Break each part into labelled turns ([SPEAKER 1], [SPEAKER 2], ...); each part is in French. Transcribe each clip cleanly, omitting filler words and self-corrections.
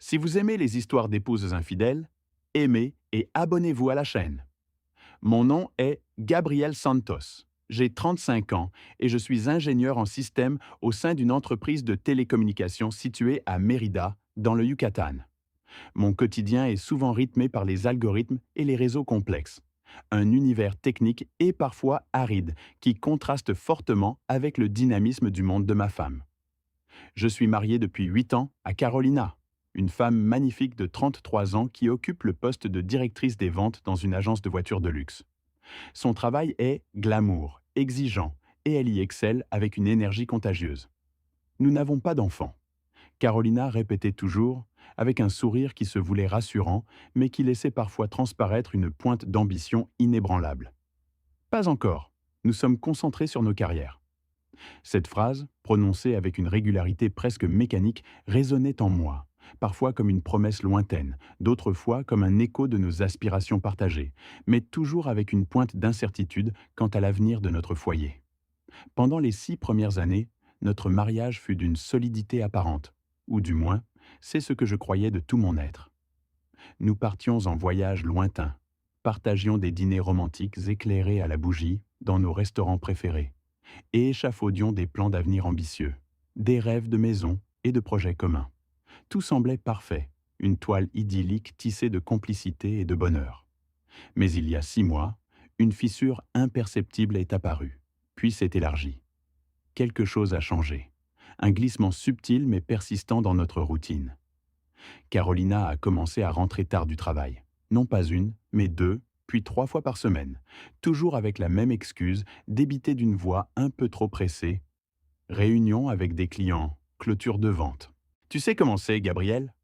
[SPEAKER 1] Si vous aimez les histoires d'épouses infidèles, aimez et abonnez-vous à la chaîne. Mon nom est Gabriel Santos. J'ai 35 ans et je suis ingénieur en système au sein d'une entreprise de télécommunications située à Mérida, dans le Yucatan. Mon quotidien est souvent rythmé par les algorithmes et les réseaux complexes. Un univers technique et parfois aride qui contraste fortement avec le dynamisme du monde de ma femme. Je suis marié depuis 8 ans à Carolina, une femme magnifique de 33 ans qui occupe le poste de directrice des ventes dans une agence de voitures de luxe. Son travail est glamour, exigeant, et elle y excelle avec une énergie contagieuse. Nous n'avons pas d'enfants. Carolina répétait toujours, avec un sourire qui se voulait rassurant, mais qui laissait parfois transparaître une pointe d'ambition inébranlable. Pas encore. Nous sommes concentrés sur nos carrières. Cette phrase, prononcée avec une régularité presque mécanique, résonnait en moi, parfois comme une promesse lointaine, d'autres fois comme un écho de nos aspirations partagées, mais toujours avec une pointe d'incertitude quant à l'avenir de notre foyer. Pendant les 6 premières années, notre mariage fut d'une solidité apparente, ou du moins, c'est ce que je croyais de tout mon être. Nous partions en voyage lointain, partagions des dîners romantiques éclairés à la bougie dans nos restaurants préférés, et échafaudions des plans d'avenir ambitieux, des rêves de maison et de projets communs. Tout semblait parfait, une toile idyllique tissée de complicité et de bonheur. Mais il y a 6 mois, une fissure imperceptible est apparue, puis s'est élargie. Quelque chose a changé. Un glissement subtil mais persistant dans notre routine. Carolina a commencé à rentrer tard du travail. Non pas une, mais 2, puis 3 fois par semaine. Toujours avec la même excuse, débitée d'une voix un peu trop pressée. Réunion avec des clients, clôture de vente. Tu sais comment c'est, Gabriel?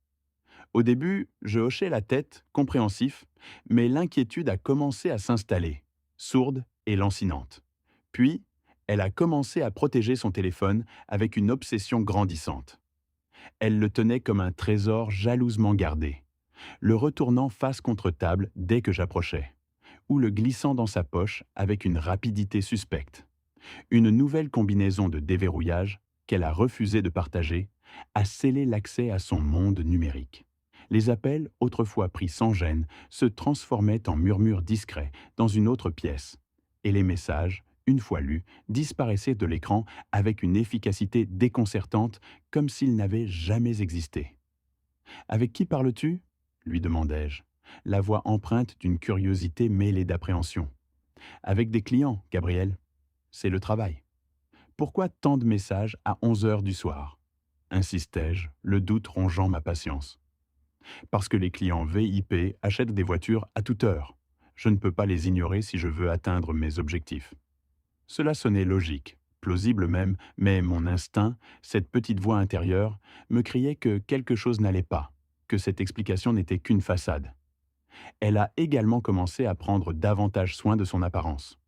[SPEAKER 1] Au début, je hochais la tête, compréhensif, mais l'inquiétude a commencé à s'installer, sourde et lancinante. Puis, elle a commencé à protéger son téléphone avec une obsession grandissante. Elle le tenait comme un trésor jalousement gardé, le retournant face contre table dès que j'approchais, ou le glissant dans sa poche avec une rapidité suspecte. Une nouvelle combinaison de déverrouillage, qu'elle a refusé de partager, a scellé l'accès à son monde numérique. Les appels, autrefois pris sans gêne, se transformaient en murmures discrets dans une autre pièce, et les messages, une fois lus, disparaissaient de l'écran avec une efficacité déconcertante, comme s'ils n'avaient jamais existé. Avec qui parles-tu? Lui demandai-je, la voix empreinte d'une curiosité mêlée d'appréhension. Avec des clients, Gabriel. C'est le travail. Pourquoi tant de messages à 11 heures du soir? Insistai-je, le doute rongeant ma patience. Parce que les clients VIP achètent des voitures à toute heure. Je ne peux pas les ignorer si je veux atteindre mes objectifs. Cela sonnait logique, plausible même, mais mon instinct, cette petite voix intérieure, me criait que quelque chose n'allait pas, que cette explication n'était qu'une façade. Elle a également commencé à prendre davantage soin de son apparence.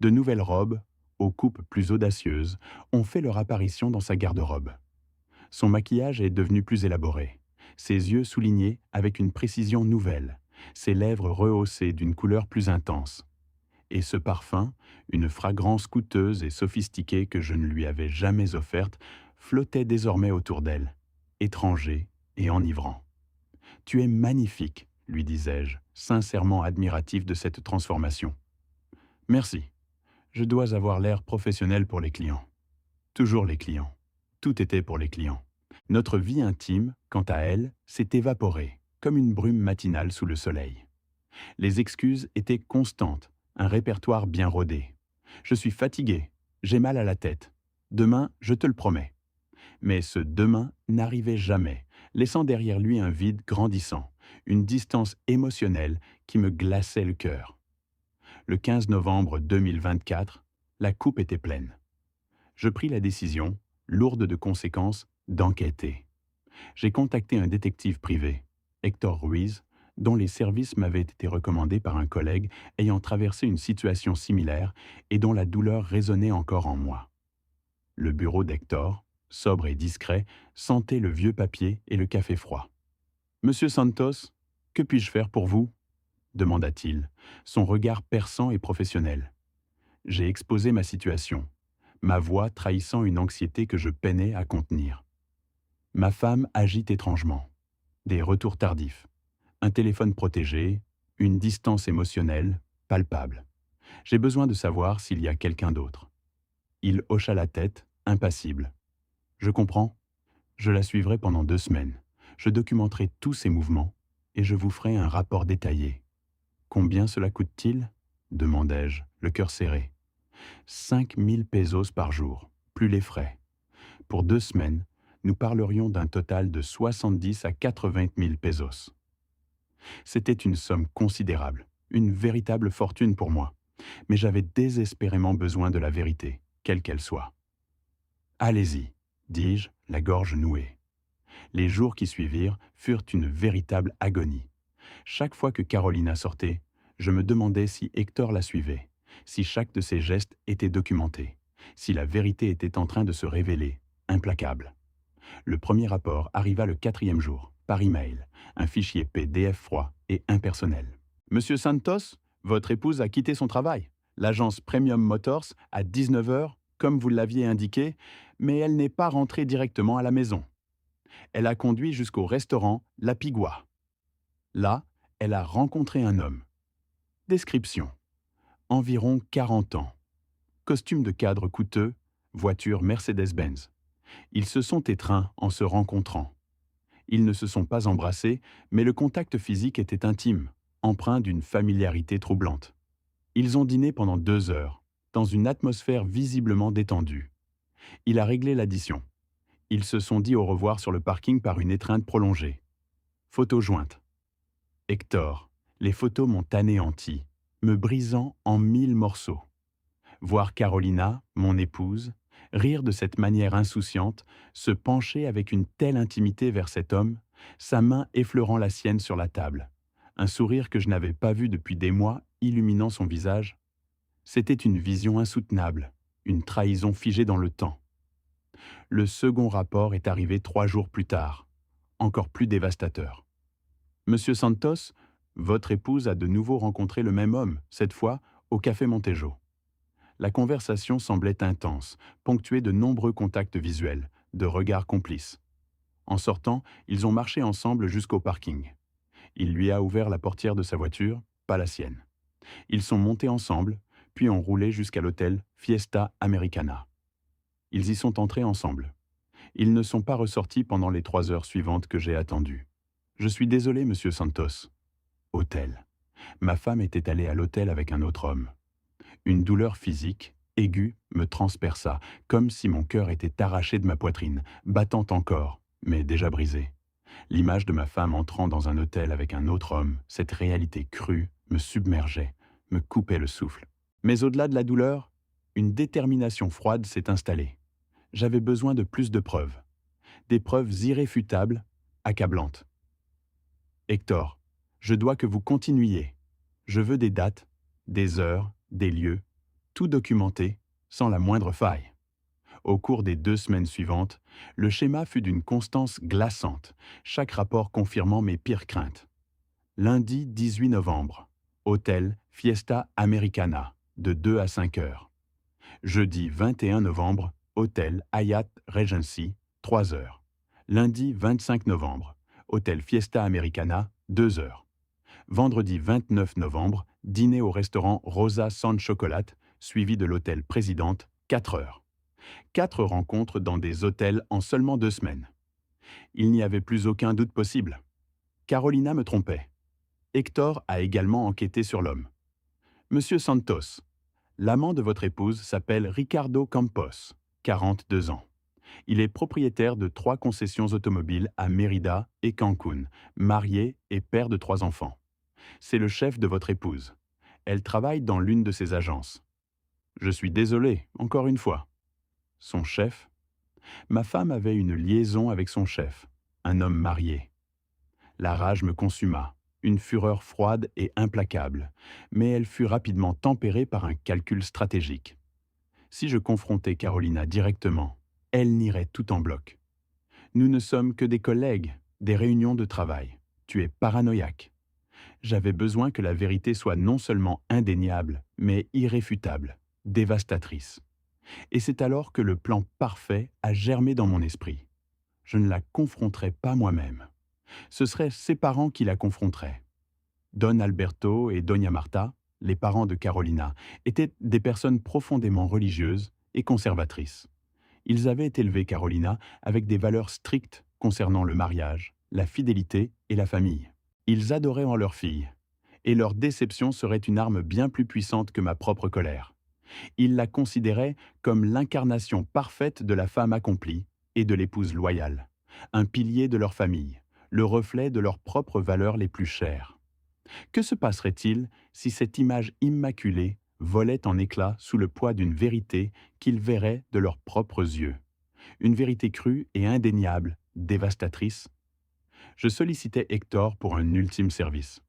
[SPEAKER 1] De nouvelles robes, aux coupes plus audacieuses, ont fait leur apparition dans sa garde-robe. Son maquillage est devenu plus élaboré, ses yeux soulignés avec une précision nouvelle, ses lèvres rehaussées d'une couleur plus intense. Et ce parfum, une fragrance coûteuse et sophistiquée que je ne lui avais jamais offerte, flottait désormais autour d'elle, étranger et enivrant. Tu es magnifique, lui disais-je, sincèrement admiratif de cette transformation. Merci. Je dois avoir l'air professionnel pour les clients. Toujours les clients. Tout était pour les clients. Notre vie intime, quant à elle, s'est évaporée, comme une brume matinale sous le soleil. Les excuses étaient constantes, un répertoire bien rodé. Je suis fatigué, j'ai mal à la tête. Demain, je te le promets. Mais ce demain n'arrivait jamais, laissant derrière lui un vide grandissant, une distance émotionnelle qui me glaçait le cœur. Le 15 novembre 2024, la coupe était pleine. Je pris la décision, lourde de conséquences, d'enquêter. J'ai contacté un détective privé, Hector Ruiz, dont les services m'avaient été recommandés par un collègue ayant traversé une situation similaire et dont la douleur résonnait encore en moi. Le bureau d'Hector, sobre et discret, sentait le vieux papier et le café froid. Monsieur Santos, que puis-je faire pour vous? Demanda-t-il, son regard perçant et professionnel. J'ai exposé ma situation, ma voix trahissant une anxiété que je peinais à contenir. Ma femme agit étrangement. des retours tardifs, un téléphone protégé, une distance émotionnelle palpable. J'ai besoin de savoir s'il y a quelqu'un d'autre. Il hocha la tête, impassible. Je comprends. Je la suivrai pendant 2 semaines. Je documenterai tous ses mouvements et je vous ferai un rapport détaillé. Combien cela coûte-t-il demandai-je, le cœur serré. 5000 pesos par jour, plus les frais. Pour 2 semaines, nous parlerions d'un total de 70 à 80 000 pesos. C'était une somme considérable, une véritable fortune pour moi, mais j'avais désespérément besoin de la vérité, quelle qu'elle soit. Allez-y, dis-je, la gorge nouée. Les jours qui suivirent furent une véritable agonie. Chaque fois que Carolina sortait, je me demandais si Hector la suivait, si chaque de ses gestes était documenté, si la vérité était en train de se révéler, implacable. Le premier rapport arriva le 4e jour, par email, un fichier PDF froid et impersonnel. Monsieur Santos, votre épouse a quitté son travail. L'agence Premium Motors à 19 heures, comme vous l'aviez indiqué, mais elle n'est pas rentrée directement à la maison. Elle a conduit jusqu'au restaurant La Pigua. Là, elle a rencontré un homme. Description. Environ 40 ans. Costume de cadre coûteux, voiture Mercedes-Benz. Ils se sont étreints en se rencontrant. Ils ne se sont pas embrassés, mais le contact physique était intime, empreint d'une familiarité troublante. Ils ont dîné pendant 2 heures, dans une atmosphère visiblement détendue. Il a réglé l'addition. Ils se sont dit au revoir sur le parking par une étreinte prolongée. Photo jointe. Hector, les photos m'ont anéanti, me brisant en 1000 morceaux. Voir Carolina, mon épouse, rire de cette manière insouciante, se pencher avec une telle intimité vers cet homme, sa main effleurant la sienne sur la table, un sourire que je n'avais pas vu depuis des mois illuminant son visage. C'était une vision insoutenable, une trahison figée dans le temps. Le second rapport est arrivé 3 jours plus tard, encore plus dévastateur. Monsieur Santos, votre épouse a de nouveau rencontré le même homme, cette fois au Café Montejo. La conversation semblait intense, ponctuée de nombreux contacts visuels, de regards complices. En sortant, ils ont marché ensemble jusqu'au parking. Il lui a ouvert la portière de sa voiture, pas la sienne. Ils sont montés ensemble, puis ont roulé jusqu'à l'hôtel Fiesta Americana. Ils y sont entrés ensemble. Ils ne sont pas ressortis pendant les 3 heures suivantes que j'ai attendues. Je suis désolé, monsieur Santos. Hôtel. Ma femme était allée à l'hôtel avec un autre homme. Une douleur physique, aiguë, me transperça, comme si mon cœur était arraché de ma poitrine, battant encore, mais déjà brisé. L'image de ma femme entrant dans un hôtel avec un autre homme, cette réalité crue, me submergeait, me coupait le souffle. Mais au-delà de la douleur, une détermination froide s'est installée. J'avais besoin de plus de preuves. Des preuves irréfutables, accablantes. Hector, je dois que vous continuiez. Je veux des dates, des heures, des lieux, tout documenté, sans la moindre faille. Au cours des 2 semaines suivantes, le schéma fut d'une constance glaçante, chaque rapport confirmant mes pires craintes. Lundi 18 novembre, hôtel Fiesta Americana, de 2 à 5 heures. Jeudi 21 novembre, hôtel Hyatt Regency, 3 heures. Lundi 25 novembre, hôtel Fiesta Americana, 2 heures. Vendredi 29 novembre, dîner au restaurant Rosa San Chocolate, suivi de l'hôtel Présidente, 4 heures. 4 rencontres dans des hôtels en seulement 2 semaines. Il n'y avait plus aucun doute possible. Carolina me trompait. Hector a également enquêté sur l'homme. Monsieur Santos, l'amant de votre épouse s'appelle Ricardo Campos, 42 ans. Il est propriétaire de 3 concessions automobiles à Mérida et Cancún, marié et père de 3 enfants. C'est le chef de votre épouse. Elle travaille dans l'une de ses agences. Je suis désolé, encore une fois. Son chef? Ma femme avait une liaison avec son chef, un homme marié. La rage me consuma, une fureur froide et implacable, mais elle fut rapidement tempérée par un calcul stratégique. Si je confrontais Carolina directement, elle nierait tout en bloc. Nous ne sommes que des collègues, des réunions de travail. Tu es paranoïaque. J'avais besoin que la vérité soit non seulement indéniable, mais irréfutable, dévastatrice. Et c'est alors que le plan parfait a germé dans mon esprit. Je ne la confronterai pas moi-même. Ce seraient ses parents qui la confronteraient. Don Alberto et Doña Marta, les parents de Carolina, étaient des personnes profondément religieuses et conservatrices. Ils avaient élevé Carolina avec des valeurs strictes concernant le mariage, la fidélité et la famille. Ils adoraient en leur fille, et leur déception serait une arme bien plus puissante que ma propre colère. Ils la considéraient comme l'incarnation parfaite de la femme accomplie et de l'épouse loyale, un pilier de leur famille, le reflet de leurs propres valeurs les plus chères. Que se passerait-il si cette image immaculée volait en éclats sous le poids d'une vérité qu'ils verraient de leurs propres yeux? Une vérité crue et indéniable, dévastatrice. Je sollicitais Hector pour un ultime service.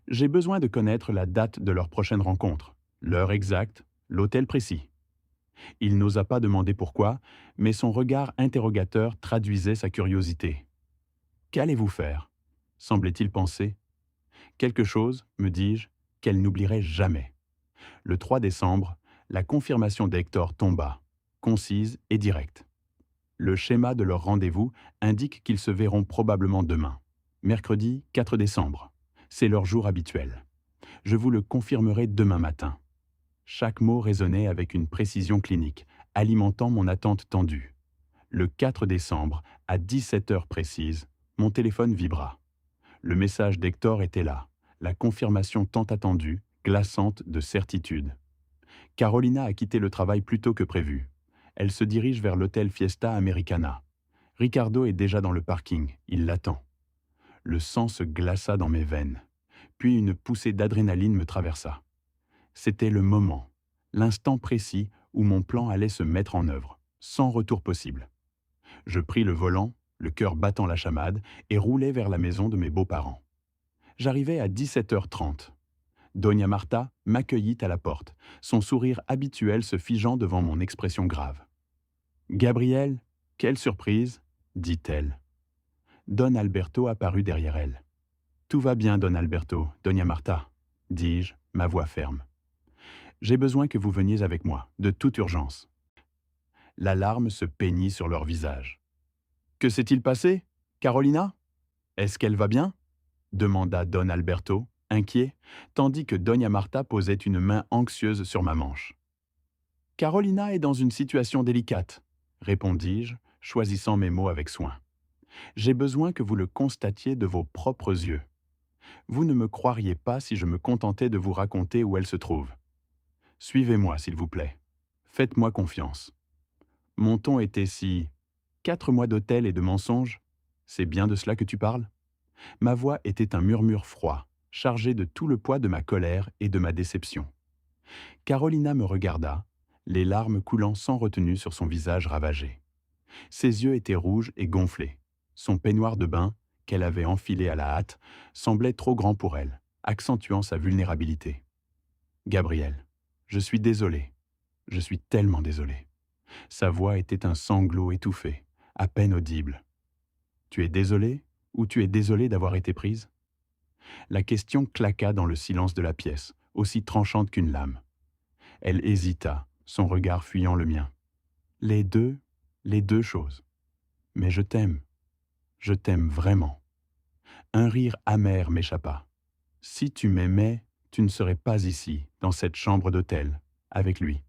[SPEAKER 1] J'ai besoin de connaître la date de leur prochaine rencontre, l'heure exacte, l'hôtel précis. Il n'osa pas demander pourquoi, mais son regard interrogateur traduisait sa curiosité. Qu'allez-vous faire? Semblait-il penser. Quelque chose, me dis-je, qu'elle n'oublierait jamais. Le 3 décembre, la confirmation d'Hector tomba, concise et directe. Le schéma de leur rendez-vous indique qu'ils se verront probablement demain, mercredi 4 décembre. C'est leur jour habituel. Je vous le confirmerai demain matin. Chaque mot résonnait avec une précision clinique, alimentant mon attente tendue. Le 4 décembre, à 17 heures précises, mon téléphone vibra. Le message d'Hector était là, la confirmation tant attendue, glaçante de certitude. Carolina a quitté le travail plus tôt que prévu. Elle se dirige vers l'hôtel Fiesta Americana. Ricardo est déjà dans le parking, il l'attend. Le sang se glaça dans mes veines, puis une poussée d'adrénaline me traversa. C'était le moment, l'instant précis où mon plan allait se mettre en œuvre, sans retour possible. Je pris le volant, le cœur battant la chamade, et roulai vers la maison de mes beaux-parents. J'arrivai à 17h30. Doña Marta m'accueillit à la porte, son sourire habituel se figeant devant mon expression grave. « Gabriel, quelle surprise !» dit-elle. Don Alberto apparut derrière elle. « Tout va bien, Don Alberto, Doña Marta, » dis-je, ma voix ferme. « J'ai besoin que vous veniez avec moi, de toute urgence. » La larme se peignit sur leur visage. « Que s'est-il passé, Carolina? Est-ce qu'elle va bien ?» demanda Don Alberto, inquiet, tandis que Doña Marta posait une main anxieuse sur ma manche. « Carolina est dans une situation délicate, » répondis-je, choisissant mes mots avec soin. « J'ai besoin que vous le constatiez de vos propres yeux. Vous ne me croiriez pas si je me contentais de vous raconter où elle se trouve. Suivez-moi, s'il vous plaît. Faites-moi confiance. » Mon ton était si... 4 mois d'hôtel et de mensonges, c'est bien de cela que tu parles? Ma voix était un murmure froid, chargé de tout le poids de ma colère et de ma déception. Carolina me regarda, les larmes coulant sans retenue sur son visage ravagé. Ses yeux étaient rouges et gonflés. Son peignoir de bain, qu'elle avait enfilé à la hâte, semblait trop grand pour elle, accentuant sa vulnérabilité. « Gabriel, je suis désolé. Je suis tellement désolé. » Sa voix était un sanglot étouffé, à peine audible. « Tu es désolé ou tu es désolé d'avoir été prise ?» La question claqua dans le silence de la pièce, aussi tranchante qu'une lame. Elle hésita, son regard fuyant le mien. Les deux choses. Mais je t'aime vraiment. Un rire amer m'échappa. Si tu m'aimais, tu ne serais pas ici, dans cette chambre d'hôtel, avec lui.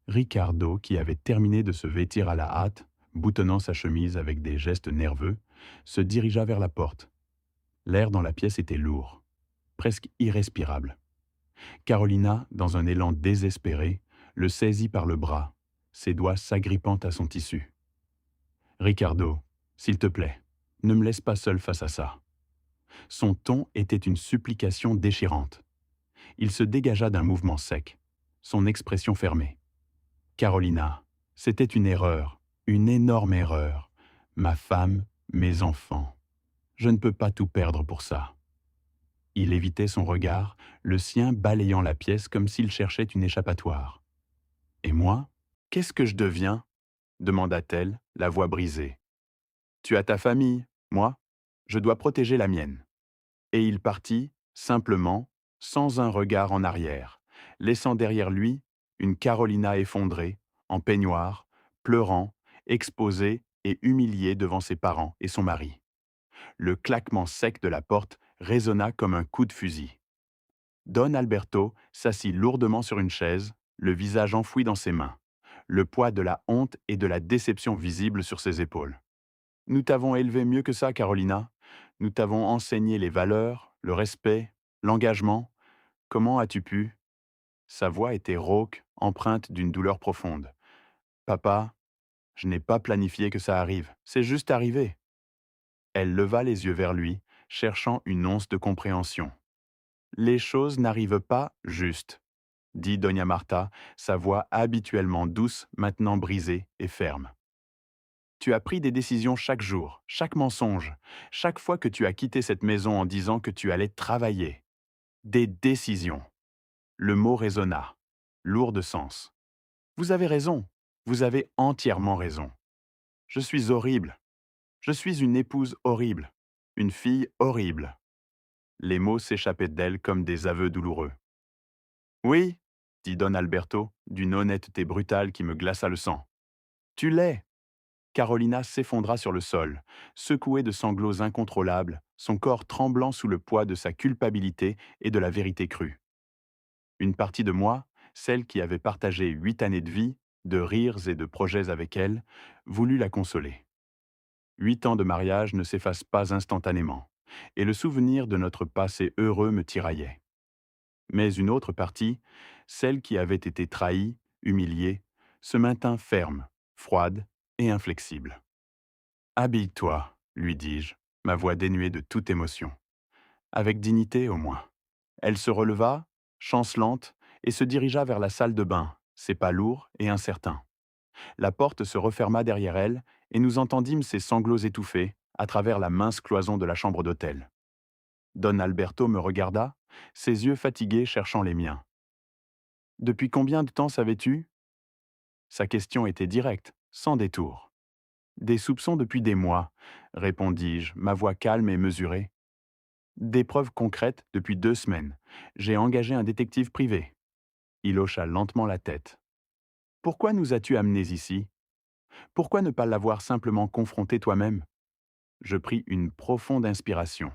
[SPEAKER 1] Ricardo, qui avait terminé de se vêtir à la hâte, boutonnant sa chemise avec des gestes nerveux, se dirigea vers la porte. L'air dans la pièce était lourd, presque irrespirable. Carolina, dans un élan désespéré, le saisit par le bras, ses doigts s'agrippant à son tissu. « Ricardo, s'il te plaît, ne me laisse pas seul face à ça. » Son ton était une supplication déchirante. Il se dégagea d'un mouvement sec, son expression fermée. « Carolina, c'était une erreur, une énorme erreur. Ma femme, mes enfants. Je ne peux pas tout perdre pour ça. » Il évitait son regard, le sien balayant la pièce comme s'il cherchait une échappatoire. « Et moi, qu'est-ce que je deviens ?» demanda-t-elle, la voix brisée. « Tu as ta famille, moi, je dois protéger la mienne. » Et il partit, simplement, sans un regard en arrière, laissant derrière lui une Carolina effondrée, en peignoir, pleurant, exposée et humiliée devant ses parents et son mari. Le claquement sec de la porte résonna comme un coup de fusil. Don Alberto s'assit lourdement sur une chaise, le visage enfoui dans ses mains, le poids de la honte et de la déception visible sur ses épaules. Nous t'avons élevé mieux que ça, Carolina. Nous t'avons enseigné les valeurs, le respect, l'engagement. Comment as-tu pu? Sa voix était rauque, empreinte d'une douleur profonde. Papa, je n'ai pas planifié que ça arrive. C'est juste arrivé. Elle leva les yeux vers lui, cherchant une once de compréhension. Les choses n'arrivent pas juste, dit Doña Marta, sa voix habituellement douce, maintenant brisée et ferme. Tu as pris des décisions chaque jour, chaque mensonge, chaque fois que tu as quitté cette maison en disant que tu allais travailler. Des décisions. Le mot résonna, lourd de sens. Vous avez raison, vous avez entièrement raison. Je suis horrible. Je suis une épouse horrible, une fille horrible. Les mots s'échappaient d'elle comme des aveux douloureux. Oui, dit Don Alberto, d'une honnêteté brutale qui me glaça le sang. Tu l'es. Carolina s'effondra sur le sol, secouée de sanglots incontrôlables, son corps tremblant sous le poids de sa culpabilité et de la vérité crue. Une partie de moi, celle qui avait partagé 8 années de vie, de rires et de projets avec elle, voulut la consoler. 8 ans de mariage ne s'effacent pas instantanément, et le souvenir de notre passé heureux me tiraillait. Mais une autre partie, celle qui avait été trahie, humiliée, se maintint ferme, froide et inflexible. Habille-toi, lui dis-je, ma voix dénuée de toute émotion. Avec dignité au moins. Elle se releva, chancelante, et se dirigea vers la salle de bain, ses pas lourds et incertains. La porte se referma derrière elle, et nous entendîmes ses sanglots étouffés à travers la mince cloison de la chambre d'hôtel. Don Alberto me regarda, ses yeux fatigués cherchant les miens. Depuis combien de temps savais-tu? Sa question était directe, sans détour. Des soupçons depuis des mois, répondis-je, ma voix calme et mesurée. Des preuves concrètes depuis 2 semaines. J'ai engagé un détective privé. Il hocha lentement la tête. Pourquoi nous as-tu amenés ici? Pourquoi ne pas l'avoir simplement confronté toi-même? Je pris une profonde inspiration.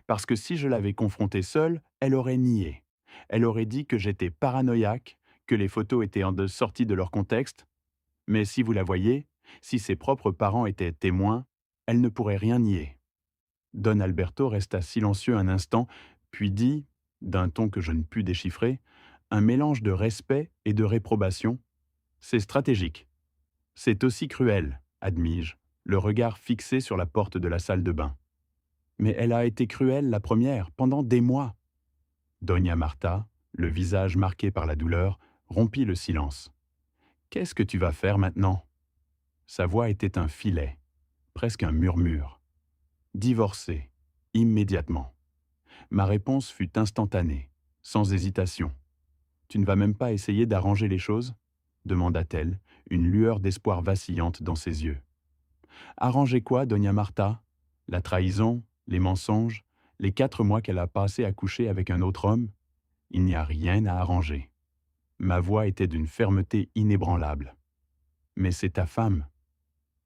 [SPEAKER 1] Parce que si je l'avais confrontée seule, elle aurait nié. Elle aurait dit que j'étais paranoïaque, que les photos étaient sorties de leur contexte. Mais si vous la voyez, si ses propres parents étaient témoins, elle ne pourrait rien nier. Don Alberto resta silencieux un instant, puis dit, d'un ton que je ne pus déchiffrer, un mélange de respect et de réprobation. C'est stratégique. C'est aussi cruel, admis-je, le regard fixé sur la porte de la salle de bain. Mais elle a été cruelle la première, pendant des mois. Doña Marta, le visage marqué par la douleur, rompit le silence. Qu'est-ce que tu vas faire maintenant? Sa voix était un filet, presque un murmure. Divorcer, immédiatement. Ma réponse fut instantanée, sans hésitation. Tu ne vas même pas essayer d'arranger les choses? Demanda-t-elle, une lueur d'espoir vacillante dans ses yeux. Arranger quoi, Doña Marta? La trahison, les mensonges, les 4 mois qu'elle a passés à coucher avec un autre homme? Il n'y a rien à arranger. Ma voix était d'une fermeté inébranlable. Mais c'est ta femme.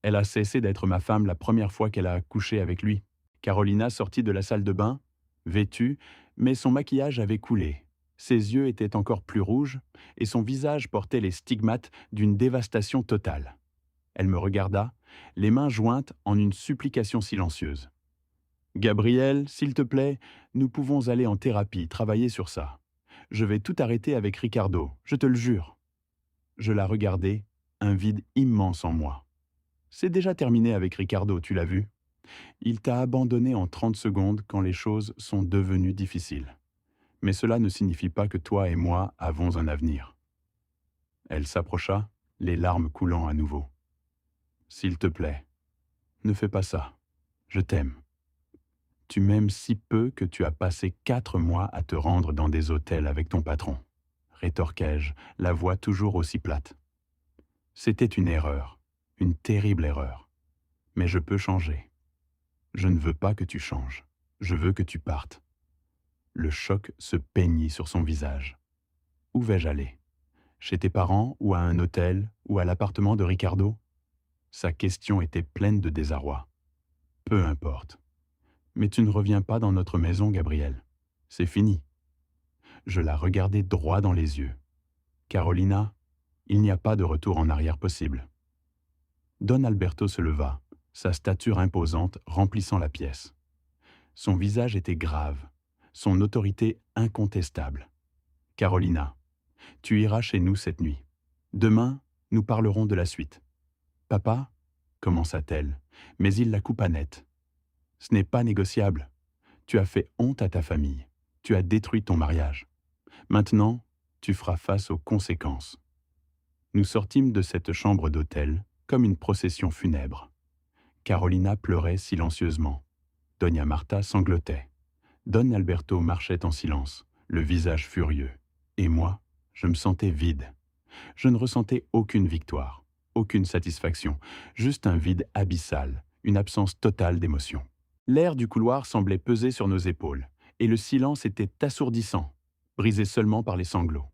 [SPEAKER 1] Elle a cessé d'être ma femme la première fois qu'elle a couché avec lui. Carolina sortit de la salle de bain, vêtue, mais son maquillage avait coulé. Ses yeux étaient encore plus rouges, et son visage portait les stigmates d'une dévastation totale. Elle me regarda, les mains jointes en une supplication silencieuse. Gabriel, s'il te plaît, nous pouvons aller en thérapie, travailler sur ça. Je vais tout arrêter avec Ricardo, je te le jure. Je la regardai, un vide immense en moi. C'est déjà terminé avec Ricardo, tu l'as vu? Il t'a abandonné en 30 secondes quand les choses sont devenues difficiles. Mais cela ne signifie pas que toi et moi avons un avenir. Elle s'approcha, les larmes coulant à nouveau. S'il te plaît, ne fais pas ça. Je t'aime. Tu m'aimes si peu que tu as passé 4 mois à te rendre dans des hôtels avec ton patron, rétorquai-je, la voix toujours aussi plate. C'était une erreur, une terrible erreur. Mais je peux changer. Je ne veux pas que tu changes. Je veux que tu partes. Le choc se peignit sur son visage. Où vais-je aller? Chez tes parents ou à un hôtel ou à l'appartement de Ricardo? Sa question était pleine de désarroi. Peu importe. Mais tu ne reviens pas dans notre maison, Gabriel. C'est fini. Je la regardai droit dans les yeux. Carolina, il n'y a pas de retour en arrière possible. Don Alberto se leva, sa stature imposante remplissant la pièce. Son visage était grave, son autorité incontestable. Carolina, tu iras chez nous cette nuit. Demain, nous parlerons de la suite. Papa, commença-t-elle, mais il la coupa net. Ce n'est pas négociable. Tu as fait honte à ta famille. Tu as détruit ton mariage. Maintenant, tu feras face aux conséquences. Nous sortîmes de cette chambre d'hôtel comme une procession funèbre. Carolina pleurait silencieusement. Doña Marta sanglotait. Don Alberto marchait en silence, le visage furieux. Et moi, je me sentais vide. Je ne ressentais aucune victoire, aucune satisfaction, juste un vide abyssal, une absence totale d'émotion. L'air du couloir semblait peser sur nos épaules, et le silence était assourdissant, brisé seulement par les sanglots.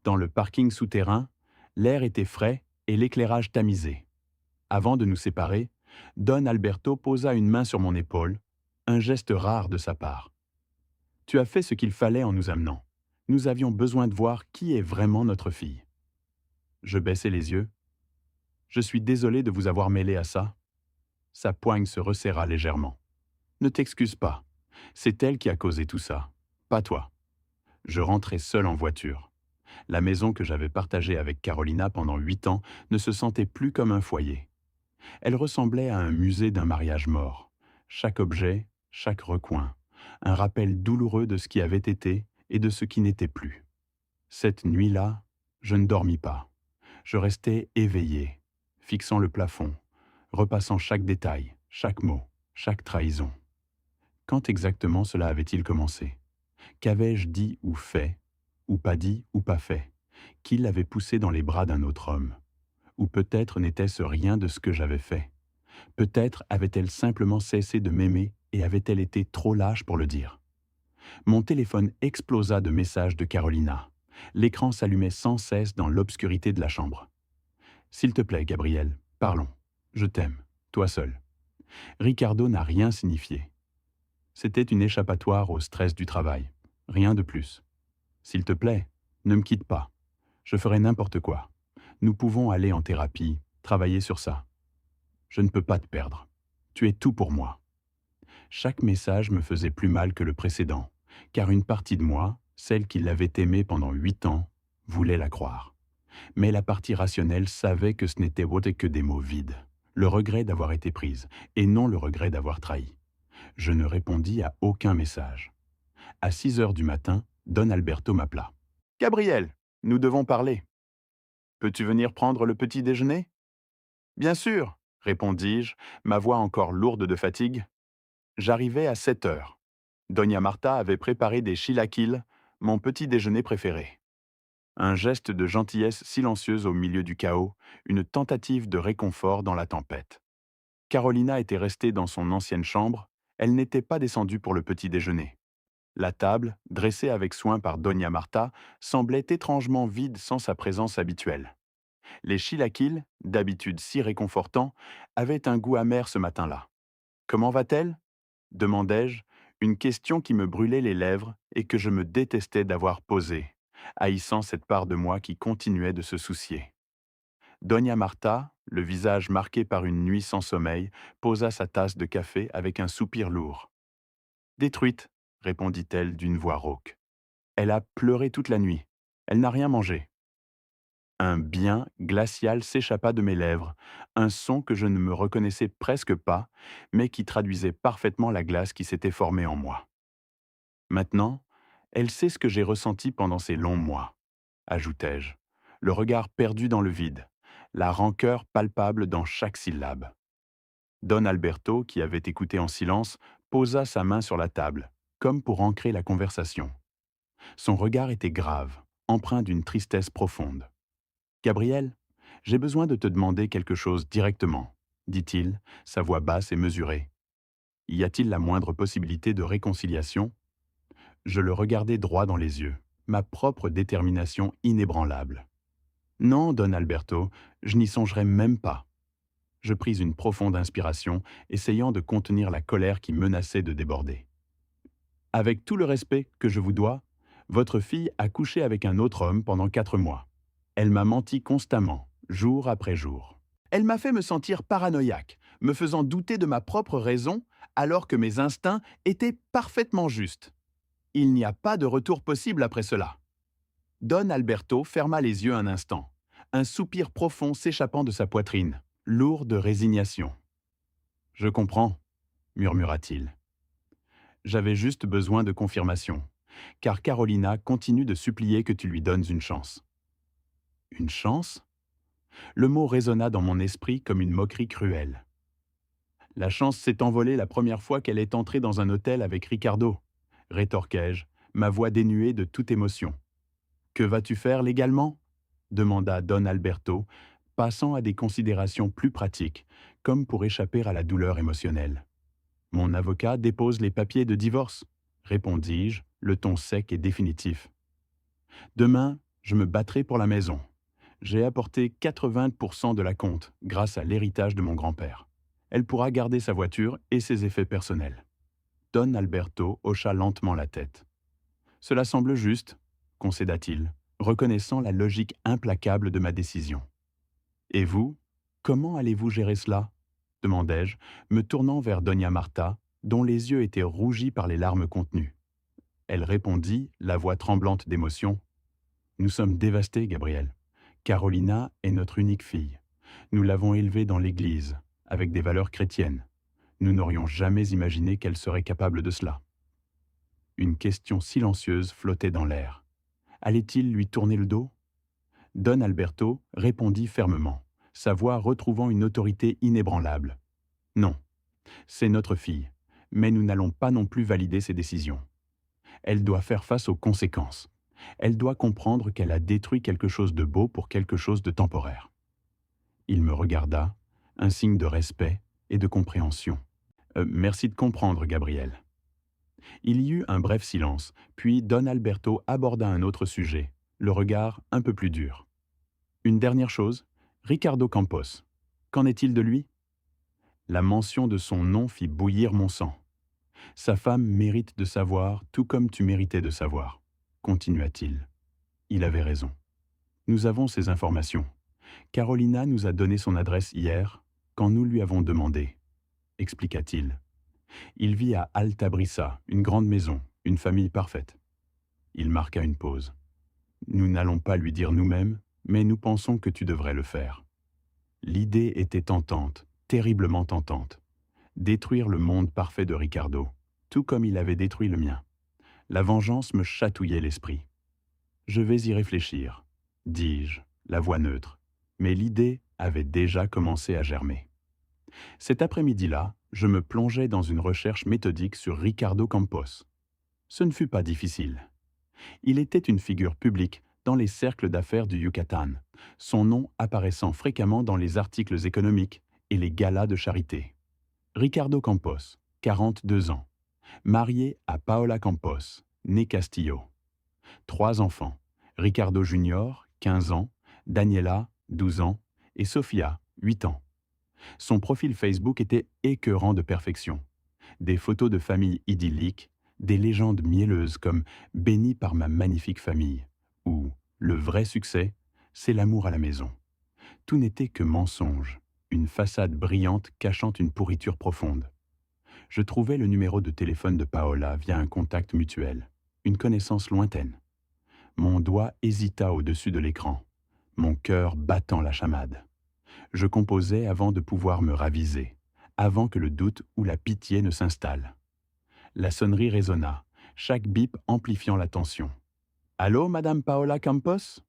[SPEAKER 1] Dans le parking souterrain, l'air était frais et l'éclairage tamisé. Avant de nous séparer, Don Alberto posa une main sur mon épaule, un geste rare de sa part. « Tu as fait ce qu'il fallait en nous amenant. Nous avions besoin de voir qui est vraiment notre fille. » Je baissai les yeux. « Je suis désolé de vous avoir mêlé à ça. » Sa poigne se resserra légèrement. « Ne t'excuse pas. C'est elle qui a causé tout ça, pas toi. » Je rentrai seul en voiture. La maison que j'avais partagée avec Carolina pendant 8 ans ne se sentait plus comme un foyer. Elle ressemblait à un musée d'un mariage mort. Chaque objet, chaque recoin, un rappel douloureux de ce qui avait été et de ce qui n'était plus. Cette nuit-là, je ne dormis pas. Je restais éveillé, fixant le plafond, repassant chaque détail, chaque mot, chaque trahison. Quand exactement cela avait-il commencé? Qu'avais-je dit ou fait, ou pas dit ou pas fait? Qui l'avait poussé dans les bras d'un autre homme? Ou peut-être n'était-ce rien de ce que j'avais fait? Peut-être avait-elle simplement cessé de m'aimer et avait-elle été trop lâche pour le dire? Mon téléphone explosa de messages de Carolina. L'écran s'allumait sans cesse dans l'obscurité de la chambre. « S'il te plaît, Gabriel, parlons. Je t'aime, toi seul. » Ricardo n'a rien signifié. C'était une échappatoire au stress du travail, rien de plus. « S'il te plaît, ne me quitte pas. Je ferai n'importe quoi. Nous pouvons aller en thérapie, travailler sur ça. Je ne peux pas te perdre. Tu es tout pour moi. » Chaque message me faisait plus mal que le précédent, car une partie de moi, celle qui l'avait aimée pendant 8 ans, voulait la croire. Mais la partie rationnelle savait que ce n'était que des mots vides, le regret d'avoir été prise, et non le regret d'avoir trahi. Je ne répondis à aucun message. À 6 heures du matin, Don Alberto m'appela. « Gabriel, nous devons parler. Peux-tu venir prendre le petit déjeuner ?»« Bien sûr, » répondis-je, ma voix encore lourde de fatigue. J'arrivai à 7 heures. Doña Marta avait préparé des chilaquiles, mon petit déjeuner préféré. Un geste de gentillesse silencieuse au milieu du chaos, une tentative de réconfort dans la tempête. Carolina était restée dans son ancienne chambre, elle n'était pas descendue pour le petit déjeuner. La table, dressée avec soin par Doña Marta, semblait étrangement vide sans sa présence habituelle. Les chilaquiles, d'habitude si réconfortants, avaient un goût amer ce matin-là. « Comment va-t-elle » demandai-je, une question qui me brûlait les lèvres et que je me détestais d'avoir posée, haïssant cette part de moi qui continuait de se soucier. Doña Marta, le visage marqué par une nuit sans sommeil, posa sa tasse de café avec un soupir lourd. « Détruite, » répondit-elle d'une voix rauque. « Elle a pleuré toute la nuit. Elle n'a rien mangé. » Un bien glacial s'échappa de mes lèvres, un son que je ne me reconnaissais presque pas, mais qui traduisait parfaitement la glace qui s'était formée en moi. Maintenant, elle sait ce que j'ai ressenti pendant ces longs mois, ajoutai-je, le regard perdu dans le vide, la rancœur palpable dans chaque syllabe. Don Alberto, qui avait écouté en silence, posa sa main sur la table, comme pour ancrer la conversation. Son regard était grave, empreint d'une tristesse profonde. « Gabriel, j'ai besoin de te demander quelque chose directement, » dit-il, sa voix basse et mesurée. « Y a-t-il la moindre possibilité de réconciliation ?» Je le regardai droit dans les yeux, ma propre détermination inébranlable. « Non, Don Alberto, je n'y songerai même pas. » Je pris une profonde inspiration, essayant de contenir la colère qui menaçait de déborder. Avec tout le respect que je vous dois, votre fille a couché avec un autre homme pendant 4 mois. Elle m'a menti constamment, jour après jour. Elle m'a fait me sentir paranoïaque, me faisant douter de ma propre raison, alors que mes instincts étaient parfaitement justes. Il n'y a pas de retour possible après cela. Don Alberto ferma les yeux un instant, un soupir profond s'échappant de sa poitrine, lourd de résignation. « Je comprends », murmura-t-il. J'avais juste besoin de confirmation, car Carolina continue de supplier que tu lui donnes une chance. Une chance? Le mot résonna dans mon esprit comme une moquerie cruelle. La chance s'est envolée la première fois qu'elle est entrée dans un hôtel avec Ricardo, rétorquai-je, ma voix dénuée de toute émotion. Que vas-tu faire légalement? Demanda Don Alberto, passant à des considérations plus pratiques, comme pour échapper à la douleur émotionnelle. Mon avocat dépose les papiers de divorce, répondis-je, le ton sec et définitif. Demain, je me battrai pour la maison. J'ai apporté 80% de la compte grâce à l'héritage de mon grand-père. Elle pourra garder sa voiture et ses effets personnels. Don Alberto hocha lentement la tête. Cela semble juste, concéda-t-il, reconnaissant la logique implacable de ma décision. Et vous, comment allez-vous gérer cela? Demandai-je, me tournant vers Doña Marta, dont les yeux étaient rougis par les larmes contenues. Elle répondit, la voix tremblante d'émotion. Nous sommes dévastés, Gabriel. Carolina est notre unique fille. Nous l'avons élevée dans l'Église, avec des valeurs chrétiennes. Nous n'aurions jamais imaginé qu'elle serait capable de cela. Une question silencieuse flottait dans l'air. Allait-il lui tourner le dos? Don Alberto répondit fermement, sa voix retrouvant une autorité inébranlable. Non, c'est notre fille, mais nous n'allons pas non plus valider ses décisions. Elle doit faire face aux conséquences. Elle doit comprendre qu'elle a détruit quelque chose de beau pour quelque chose de temporaire. Il me regarda, un signe de respect et de compréhension. Merci de comprendre, Gabriel. Il y eut un bref silence, puis Don Alberto aborda un autre sujet, le regard un peu plus dur. Une dernière chose, Ricardo Campos. Qu'en est-il de lui? La mention de son nom fit bouillir mon sang. Sa femme mérite de savoir tout comme tu méritais de savoir, continua-t-il. Il avait raison. Nous avons ces informations. Carolina nous a donné son adresse hier, quand nous lui avons demandé, expliqua-t-il. Il vit à Altabrissa, une grande maison, une famille parfaite. Il marqua une pause. Nous n'allons pas lui dire nous-mêmes, mais nous pensons que tu devrais le faire. L'idée était tentante, terriblement tentante. Détruire le monde parfait de Ricardo, tout comme il avait détruit le mien. La vengeance me chatouillait l'esprit. Je vais y réfléchir, dis-je, la voix neutre, mais l'idée avait déjà commencé à germer. Cet après-midi-là, je me plongeais dans une recherche méthodique sur Ricardo Campos. Ce ne fut pas difficile. Il était une figure publique dans les cercles d'affaires du Yucatan, son nom apparaissant fréquemment dans les articles économiques et les galas de charité. Ricardo Campos, 42 ans, marié à Paola Campos, née Castillo. 3 enfants, Ricardo Junior, 15 ans, Daniela, 12 ans, et Sofia, 8 ans. Son profil Facebook était écœurant de perfection. Des photos de famille idylliques, des légendes mielleuses comme « Béni par ma magnifique famille » ou « Le vrai succès, c'est l'amour à la maison ». Tout n'était que mensonge, une façade brillante cachant une pourriture profonde. Je trouvai le numéro de téléphone de Paola via un contact mutuel, une connaissance lointaine. Mon doigt hésita au-dessus de l'écran, mon cœur battant la chamade. Je composais avant de pouvoir me raviser, avant que le doute ou la pitié ne s'installe. La sonnerie résonna, chaque bip amplifiant la tension. « Allô, Madame Paola Campos ?»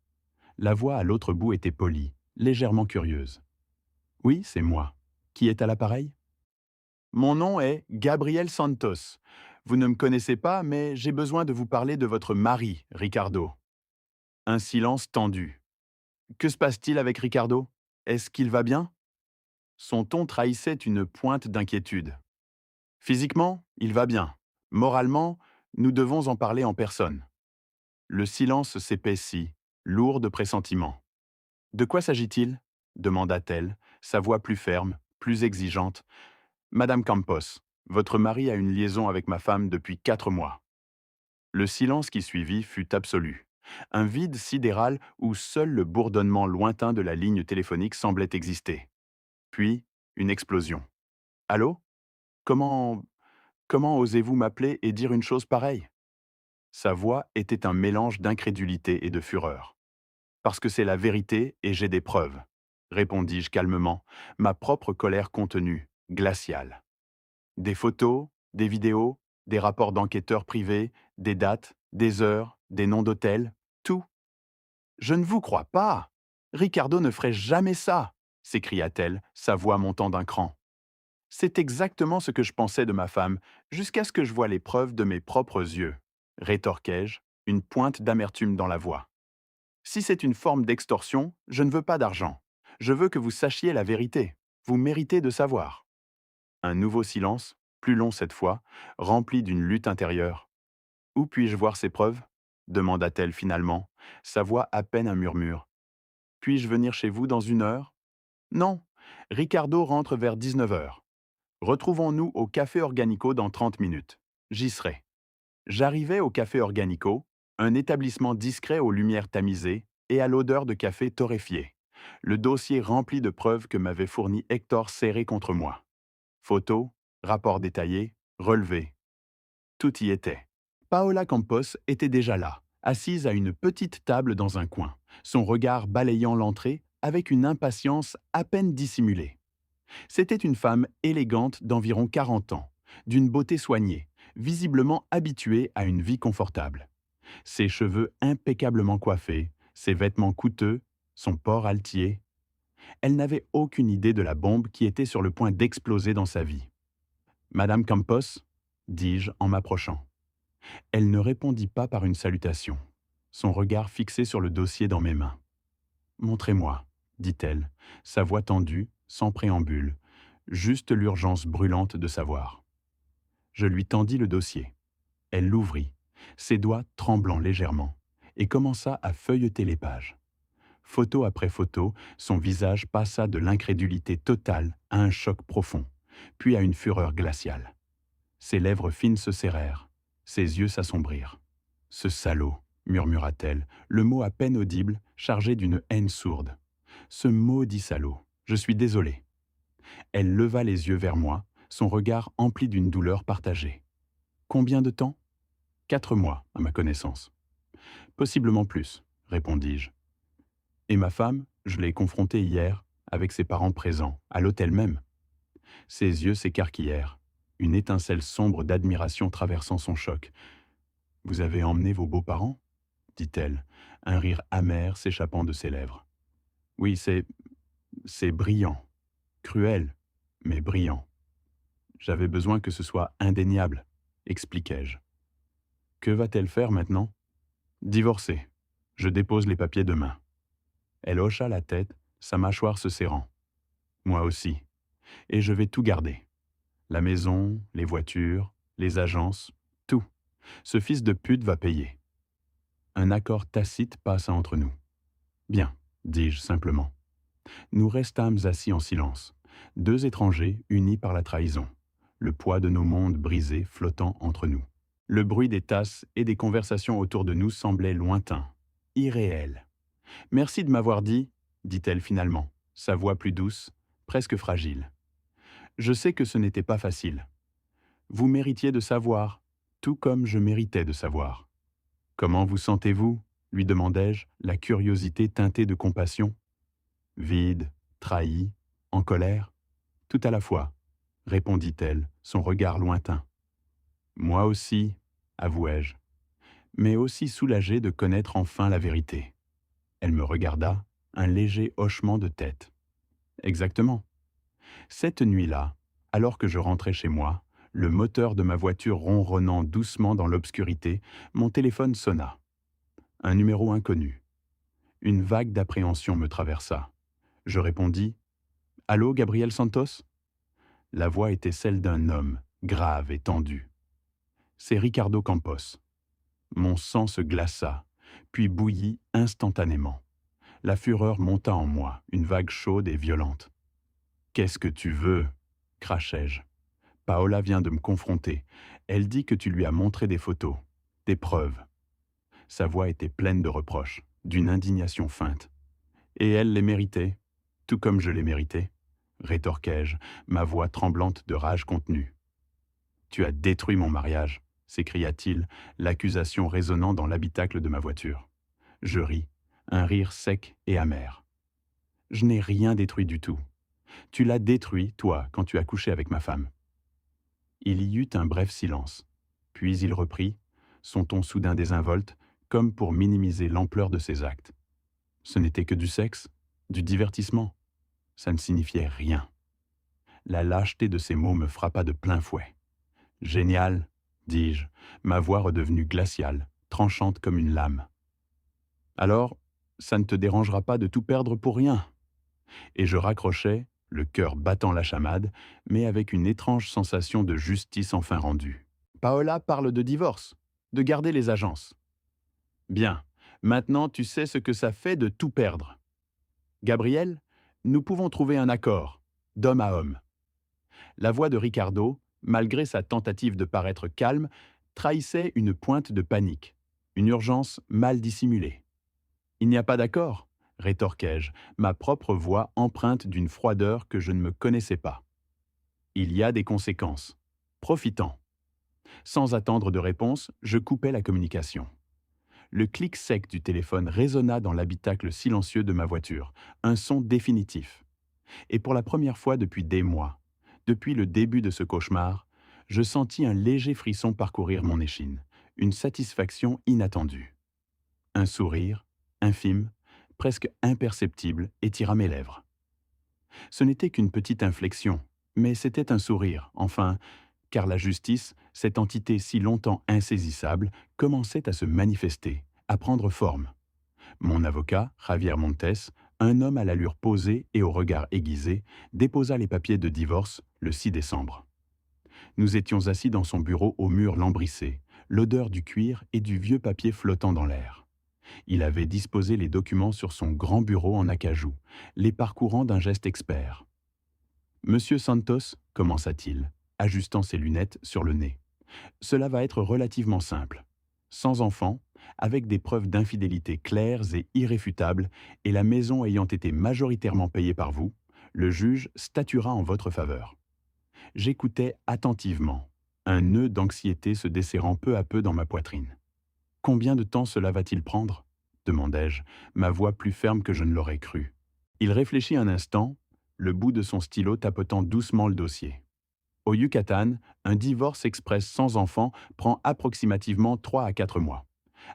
[SPEAKER 1] La voix à l'autre bout était polie, légèrement curieuse. « Oui, c'est moi. Qui est à l'appareil ?»« Mon nom est Gabriel Santos. Vous ne me connaissez pas, mais j'ai besoin de vous parler de votre mari, Ricardo. » Un silence tendu. « Que se passe-t-il avec Ricardo? Est-ce qu'il va bien ?» Son ton trahissait une pointe d'inquiétude. « Physiquement, il va bien. Moralement, nous devons en parler en personne. » Le silence s'épaissit, lourd de pressentiments. « De quoi s'agit-il » demanda-t-elle, sa voix plus ferme, plus exigeante. Madame Campos, votre mari a une liaison avec ma femme depuis 4 mois. Le silence qui suivit fut absolu. Un vide sidéral où seul le bourdonnement lointain de la ligne téléphonique semblait exister. Puis, une explosion. Allô? Comment... Comment osez-vous m'appeler et dire une chose pareille? Sa voix était un mélange d'incrédulité et de fureur. Parce que c'est la vérité et j'ai des preuves, répondis-je calmement, ma propre colère contenue, glaciale. Des photos, des vidéos, des rapports d'enquêteurs privés, des dates, des heures, des noms d'hôtels, tout. Je ne vous crois pas. Ricardo ne ferait jamais ça, s'écria-t-elle, sa voix montant d'un cran. C'est exactement ce que je pensais de ma femme, jusqu'à ce que je voie les preuves de mes propres yeux, rétorquai-je, une pointe d'amertume dans la voix. Si c'est une forme d'extorsion, je ne veux pas d'argent. Je veux que vous sachiez la vérité. Vous méritez de savoir. Un nouveau silence, plus long cette fois, rempli d'une lutte intérieure. Où puis-je voir ces preuves? Demanda-t-elle finalement, sa voix à peine un murmure. Puis-je venir chez vous dans 1 heure? Non. Ricardo rentre vers 19 heures. Retrouvons-nous au Café Organico dans 30 minutes. J'y serai. J'arrivai au Café Organico, un établissement discret aux lumières tamisées et à l'odeur de café torréfié. Le dossier rempli de preuves que m'avait fourni Hector serré contre moi. Photos, rapports détaillés, relevés. Tout y était. Paola Campos était déjà là, assise à une petite table dans un coin, son regard balayant l'entrée avec une impatience à peine dissimulée. C'était une femme élégante d'environ 40 ans, d'une beauté soignée, visiblement habituée à une vie confortable. Ses cheveux impeccablement coiffés, ses vêtements coûteux, son port altier. Elle n'avait aucune idée de la bombe qui était sur le point d'exploser dans sa vie. Madame Campos, dis-je en m'approchant. Elle ne répondit pas par une salutation, son regard fixé sur le dossier dans mes mains. Montrez-moi, dit-elle, sa voix tendue, sans préambule, juste l'urgence brûlante de savoir. Je lui tendis le dossier. Elle l'ouvrit, ses doigts tremblant légèrement, et commença à feuilleter les pages. Photo après photo, son visage passa de l'incrédulité totale à un choc profond, puis à une fureur glaciale. Ses lèvres fines se serrèrent, ses yeux s'assombrirent. « Ce salaud !» murmura-t-elle, le mot à peine audible, chargé d'une haine sourde. « Ce maudit salaud, je suis désolé. » Elle leva les yeux vers moi, son regard empli d'une douleur partagée. « Combien de temps ? » « 4 mois, à ma connaissance. »« Possiblement plus, » répondis-je. « Et ma femme, je l'ai confrontée hier, avec ses parents présents, à l'hôtel même. » Ses yeux s'écarquillèrent, une étincelle sombre d'admiration traversant son choc. « Vous avez emmené vos beaux-parents ?» dit-elle, un rire amer s'échappant de ses lèvres. « Oui, c'est brillant, cruel, mais brillant. J'avais besoin que ce soit indéniable, expliquai-je. Que va-t-elle faire maintenant? Divorcer. Je dépose les papiers demain. Elle hocha la tête, sa mâchoire se serrant. Moi aussi. Et je vais tout garder. La maison, les voitures, les agences, tout. Ce fils de pute va payer. Un accord tacite passa entre nous. Bien, dis-je simplement. Nous restâmes assis en silence, 2 étrangers unis par la trahison, le poids de nos mondes brisés flottant entre nous. Le bruit des tasses et des conversations autour de nous semblait lointain, irréel. « Merci de m'avoir dit, » dit-elle finalement, sa voix plus douce, presque fragile. « Je sais que ce n'était pas facile. Vous méritiez de savoir, tout comme je méritais de savoir. »« Comment vous sentez-vous » lui demandai-je, la curiosité teintée de compassion. « Vide, trahi, en colère, tout à la fois, » répondit-elle, son regard lointain. « Moi aussi, » avouai-je, mais aussi soulagé de connaître enfin la vérité. Elle me regarda, un léger hochement de tête. « Exactement. Cette nuit-là, alors que je rentrais chez moi, le moteur de ma voiture ronronnant doucement dans l'obscurité, mon téléphone sonna. Un numéro inconnu. Une vague d'appréhension me traversa. Je répondis « Allô, Gabriel Santos ?» La voix était celle d'un homme, grave et tendu. « C'est Ricardo Campos. » Mon sang se glaça, puis bouillit instantanément. La fureur monta en moi, une vague chaude et violente. « Qu'est-ce que tu veux » crachai-je. « Paola vient de me confronter. Elle dit que tu lui as montré des photos, des preuves. » Sa voix était pleine de reproches, d'une indignation feinte. « Et elle les méritait, tout comme je les méritais, » rétorquai-je, ma voix tremblante de rage contenue. « Tu as détruit mon mariage » s'écria-t-il, l'accusation résonnant dans l'habitacle de ma voiture. Je ris, un rire sec et amer. « Je n'ai rien détruit du tout. Tu l'as détruit, toi, quand tu as couché avec ma femme. » Il y eut un bref silence. Puis il reprit, son ton soudain désinvolte, comme pour minimiser l'ampleur de ses actes. Ce n'était que du sexe, du divertissement. Ça ne signifiait rien. La lâcheté de ces mots me frappa de plein fouet. « Génial !» dis-je, ma voix redevenue glaciale, tranchante comme une lame. « Alors, ça ne te dérangera pas de tout perdre pour rien ?» Et je raccrochais, le cœur battant la chamade, mais avec une étrange sensation de justice enfin rendue. « Paola parle de divorce, de garder les agences. » « Bien, maintenant tu sais ce que ça fait de tout perdre. Gabriel, nous pouvons trouver un accord, d'homme à homme. » La voix de Ricardo, malgré sa tentative de paraître calme, trahissait une pointe de panique, une urgence mal dissimulée. « Il n'y a pas d'accord ?» rétorquai-je, ma propre voix empreinte d'une froideur que je ne me connaissais pas. « Il y a des conséquences. Profitons. » Sans attendre de réponse, je coupais la communication. Le clic sec du téléphone résonna dans l'habitacle silencieux de ma voiture, un son définitif. Et pour la première fois depuis des mois, depuis le début de ce cauchemar, je sentis un léger frisson parcourir mon échine, une satisfaction inattendue. Un sourire, infime, presque imperceptible, étira mes lèvres. Ce n'était qu'une petite inflexion, mais c'était un sourire, enfin, car la justice, cette entité si longtemps insaisissable, commençait à se manifester, à prendre forme. Mon avocat, Javier Montes, un homme à l'allure posée et au regard aiguisé, déposa les papiers de divorce le 6 décembre. Nous étions assis dans son bureau au mur lambrissé, l'odeur du cuir et du vieux papier flottant dans l'air. Il avait disposé les documents sur son grand bureau en acajou, les parcourant d'un geste expert. « Monsieur Santos, commença-t-il, ajustant ses lunettes sur le nez, cela va être relativement simple. Sans enfant, avec des preuves d'infidélité claires et irréfutables, et la maison ayant été majoritairement payée par vous, le juge statuera en votre faveur. » J'écoutais attentivement, un nœud d'anxiété se desserrant peu à peu dans ma poitrine. « Combien de temps cela va-t-il prendre ?» demandai-je, ma voix plus ferme que je ne l'aurais cru. Il réfléchit un instant, le bout de son stylo tapotant doucement le dossier. « Au Yucatan, un divorce express sans enfant prend approximativement 3 à 4 mois.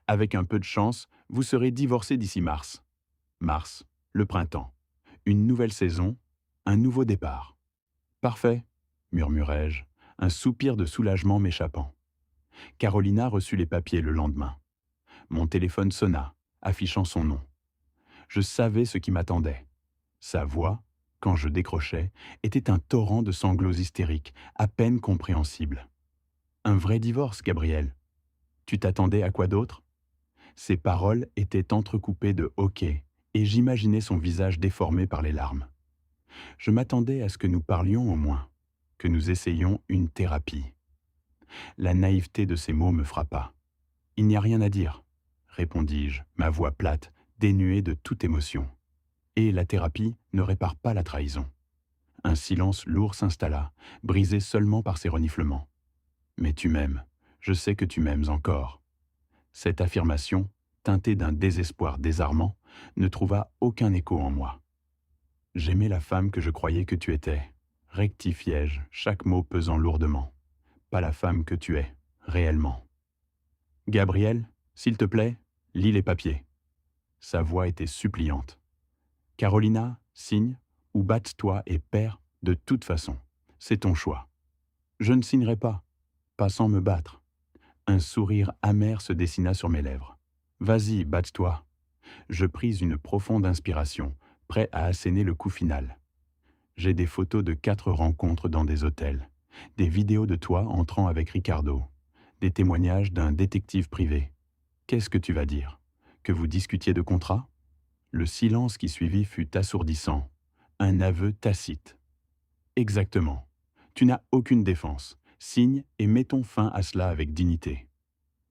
[SPEAKER 1] Avec un peu de chance, vous serez divorcé d'ici mars. Mars, le printemps. Une nouvelle saison, un nouveau départ. »« Parfait, » murmurai-je, un soupir de soulagement m'échappant. Carolina reçut les papiers le lendemain. Mon téléphone sonna, affichant son nom. Je savais ce qui m'attendait. Sa voix, quand je décrochais, était un torrent de sanglots hystériques, à peine compréhensibles. « Un vrai divorce, Gabriel. Tu t'attendais à quoi d'autre ?» Ses paroles étaient entrecoupées de hoquets, et j'imaginais son visage déformé par les larmes. Je m'attendais à ce que nous parlions au moins, que nous essayions une thérapie. La naïveté de ces mots me frappa. « Il n'y a rien à dire, » répondis-je, ma voix plate, dénuée de toute émotion. Et la thérapie ne répare pas la trahison. Un silence lourd s'installa, brisé seulement par ses reniflements. « Mais tu m'aimes, je sais que tu m'aimes encore. » Cette affirmation, teintée d'un désespoir désarmant, ne trouva aucun écho en moi. « J'aimais la femme que je croyais que tu étais, » rectifiai-je, chaque mot pesant lourdement. « Pas la femme que tu es, réellement. »« Gabriel, s'il te plaît, lis les papiers. » Sa voix était suppliante. « Carolina, signe, ou batte-toi et perds de toute façon. C'est ton choix. »« Je ne signerai pas, pas sans me battre. » Un sourire amer se dessina sur mes lèvres. « Vas-y, batte-toi. » Je pris une profonde inspiration, prêt à asséner le coup final. J'ai des photos de 4 rencontres dans des hôtels, des vidéos de toi entrant avec Ricardo, des témoignages d'un détective privé. Qu'est-ce que tu vas dire? Que vous discutiez de contrat? Le silence qui suivit fut assourdissant. Un aveu tacite. Exactement. Tu n'as aucune défense. Signe et mettons fin à cela avec dignité.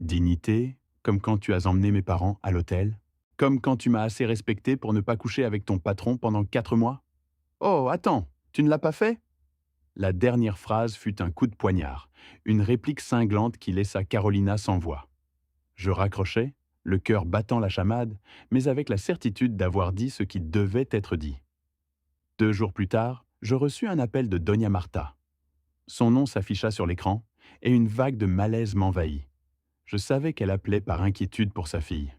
[SPEAKER 1] Dignité, comme quand tu as emmené mes parents à l'hôtel? Comme quand tu m'as assez respecté pour ne pas coucher avec ton patron pendant 4 mois? Oh, attends, tu ne l'as pas fait? La dernière phrase fut un coup de poignard, une réplique cinglante qui laissa Carolina sans voix. Je raccrochais, le cœur battant la chamade, mais avec la certitude d'avoir dit ce qui devait être dit. 2 jours plus tard, je reçus un appel de Doña Marta. Son nom s'afficha sur l'écran, et une vague de malaise m'envahit. Je savais qu'elle appelait par inquiétude pour sa fille.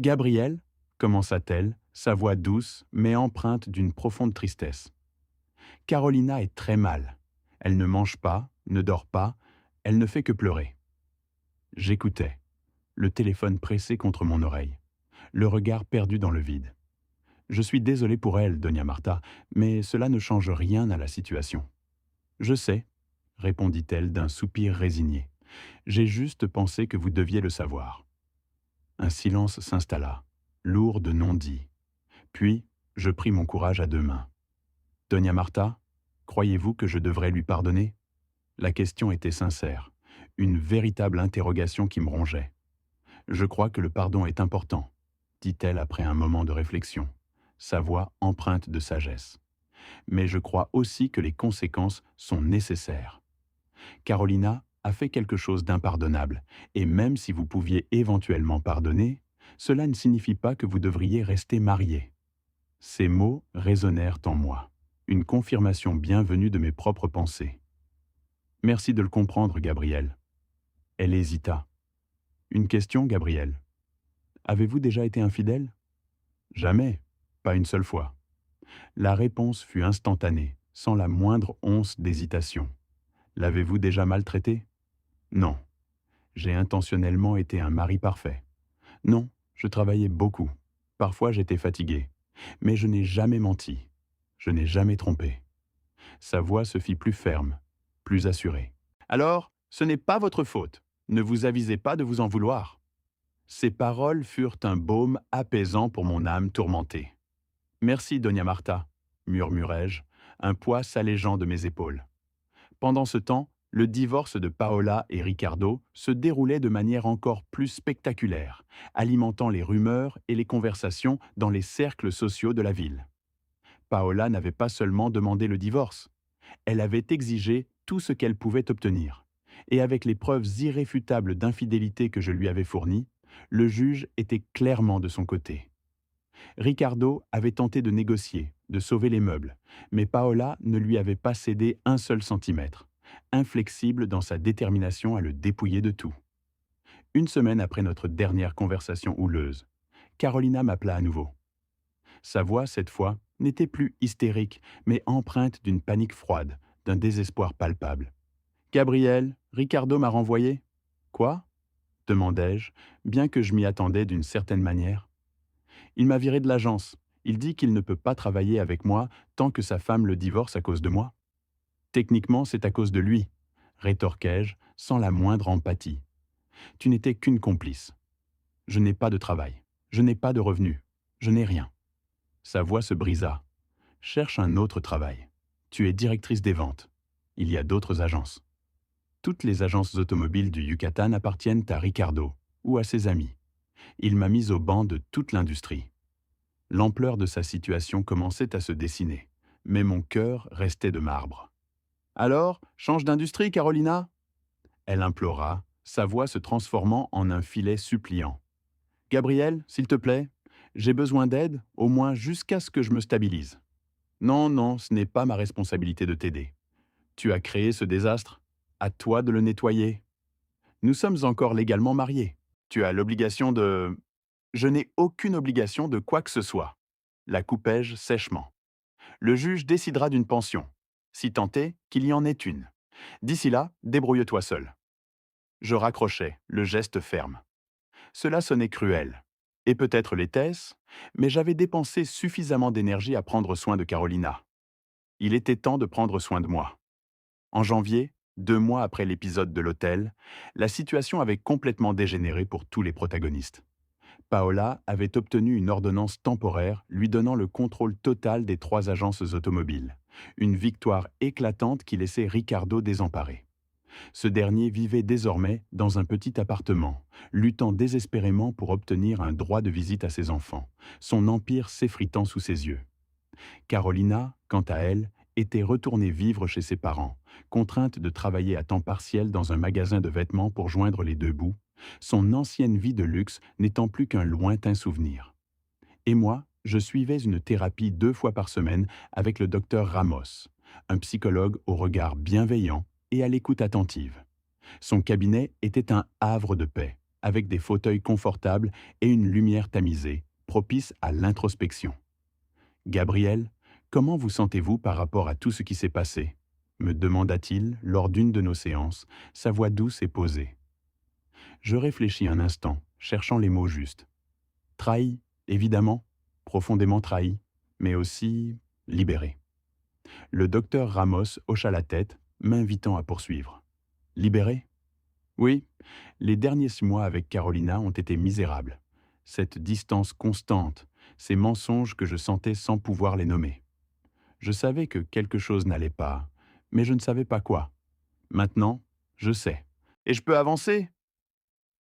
[SPEAKER 1] Gabrielle, commença-t-elle, sa voix douce, mais empreinte d'une profonde tristesse. Carolina est très mal. Elle ne mange pas, ne dort pas, elle ne fait que pleurer. J'écoutais, le téléphone pressé contre mon oreille, le regard perdu dans le vide. Je suis désolé pour elle, Doña Marta, mais cela ne change rien à la situation. Je sais, répondit-elle d'un soupir résigné. J'ai juste pensé que vous deviez le savoir. Un silence s'installa, lourd de non-dits. Puis, je pris mon courage à 2 mains. Doña Marta, croyez-vous que je devrais lui pardonner? La question était sincère, une véritable interrogation qui me rongeait. Je crois que le pardon est important, dit-elle après un moment de réflexion, sa voix empreinte de sagesse. Mais je crois aussi que les conséquences sont nécessaires. Carolina a fait quelque chose d'impardonnable, et même si vous pouviez éventuellement pardonner, cela ne signifie pas que vous devriez rester mariés. Ces mots résonnèrent en moi, une confirmation bienvenue de mes propres pensées. Merci de le comprendre, Gabriel. Elle hésita. Une question, Gabriel. Avez-vous déjà été infidèle? Jamais, pas une seule fois. La réponse fut instantanée, sans la moindre once d'hésitation. L'avez-vous déjà maltraité? Non. J'ai intentionnellement été un mari parfait. Non, je travaillais beaucoup. Parfois j'étais fatigué. Mais je n'ai jamais menti. Je n'ai jamais trompé. Sa voix se fit plus ferme, plus assurée. Alors, ce n'est pas votre faute. Ne vous avisez pas de vous en vouloir. Ces paroles furent un baume apaisant pour mon âme tourmentée. Merci, Doña Marta, murmurai-je, un poids s'allégeant de mes épaules. Pendant ce temps, le divorce de Paola et Ricardo se déroulait de manière encore plus spectaculaire, alimentant les rumeurs et les conversations dans les cercles sociaux de la ville. Paola n'avait pas seulement demandé le divorce, elle avait exigé tout ce qu'elle pouvait obtenir. Et avec les preuves irréfutables d'infidélité que je lui avais fournies, le juge était clairement de son côté. Ricardo avait tenté de négocier, de sauver les meubles, mais Paola ne lui avait pas cédé un seul centimètre, inflexible dans sa détermination à le dépouiller de tout. Une semaine après notre dernière conversation houleuse, Carolina m'appela à nouveau. Sa voix, cette fois, n'était plus hystérique, mais empreinte d'une panique froide, d'un désespoir palpable. « Gabriel, Ricardo m'a renvoyé. »« Quoi ?» demandai-je, bien que je m'y attendais d'une certaine manière. « Il m'a viré de l'agence. Il dit qu'il ne peut pas travailler avec moi tant que sa femme le divorce à cause de moi. »« Techniquement, c'est à cause de lui, » rétorquai-je, sans la moindre empathie. « Tu n'étais qu'une complice. Je n'ai pas de travail. Je n'ai pas de revenus. Je n'ai rien. » Sa voix se brisa. « Cherche un autre travail. Tu es directrice des ventes. Il y a d'autres agences. » Toutes les agences automobiles du Yucatan appartiennent à Ricardo ou à ses amis. Il m'a mis au banc de toute l'industrie. L'ampleur de sa situation commençait à se dessiner, mais mon cœur restait de marbre. « Alors, change d'industrie, Carolina ?» Elle implora, sa voix se transformant en un filet suppliant. « Gabriel, s'il te plaît, j'ai besoin d'aide, au moins jusqu'à ce que je me stabilise. Non, non, ce n'est pas ma responsabilité de t'aider. Tu as créé ce désastre, à toi de le nettoyer. Nous sommes encore légalement mariés. Tu as l'obligation de... » « Je n'ai aucune obligation de quoi que ce soit. » La coupai-je sèchement. « Le juge décidera d'une pension, si tant est qu'il y en ait une. D'ici là, débrouille-toi seul. » Je raccrochai, le geste ferme. Cela sonnait cruel. Et peut-être l'était-ce, mais j'avais dépensé suffisamment d'énergie à prendre soin de Carolina. Il était temps de prendre soin de moi. En janvier, 2 mois après l'épisode de l'hôtel, la situation avait complètement dégénéré pour tous les protagonistes. Paola avait obtenu une ordonnance temporaire lui donnant le contrôle total des 3 agences automobiles. Une victoire éclatante qui laissait Ricardo désemparé. Ce dernier vivait désormais dans un petit appartement, luttant désespérément pour obtenir un droit de visite à ses enfants, son empire s'effritant sous ses yeux. Carolina, quant à elle, était retournée vivre chez ses parents, contrainte de travailler à temps partiel dans un magasin de vêtements pour joindre les deux bouts, son ancienne vie de luxe n'étant plus qu'un lointain souvenir. Et moi, je suivais une thérapie 2 fois par semaine avec le docteur Ramos, un psychologue au regard bienveillant et à l'écoute attentive. Son cabinet était un havre de paix, avec des fauteuils confortables et une lumière tamisée, propice à l'introspection. Gabriel, comment vous sentez-vous par rapport à tout ce qui s'est passé me demanda-t-il lors d'une de nos séances, sa voix douce et posée. Je réfléchis un instant, cherchant les mots justes. Trahi, évidemment, profondément trahi, mais aussi libéré. Le docteur Ramos hocha la tête, m'invitant à poursuivre. Libéré? Oui, les derniers 6 mois avec Carolina ont été misérables. Cette distance constante, ces mensonges que je sentais sans pouvoir les nommer. Je savais que quelque chose n'allait pas, mais je ne savais pas quoi. Maintenant, je sais. Et je peux avancer?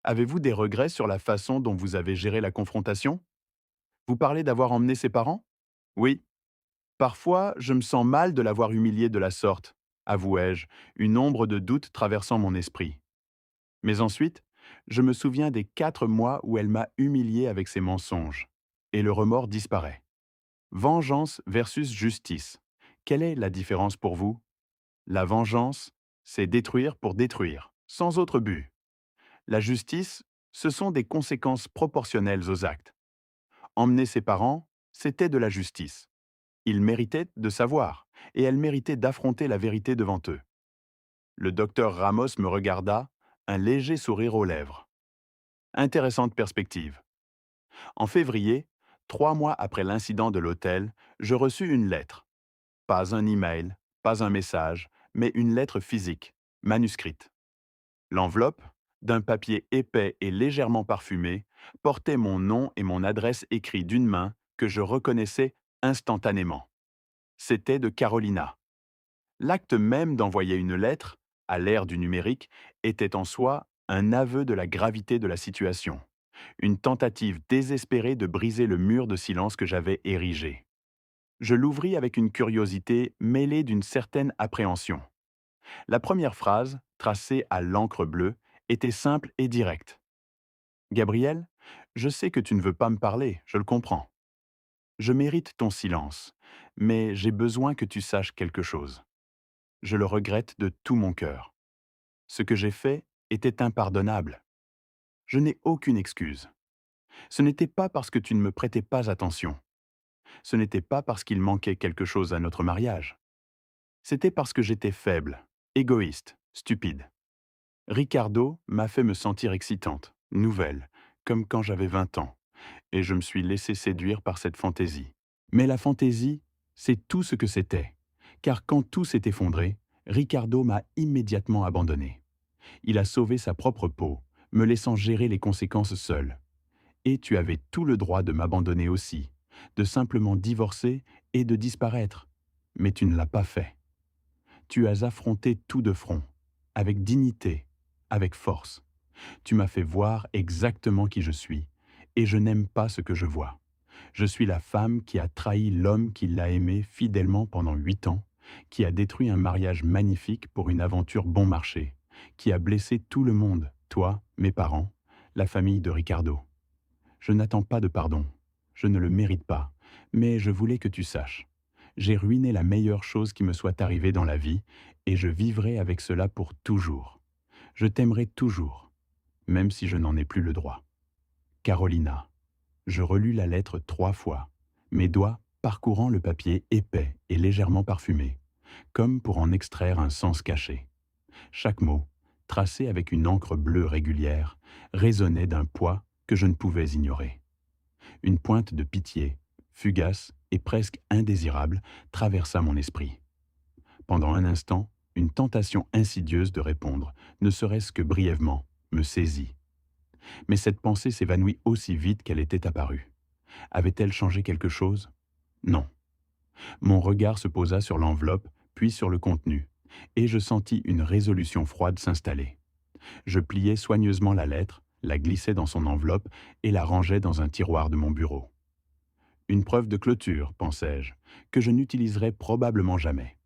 [SPEAKER 1] Avez-vous des regrets sur la façon dont vous avez géré la confrontation? Vous parlez d'avoir emmené ses parents? Oui. Parfois, je me sens mal de l'avoir humilié de la sorte, avouai-je, une ombre de doute traversant mon esprit. Mais ensuite, je me souviens des 4 mois où elle m'a humilié avec ses mensonges. Et le remords disparaît. Vengeance versus justice. Quelle est la différence pour vous? La vengeance, c'est détruire pour détruire, sans autre but. La justice, ce sont des conséquences proportionnelles aux actes. Emmener ses parents, c'était de la justice. Ils méritaient de savoir, et elle méritait d'affronter la vérité devant eux. Le docteur Ramos me regarda, un léger sourire aux lèvres. Intéressante perspective. En février, 3 mois après l'incident de l'hôtel, je reçus une lettre. Pas un email, pas un message, mais une lettre physique, manuscrite. L'enveloppe, d'un papier épais et légèrement parfumé, portait mon nom et mon adresse écrits d'une main que je reconnaissais instantanément. C'était de Carolina. L'acte même d'envoyer une lettre, à l'ère du numérique, était en soi un aveu de la gravité de la situation, une tentative désespérée de briser le mur de silence que j'avais érigé. Je l'ouvris avec une curiosité mêlée d'une certaine appréhension. La première phrase, tracée à l'encre bleue, était simple et directe. Gabriel, je sais que tu ne veux pas me parler, je le comprends. Je mérite ton silence, mais j'ai besoin que tu saches quelque chose. Je le regrette de tout mon cœur. Ce que j'ai fait était impardonnable. Je n'ai aucune excuse. Ce n'était pas parce que tu ne me prêtais pas attention. Ce n'était pas parce qu'il manquait quelque chose à notre mariage. C'était parce que j'étais faible, égoïste, stupide. Ricardo m'a fait me sentir excitante, nouvelle, comme quand j'avais 20 ans, et je me suis laissé séduire par cette fantaisie. Mais la fantaisie, c'est tout ce que c'était, car quand tout s'est effondré, Ricardo m'a immédiatement abandonné. Il a sauvé sa propre peau, me laissant gérer les conséquences seul. Et tu avais tout le droit de m'abandonner aussi, de simplement divorcer et de disparaître. Mais tu ne l'as pas fait. Tu as affronté tout de front, avec dignité, avec force. Tu m'as fait voir exactement qui je suis, et je n'aime pas ce que je vois. Je suis la femme qui a trahi l'homme qui l'a aimé fidèlement pendant 8 ans, qui a détruit un mariage magnifique pour une aventure bon marché, qui a blessé tout le monde, toi, mes parents, la famille de Ricardo. Je n'attends pas de pardon, je ne le mérite pas, mais je voulais que tu saches. J'ai ruiné la meilleure chose qui me soit arrivée dans la vie, et je vivrai avec cela pour toujours. Je t'aimerai toujours, même si je n'en ai plus le droit. Carolina. Je relus la lettre 3 fois, mes doigts parcourant le papier épais et légèrement parfumé, comme pour en extraire un sens caché. Chaque mot, tracé avec une encre bleue régulière, résonnait d'un poids que je ne pouvais ignorer. Une pointe de pitié, fugace et presque indésirable, traversa mon esprit. Pendant un instant, une tentation insidieuse de répondre, ne serait-ce que brièvement, me saisit. Mais cette pensée s'évanouit aussi vite qu'elle était apparue. Avait-elle changé quelque chose? Non. Mon regard se posa sur l'enveloppe, puis sur le contenu, et je sentis une résolution froide s'installer. Je pliai soigneusement la lettre, la glissai dans son enveloppe et la rangeai dans un tiroir de mon bureau. Une preuve de clôture, pensai-je, que je n'utiliserai probablement jamais.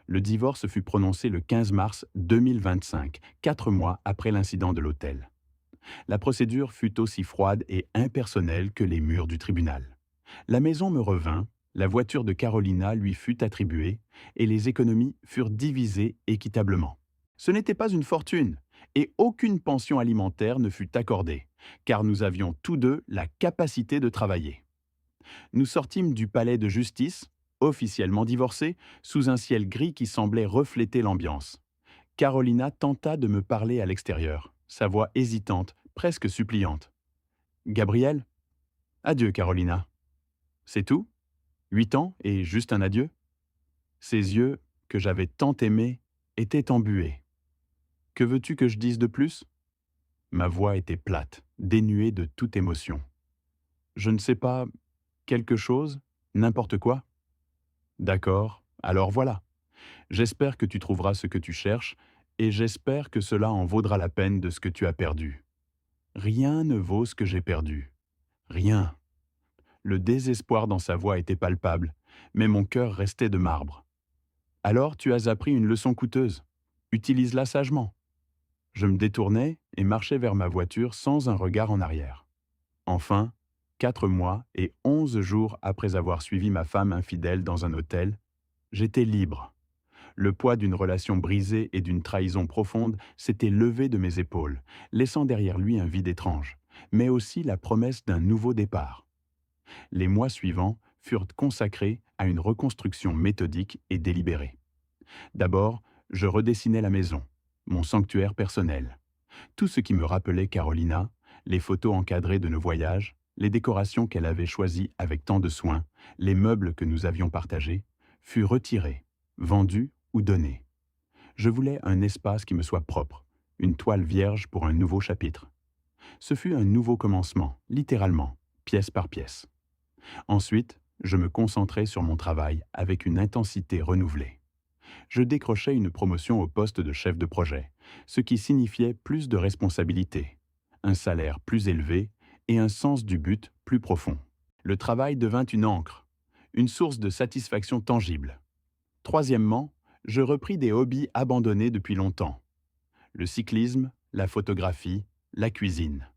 [SPEAKER 1] Le divorce fut prononcé le 15 mars 2025, 4 mois après l'incident de l'hôtel. La procédure fut aussi froide et impersonnelle que les murs du tribunal. La maison me revint, la voiture de Carolina lui fut attribuée, et les économies furent divisées équitablement. Ce n'était pas une fortune, et aucune pension alimentaire ne fut accordée, car nous avions tous deux la capacité de travailler. Nous sortîmes du palais de justice, officiellement divorcés, sous un ciel gris qui semblait refléter l'ambiance. Carolina tenta de me parler à l'extérieur, sa voix hésitante, presque suppliante. Gabriel? Adieu, Carolina. C'est tout? 8 ans et juste un adieu? Ses yeux, que j'avais tant aimés, étaient embués. Que veux-tu que je dise de plus? Ma voix était plate, dénuée de toute émotion. Je ne sais pas, quelque chose, n'importe quoi? D'accord, alors voilà. J'espère que tu trouveras ce que tu cherches, et j'espère que cela en vaudra la peine de ce que tu as perdu. Rien ne vaut ce que j'ai perdu. Rien. Le désespoir dans sa voix était palpable, mais mon cœur restait de marbre. Alors tu as appris une leçon coûteuse. Utilise-la sagement. Je me détournai et marchai vers ma voiture sans un regard en arrière. Enfin, 4 mois et 11 jours après avoir suivi ma femme infidèle dans un hôtel, j'étais libre. Le poids d'une relation brisée et d'une trahison profonde s'était levé de mes épaules, laissant derrière lui un vide étrange, mais aussi la promesse d'un nouveau départ. Les mois suivants furent consacrés à une reconstruction méthodique et délibérée. D'abord, je redessinai la maison, mon sanctuaire personnel. Tout ce qui me rappelait Carolina, les photos encadrées de nos voyages, les décorations qu'elle avait choisies avec tant de soin, les meubles que nous avions partagés, fut retiré, vendu ou donné. Je voulais un espace qui me soit propre, une toile vierge pour un nouveau chapitre. Ce fut un nouveau commencement, littéralement, pièce par pièce. Ensuite, je me concentrai sur mon travail avec une intensité renouvelée. Je décrochai une promotion au poste de chef de projet, ce qui signifiait plus de responsabilités, un salaire plus élevé et un sens du but plus profond. Le travail devint une encre, une source de satisfaction tangible. Troisièmement, je repris des hobbies abandonnés depuis longtemps. Le cyclisme, la photographie, la cuisine.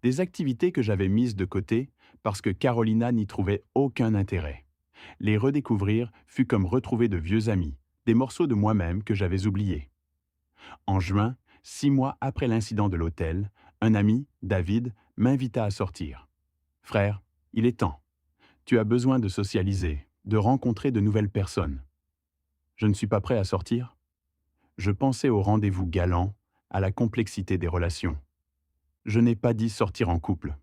[SPEAKER 1] Des activités que j'avais mises de côté parce que Carolina n'y trouvait aucun intérêt. Les redécouvrir fut comme retrouver de vieux amis, des morceaux de moi-même que j'avais oubliés. En juin, 6 mois après l'incident de l'hôtel, un ami, David, m'invita à sortir. « Frère, il est temps. Tu as besoin de socialiser, de rencontrer de nouvelles personnes. » Je ne suis pas prêt à sortir. Je pensais au rendez-vous galant, à la complexité des relations. Je n'ai pas dit sortir en couple.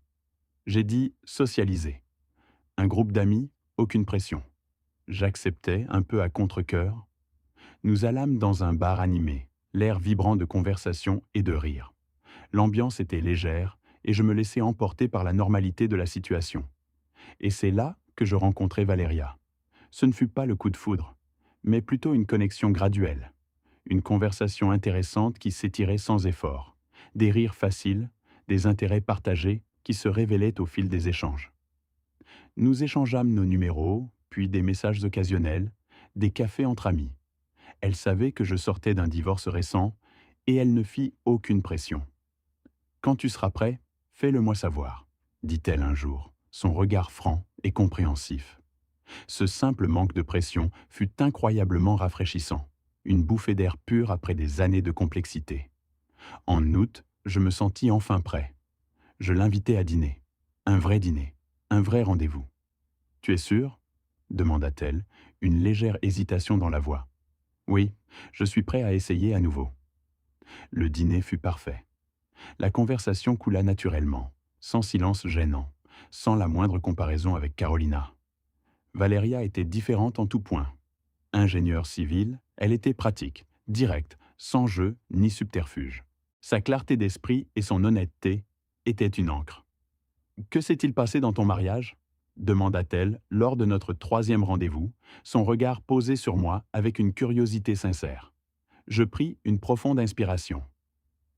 [SPEAKER 1] J'ai dit socialiser. Un groupe d'amis, aucune pression. J'acceptais, un peu à contre-cœur. Nous allâmes dans un bar animé, l'air vibrant de conversation et de rire. L'ambiance était légère et je me laissais emporter par la normalité de la situation. Et c'est là que je rencontrai Valeria. Ce ne fut pas le coup de foudre, mais plutôt une connexion graduelle. Une conversation intéressante qui s'étirait sans effort. Des rires faciles, des intérêts partagés qui se révélaient au fil des échanges. Nous échangeâmes nos numéros, puis des messages occasionnels, des cafés entre amis. Elle savait que je sortais d'un divorce récent et elle ne fit aucune pression. « Quand tu seras prêt, fais-le-moi savoir », dit-elle un jour, son regard franc et compréhensif. Ce simple manque de pression fut incroyablement rafraîchissant, une bouffée d'air pur après des années de complexité. En août, je me sentis enfin prêt. Je l'invitai à dîner. Un vrai dîner, un vrai rendez-vous. « Tu es sûr ?» demanda-t-elle, une légère hésitation dans la voix. « Oui, je suis prêt à essayer à nouveau. » Le dîner fut parfait. La conversation coula naturellement, sans silence gênant, sans la moindre comparaison avec Carolina. Valeria était différente en tout point. Ingénieure civile, elle était pratique, directe, sans jeu ni subterfuge. Sa clarté d'esprit et son honnêteté étaient une encre. Que s'est-il passé dans ton mariage demanda-t-elle lors de notre troisième rendez-vous, son regard posé sur moi avec une curiosité sincère. Je pris une profonde inspiration.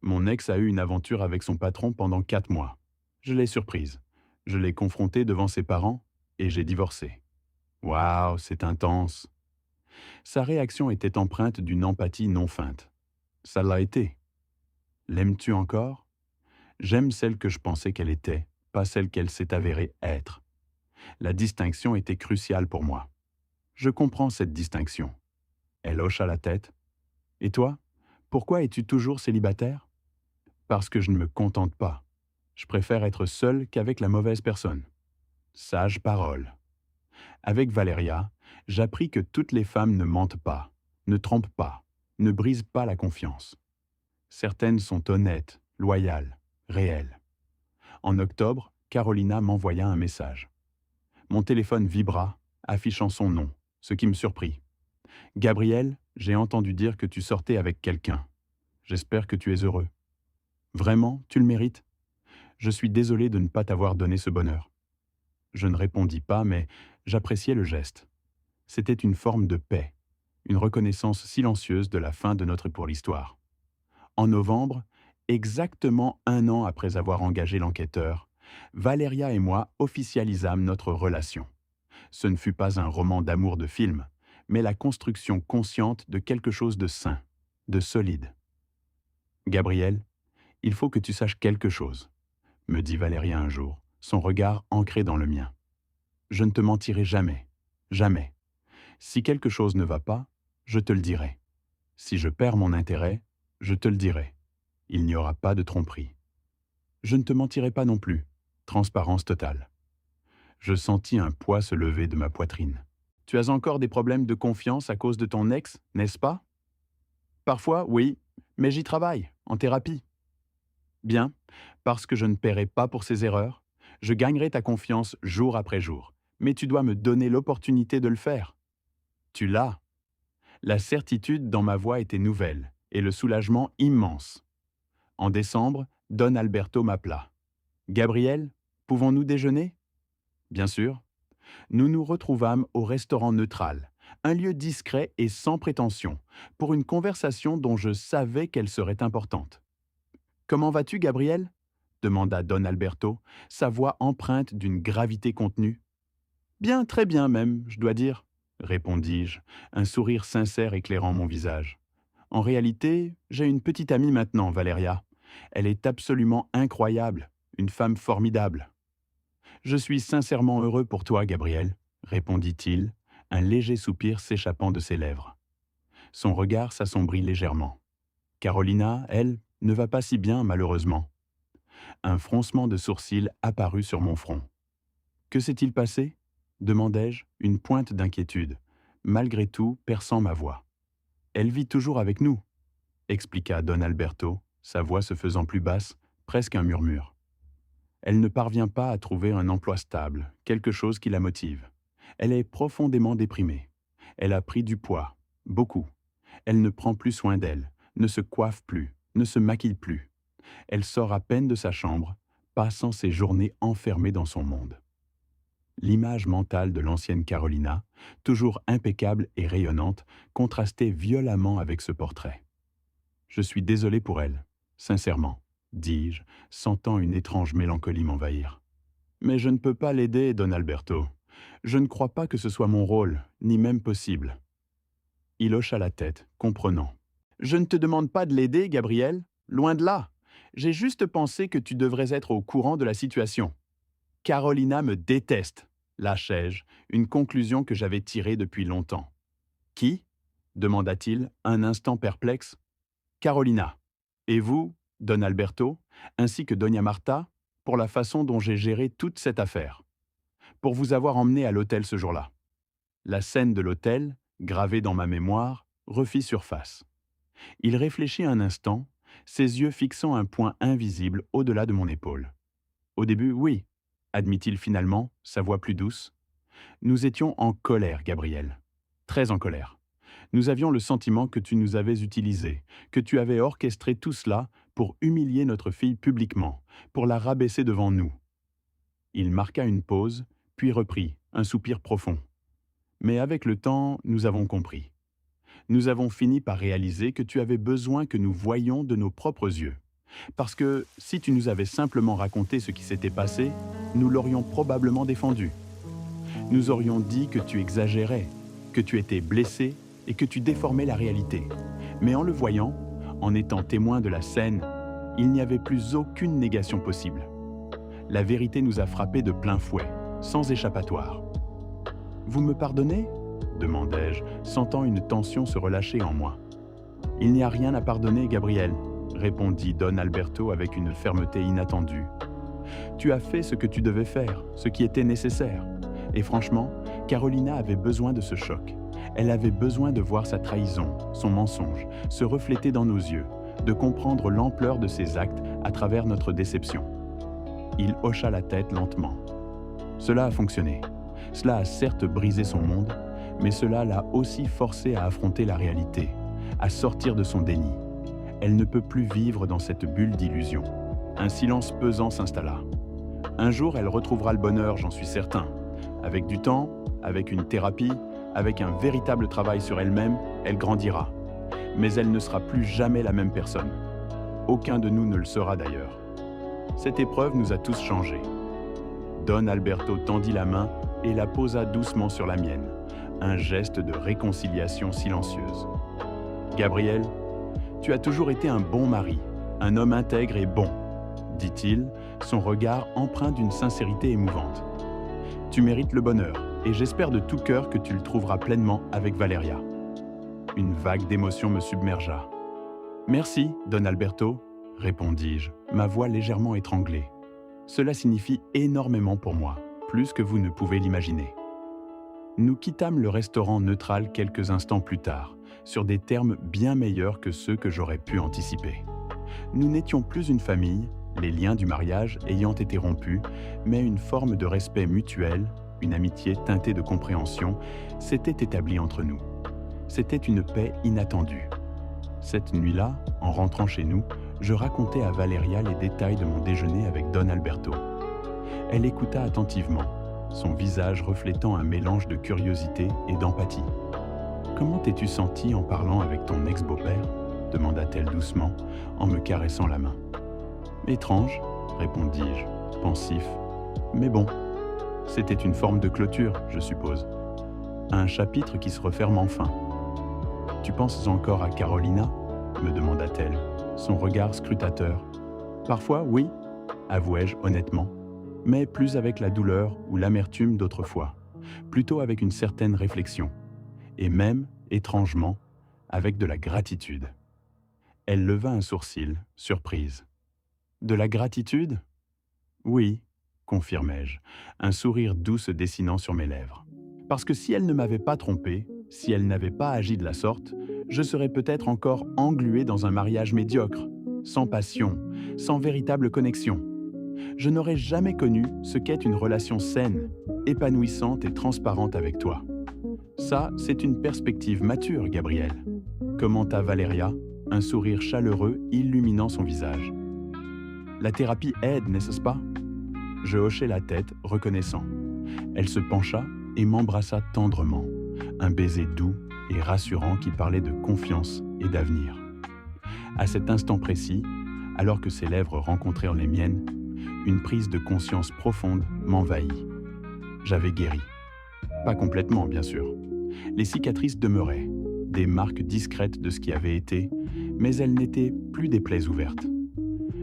[SPEAKER 1] Mon ex a eu une aventure avec son patron pendant 4 mois. Je l'ai surprise. Je l'ai confrontée devant ses parents et j'ai divorcé. Waouh, c'est intense. Sa réaction était empreinte d'une empathie non feinte. Ça l'a été. L'aimes-tu encore? J'aime celle que je pensais qu'elle était, pas celle qu'elle s'est avérée être. La distinction était cruciale pour moi. Je comprends cette distinction. Elle hocha la tête. Et toi? Pourquoi es-tu toujours célibataire? Parce que je ne me contente pas. Je préfère être seul qu'avec la mauvaise personne. Sage parole. Avec Valéria, j'appris que toutes les femmes ne mentent pas, ne trompent pas, ne brisent pas la confiance. Certaines sont honnêtes, loyales, réelles. En octobre, Carolina m'envoya un message. Mon téléphone vibra, affichant son nom, ce qui me surprit. « Gabriel, j'ai entendu dire que tu sortais avec quelqu'un. J'espère que tu es heureux. Vraiment, tu le mérites? Je suis désolé de ne pas t'avoir donné ce bonheur. » Je ne répondis pas, mais j'appréciais le geste. C'était une forme de paix, une reconnaissance silencieuse de la fin de notre pour l'histoire. En novembre, exactement 1 an après avoir engagé l'enquêteur, Valéria et moi officialisâmes notre relation. Ce ne fut pas un roman d'amour de film, mais la construction consciente de quelque chose de sain, de solide. « Gabriel, il faut que tu saches quelque chose, » me dit Valéria un jour, son regard ancré dans le mien. « Je ne te mentirai jamais, jamais. Si quelque chose ne va pas, je te le dirai. Si je perds mon intérêt, je te le dirai. Il n'y aura pas de tromperie. Je ne te mentirai pas non plus. Transparence totale. » Je sentis un poids se lever de ma poitrine. « Tu as encore des problèmes de confiance à cause de ton ex, n'est-ce pas? » « Parfois, oui, mais j'y travaille, en thérapie. » « Bien, parce que je ne paierai pas pour ces erreurs, je gagnerai ta confiance jour après jour. Mais tu dois me donner l'opportunité de le faire. » Tu l'as. La certitude dans ma voix était nouvelle et le soulagement immense. En décembre, Don Alberto m'appela. « Gabriel, pouvons-nous déjeuner ?» Bien sûr. Nous nous retrouvâmes au restaurant Neutral, un lieu discret et sans prétention, pour une conversation dont je savais qu'elle serait importante. « Comment vas-tu, Gabriel ?» demanda Don Alberto, sa voix empreinte d'une gravité contenue. « Bien, très bien même, je dois dire, » répondis-je, un sourire sincère éclairant mon visage. « En réalité, j'ai une petite amie maintenant, Valéria. Elle est absolument incroyable, une femme formidable. »« Je suis sincèrement heureux pour toi, Gabriel, » répondit-il, un léger soupir s'échappant de ses lèvres. Son regard s'assombrit légèrement. Carolina, elle, ne va pas si bien, malheureusement. Un froncement de sourcils apparut sur mon front. « Que s'est-il passé ?» demandai-je, une pointe d'inquiétude, malgré tout perçant ma voix. « Elle vit toujours avec nous, » expliqua Don Alberto, sa voix se faisant plus basse, presque un murmure. « Elle ne parvient pas à trouver un emploi stable, quelque chose qui la motive. Elle est profondément déprimée. Elle a pris du poids, beaucoup. Elle ne prend plus soin d'elle, ne se coiffe plus, ne se maquille plus. Elle sort à peine de sa chambre, passant ses journées enfermée dans son monde. » L'image mentale de l'ancienne Carolina, toujours impeccable et rayonnante, contrastait violemment avec ce portrait. « Je suis désolé pour elle, sincèrement, » dis-je, sentant une étrange mélancolie m'envahir. « Mais je ne peux pas l'aider, Don Alberto. Je ne crois pas que ce soit mon rôle, ni même possible. » Il hocha la tête, comprenant. « Je ne te demande pas de l'aider, Gabriel, loin de là. J'ai juste pensé que tu devrais être au courant de la situation. » « Carolina me déteste, » lâchai-je, une conclusion que j'avais tirée depuis longtemps. « Qui ?» demanda-t-il, un instant perplexe. « Carolina. Et vous, Don Alberto, ainsi que Doña Marta, pour la façon dont j'ai géré toute cette affaire. Pour vous avoir emmené à l'hôtel ce jour-là. » La scène de l'hôtel, gravée dans ma mémoire, refit surface. Il réfléchit un instant, ses yeux fixant un point invisible au-delà de mon épaule. « Au début, oui, » admit-il finalement, sa voix plus douce. « Nous étions en colère, Gabriel. Très en colère. Nous avions le sentiment que tu nous avais utilisés, que tu avais orchestré tout cela pour humilier notre fille publiquement, pour la rabaisser devant nous. Il marqua une pause, puis reprit, un soupir profond. Mais avec le temps, nous avons compris. Nous avons fini par réaliser que tu avais besoin que nous voyions de nos propres yeux. Parce que si tu nous avais simplement raconté ce qui s'était passé, nous l'aurions probablement défendu. Nous aurions dit que tu exagérais, que tu étais blessé et que tu déformais la réalité. Mais en le voyant, en étant témoin de la scène, il n'y avait plus aucune négation possible. La vérité nous a frappés de plein fouet, sans échappatoire. « Vous me pardonnez ?» demandai-je, sentant une tension se relâcher en moi. « Il n'y a rien à pardonner, Gabriel », répondit Don Alberto avec une fermeté inattendue. « Tu as fait ce que tu devais faire, ce qui était nécessaire. Et franchement, Carolina avait besoin de ce choc. Elle avait besoin de voir sa trahison, son mensonge, se refléter dans nos yeux, de comprendre l'ampleur de ses actes à travers notre déception. » Il hocha la tête lentement. Cela a fonctionné. Cela a certes brisé son monde, mais cela l'a aussi forcée à affronter la réalité, à sortir de son déni. Elle ne peut plus vivre dans cette bulle d'illusion. Un silence pesant s'installa. Un jour, elle retrouvera le bonheur, j'en suis certain. Avec du temps, avec une thérapie, avec un véritable travail sur elle-même, elle grandira. Mais elle ne sera plus jamais la même personne. Aucun de nous ne le sera d'ailleurs. Cette épreuve nous a tous changés. Don Alberto tendit la main et la posa doucement sur la mienne, un geste de réconciliation silencieuse. « Gabriel, tu as toujours été un bon mari, un homme intègre et bon, » dit-il, son regard empreint d'une sincérité émouvante. « Tu mérites le bonheur et j'espère de tout cœur que tu le trouveras pleinement avec Valeria. » Une vague d'émotion me submergea. « Merci, Don Alberto, » répondis-je, ma voix légèrement étranglée. « Cela signifie énormément pour moi, plus que vous ne pouvez l'imaginer. » Nous quittâmes le restaurant neutral quelques instants plus tard, sur des termes bien meilleurs que ceux que j'aurais pu anticiper. Nous n'étions plus une famille, les liens du mariage ayant été rompus, mais une forme de respect mutuel, une amitié teintée de compréhension, s'était établie entre nous. C'était une paix inattendue. Cette nuit-là, en rentrant chez nous, je racontais à Valeria les détails de mon déjeuner avec Don Alberto. Elle écouta attentivement, son visage reflétant un mélange de curiosité et d'empathie. « Comment t'es-tu senti en parlant avec ton ex-beau-père » demanda-t-elle doucement, en me caressant la main. « Étrange, » répondis-je, pensif. « Mais bon, c'était une forme de clôture, je suppose. Un chapitre qui se referme enfin. »« Tu penses encore à Carolina » me demanda-t-elle, son regard scrutateur. « Parfois, oui, » avouai-je honnêtement, mais plus avec la douleur ou l'amertume d'autrefois, plutôt avec une certaine réflexion, et même, étrangement, avec de la gratitude. Elle leva un sourcil, surprise. « De la gratitude ? » ?»« Oui, » confirmai-je, un sourire doux se dessinant sur mes lèvres. Parce que si elle ne m'avait pas trompé, si elle n'avait pas agi de la sorte, je serais peut-être encore englué dans un mariage médiocre, sans passion, sans véritable connexion. Je n'aurais jamais connu ce qu'est une relation saine, épanouissante et transparente avec toi. Ça, c'est une perspective mature, Gabriel, commenta Valeria, un sourire chaleureux illuminant son visage. La thérapie aide, n'est-ce pas? Je hochai la tête, reconnaissant. Elle se pencha et m'embrassa tendrement, un baiser doux et rassurant qui parlait de confiance et d'avenir. À cet instant précis, alors que ses lèvres rencontrèrent les miennes, une prise de conscience profonde m'envahit. J'avais guéri. Pas complètement, bien sûr. Les cicatrices demeuraient, des marques discrètes de ce qui avait été, mais elles n'étaient plus des plaies ouvertes.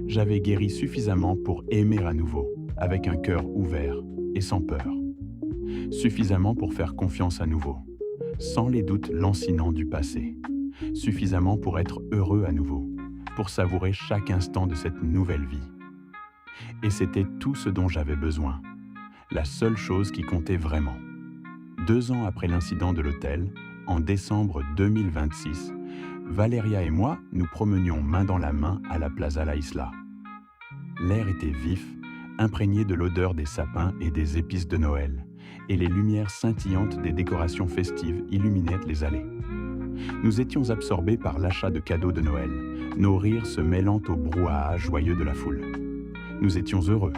[SPEAKER 1] J'avais guéri suffisamment pour aimer à nouveau, avec un cœur ouvert et sans peur. Suffisamment pour faire confiance à nouveau, sans les doutes lancinants du passé. Suffisamment pour être heureux à nouveau, pour savourer chaque instant de cette nouvelle vie. Et c'était tout ce dont j'avais besoin, la seule chose qui comptait vraiment. 2 ans après l'incident de l'hôtel, en décembre 2026, Valeria et moi nous promenions main dans la main à la Plaza La Isla. L'air était vif, imprégné de l'odeur des sapins et des épices de Noël, et les lumières scintillantes des décorations festives illuminaient les allées. Nous étions absorbés par l'achat de cadeaux de Noël, nos rires se mêlant au brouhaha joyeux de la foule. Nous étions heureux,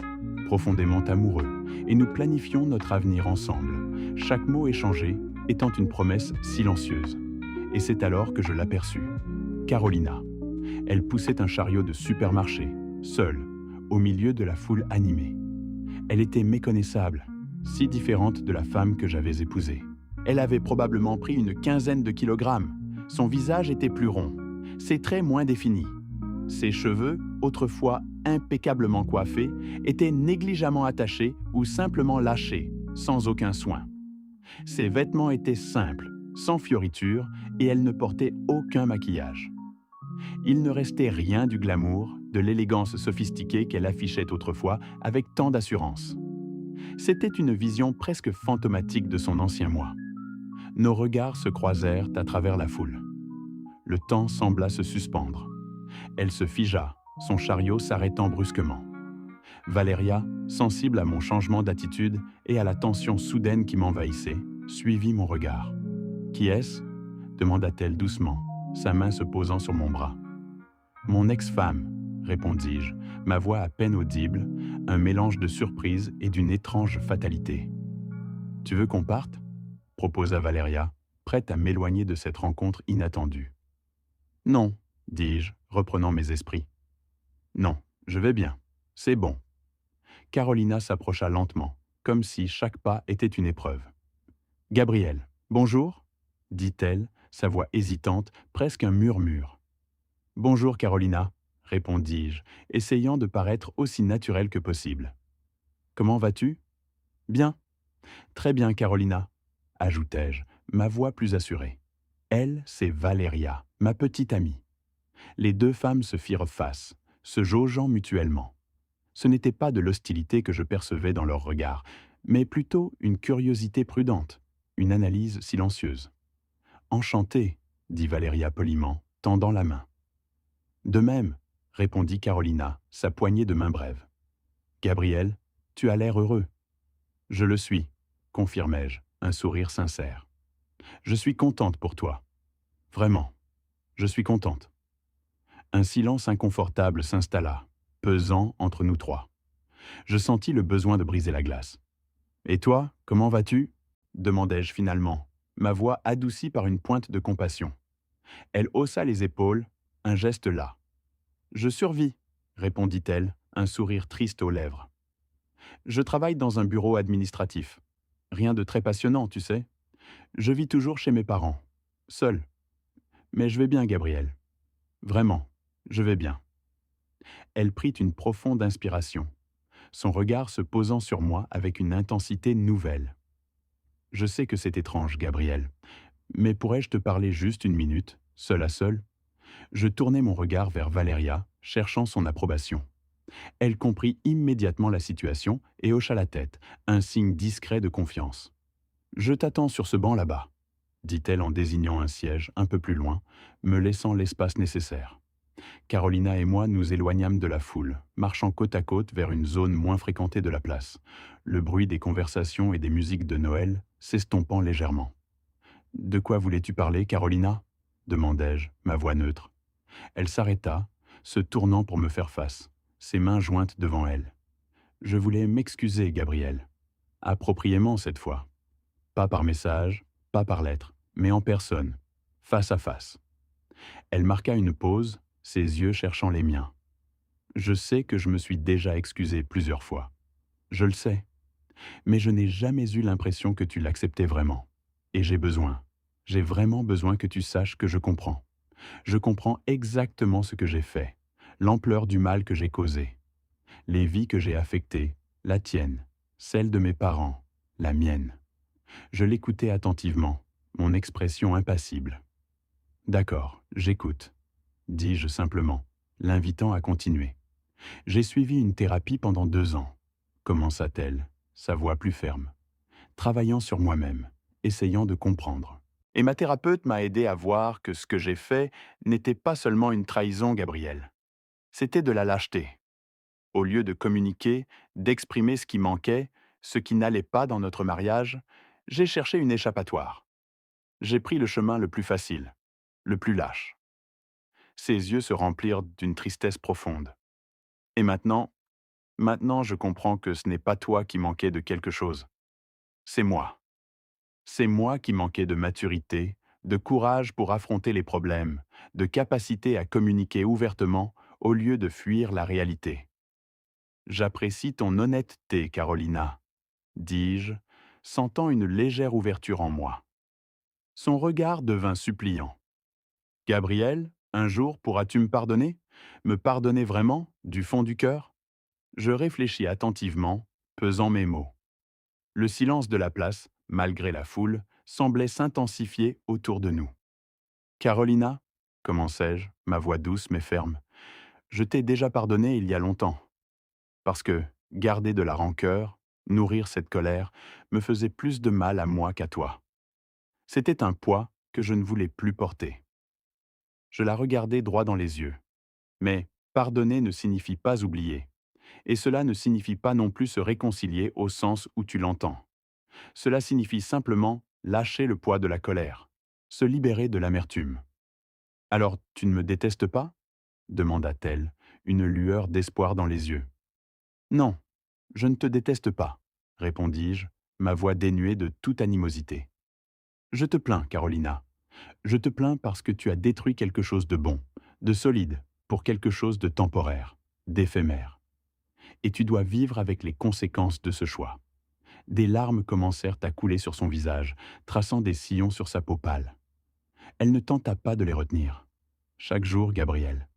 [SPEAKER 1] profondément amoureux, et nous planifions notre avenir ensemble, chaque mot échangé étant une promesse silencieuse. Et c'est alors que je l'aperçus. Carolina. Elle poussait un chariot de supermarché, seule, au milieu de la foule animée. Elle était méconnaissable, si différente de la femme que j'avais épousée. Elle avait probablement pris une quinzaine de kilogrammes. Son visage était plus rond, ses traits moins définis. Ses cheveux, autrefois impeccablement coiffés, étaient négligemment attachés ou simplement lâchés, sans aucun soin. Ses vêtements étaient simples, sans fioritures, et elle ne portait aucun maquillage. Il ne restait rien du glamour, de l'élégance sophistiquée qu'elle affichait autrefois avec tant d'assurance. C'était une vision presque fantomatique de son ancien moi. Nos regards se croisèrent à travers la foule. Le temps sembla se suspendre. Elle se figea, son chariot s'arrêtant brusquement. Valéria, sensible à mon changement d'attitude et à la tension soudaine qui m'envahissait, suivit mon regard. « Qui est-ce » demanda-t-elle doucement, sa main se posant sur mon bras. « Mon ex-femme » répondis-je, ma voix à peine audible, un mélange de surprise et d'une étrange fatalité. « Tu veux qu'on parte » proposa Valéria, prête à m'éloigner de cette rencontre inattendue. « Non » dis-je, reprenant mes esprits. « Non, je vais bien. C'est bon. » Carolina s'approcha lentement, comme si chaque pas était une épreuve. « Gabriel, bonjour » dit-elle, sa voix hésitante, presque un murmure. « Bonjour Carolina » répondis-je, essayant de paraître aussi naturel que possible. « Comment vas-tu ?»« Bien. »« Très bien Carolina » ajoutai-je, ma voix plus assurée. Elle, c'est Valéria, ma petite amie. Les deux femmes se firent face, se jaugeant mutuellement. Ce n'était pas de l'hostilité que je percevais dans leurs regards, mais plutôt une curiosité prudente, une analyse silencieuse. « Enchantée » dit Valéria poliment, tendant la main. « De même » répondit Carolina, sa poignée de main brève. « Gabriel, tu as l'air heureux. »« Je le suis » confirmai-je, un sourire sincère. « Je suis contente pour toi. Vraiment, je suis contente. » Un silence inconfortable s'installa, pesant entre nous trois. Je sentis le besoin de briser la glace. « Et toi, comment vas-tu » demandai-je finalement, ma voix adoucie par une pointe de compassion. Elle haussa les épaules, un geste las. « Je survis » répondit-elle, un sourire triste aux lèvres. « Je travaille dans un bureau administratif. Rien de très passionnant, tu sais. Je vis toujours chez mes parents, seul. Mais je vais bien, Gabriel. Vraiment, je vais bien. » Elle prit une profonde inspiration, son regard se posant sur moi avec une intensité nouvelle. « Je sais que c'est étrange, Gabriel, mais pourrais-je te parler juste une minute, seul à seul ?» Je tournai mon regard vers Valéria, cherchant son approbation. Elle comprit immédiatement la situation et hocha la tête, un signe discret de confiance. « Je t'attends sur ce banc là-bas », dit-elle en désignant un siège un peu plus loin, me laissant l'espace nécessaire. Carolina et moi nous éloignâmes de la foule, marchant côte à côte vers une zone moins fréquentée de la place, le bruit des conversations et des musiques de Noël s'estompant légèrement. « De quoi voulais-tu parler, Carolina » demandai-je, ma voix neutre. Elle s'arrêta, se tournant pour me faire face, ses mains jointes devant elle. « Je voulais m'excuser, Gabriel. Appropriément cette fois. Pas par message, pas par lettre, mais en personne, face à face. » Elle marqua une pause, ses yeux cherchant les miens. « Je sais que je me suis déjà excusé plusieurs fois. Je le sais. Mais je n'ai jamais eu l'impression que tu l'acceptais vraiment. Et j'ai vraiment besoin que tu saches que je comprends. Je comprends exactement ce que j'ai fait, l'ampleur du mal que j'ai causé, les vies que j'ai affectées, la tienne, celle de mes parents, la mienne. » Je l'écoutais attentivement, mon expression impassible. « D'accord, j'écoute », dis-je simplement, l'invitant à continuer. « J'ai suivi une thérapie pendant 2 ans, » commença-t-elle, sa voix plus ferme, travaillant sur moi-même, essayant de comprendre. Et ma thérapeute m'a aidé à voir que ce que j'ai fait n'était pas seulement une trahison, Gabriel. C'était de la lâcheté. Au lieu de communiquer, d'exprimer ce qui manquait, ce qui n'allait pas dans notre mariage, j'ai cherché une échappatoire. J'ai pris le chemin le plus facile, le plus lâche. Ses yeux se remplirent d'une tristesse profonde. Et maintenant je comprends que ce n'est pas toi qui manquais de quelque chose. C'est moi. C'est moi qui manquais de maturité, de courage pour affronter les problèmes, de capacité à communiquer ouvertement au lieu de fuir la réalité. J'apprécie ton honnêteté, Carolina, dis-je, sentant une légère ouverture en moi. Son regard devint suppliant. Gabriel, un jour pourras-tu me pardonner? Me pardonner vraiment, du fond du cœur? Je réfléchis attentivement, pesant mes mots. Le silence de la place, malgré la foule, semblait s'intensifier autour de nous. Carolina, commençai-je, ma voix douce mais ferme, je t'ai déjà pardonné il y a longtemps. Parce que garder de la rancœur, nourrir cette colère, me faisait plus de mal à moi qu'à toi. C'était un poids que je ne voulais plus porter. Je la regardai droit dans les yeux. Mais pardonner ne signifie pas oublier. Et cela ne signifie pas non plus se réconcilier au sens où tu l'entends. Cela signifie simplement lâcher le poids de la colère, se libérer de l'amertume. Alors tu ne me détestes pas? Demanda-t-elle, une lueur d'espoir dans les yeux. Non, je ne te déteste pas, répondis-je, ma voix dénuée de toute animosité. Je te plains, Carolina. Je te plains parce que tu as détruit quelque chose de bon, de solide, pour quelque chose de temporaire, d'éphémère. Et tu dois vivre avec les conséquences de ce choix. Des larmes commencèrent à couler sur son visage, traçant des sillons sur sa peau pâle. Elle ne tenta pas de les retenir. Chaque jour, Gabriel,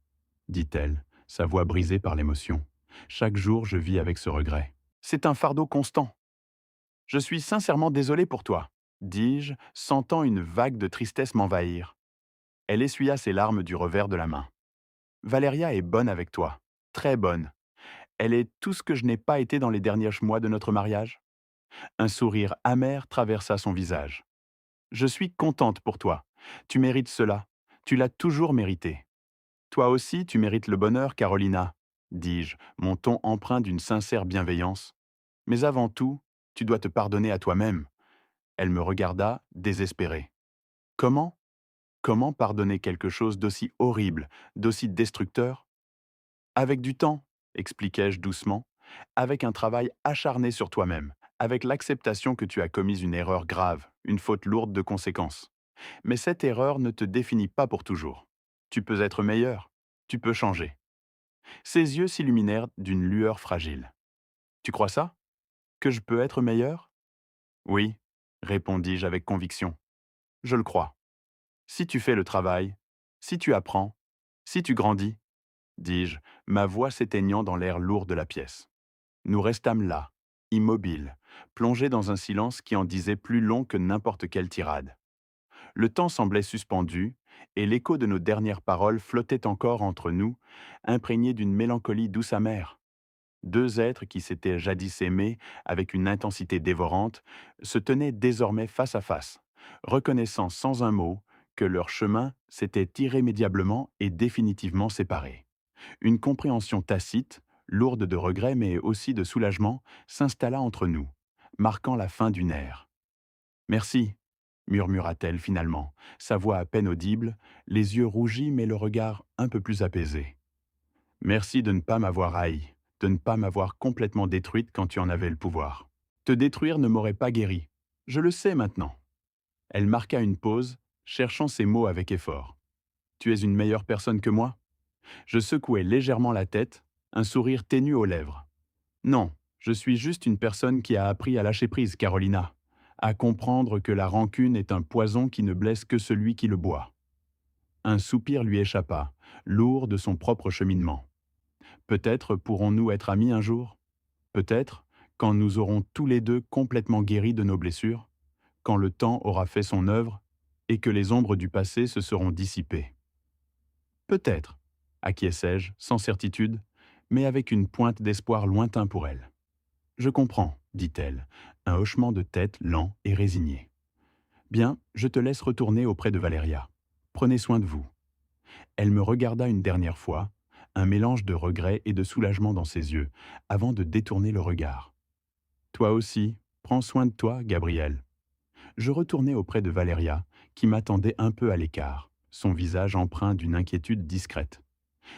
[SPEAKER 1] dit-elle, sa voix brisée par l'émotion. Chaque jour, je vis avec ce regret. C'est un fardeau constant. Je suis sincèrement désolé pour toi, dis-je, sentant une vague de tristesse m'envahir. Elle essuya ses larmes du revers de la main. Valéria est bonne avec toi, très bonne. Elle est tout ce que je n'ai pas été dans les derniers mois de notre mariage. Un sourire amer traversa son visage. Je suis contente pour toi. Tu mérites cela. Tu l'as toujours mérité. Toi aussi, tu mérites le bonheur, Carolina, dis-je, mon ton empreint d'une sincère bienveillance. Mais avant tout, tu dois te pardonner à toi-même. Elle me regarda, désespérée. Comment? Comment pardonner quelque chose d'aussi horrible, d'aussi destructeur? Avec du temps, expliquai-je doucement, avec un travail acharné sur toi-même, avec l'acceptation que tu as commis une erreur grave, une faute lourde de conséquences. Mais cette erreur ne te définit pas pour toujours. Tu peux être meilleur, tu peux changer. Ses yeux s'illuminèrent d'une lueur fragile. Tu crois ça? Que je peux être meilleur? Oui, répondis-je avec conviction. Je le crois. Si tu fais le travail, si tu apprends, si tu grandis, dis-je, ma voix s'éteignant dans l'air lourd de la pièce. Nous restâmes là, immobiles, plongés dans un silence qui en disait plus long que n'importe quelle tirade. Le temps semblait suspendu, et l'écho de nos dernières paroles flottait encore entre nous, imprégné d'une mélancolie douce amère. Deux êtres qui s'étaient jadis aimés avec une intensité dévorante se tenaient désormais face à face, reconnaissant sans un mot que leur chemin s'était irrémédiablement et définitivement séparé. Une compréhension tacite, lourde de regrets mais aussi de soulagement, s'installa entre nous, marquant la fin d'une ère. Merci, murmura-t-elle finalement, sa voix à peine audible, les yeux rougis mais le regard un peu plus apaisé. Merci de ne pas m'avoir haï, de ne pas m'avoir complètement détruite quand tu en avais le pouvoir. Te détruire ne m'aurait pas guéri. Je le sais maintenant. Elle marqua une pause, cherchant ses mots avec effort. Tu es une meilleure personne que moi? Je secouai légèrement la tête, un sourire ténu aux lèvres. Non, je suis juste une personne qui a appris à lâcher prise, Carolina, à comprendre que la rancune est un poison qui ne blesse que celui qui le boit. Un soupir lui échappa, lourd de son propre cheminement. Peut-être pourrons-nous être amis un jour? Peut-être, quand nous aurons tous les deux complètement guéris de nos blessures, quand le temps aura fait son œuvre et que les ombres du passé se seront dissipées. Peut-être, acquiesçai-je, sans certitude, mais avec une pointe d'espoir lointain pour elle. Je comprends, dit-elle, un hochement de tête lent et résigné. Bien, je te laisse retourner auprès de Valéria. Prenez soin de vous. Elle me regarda une dernière fois, un mélange de regret et de soulagement dans ses yeux, avant de détourner le regard. Toi aussi, prends soin de toi, Gabriel. Je retournai auprès de Valéria, qui m'attendait un peu à l'écart, son visage empreint d'une inquiétude discrète.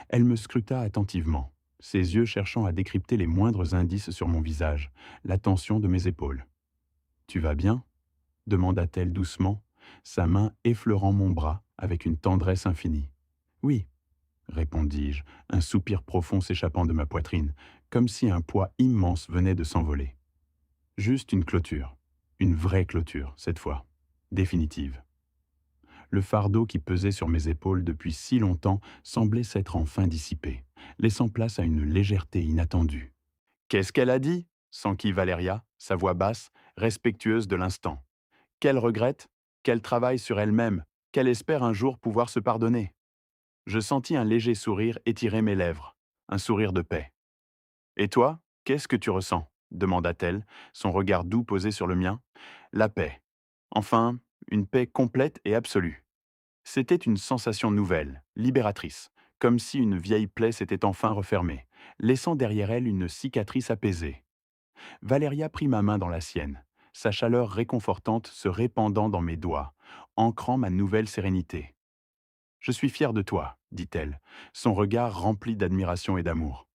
[SPEAKER 1] Elle me scruta attentivement, ses yeux cherchant à décrypter les moindres indices sur mon visage, la tension de mes épaules. Tu vas bien demanda-t-elle doucement, sa main effleurant mon bras avec une tendresse infinie. Oui, répondis-je, un soupir profond s'échappant de ma poitrine, comme si un poids immense venait de s'envoler. Juste une clôture, une vraie clôture, cette fois, définitive. Le fardeau qui pesait sur mes épaules depuis si longtemps semblait s'être enfin dissipé, laissant place à une légèreté inattendue. Qu'est-ce qu'elle a dit s'enquit Valéria, sa voix basse, respectueuse de l'instant. Qu'elle regrette, qu'elle travaille sur elle-même, qu'elle espère un jour pouvoir se pardonner. Je sentis un léger sourire étirer mes lèvres, un sourire de paix. Et toi, qu'est-ce que tu ressens demanda-t-elle, son regard doux posé sur le mien. La paix. Enfin, une paix complète et absolue. C'était une sensation nouvelle, libératrice, comme si une vieille plaie s'était enfin refermée, laissant derrière elle une cicatrice apaisée. Valéria prit ma main dans la sienne, sa chaleur réconfortante se répandant dans mes doigts, ancrant ma nouvelle sérénité. Je suis fière de toi, dit-elle, son regard rempli d'admiration et d'amour.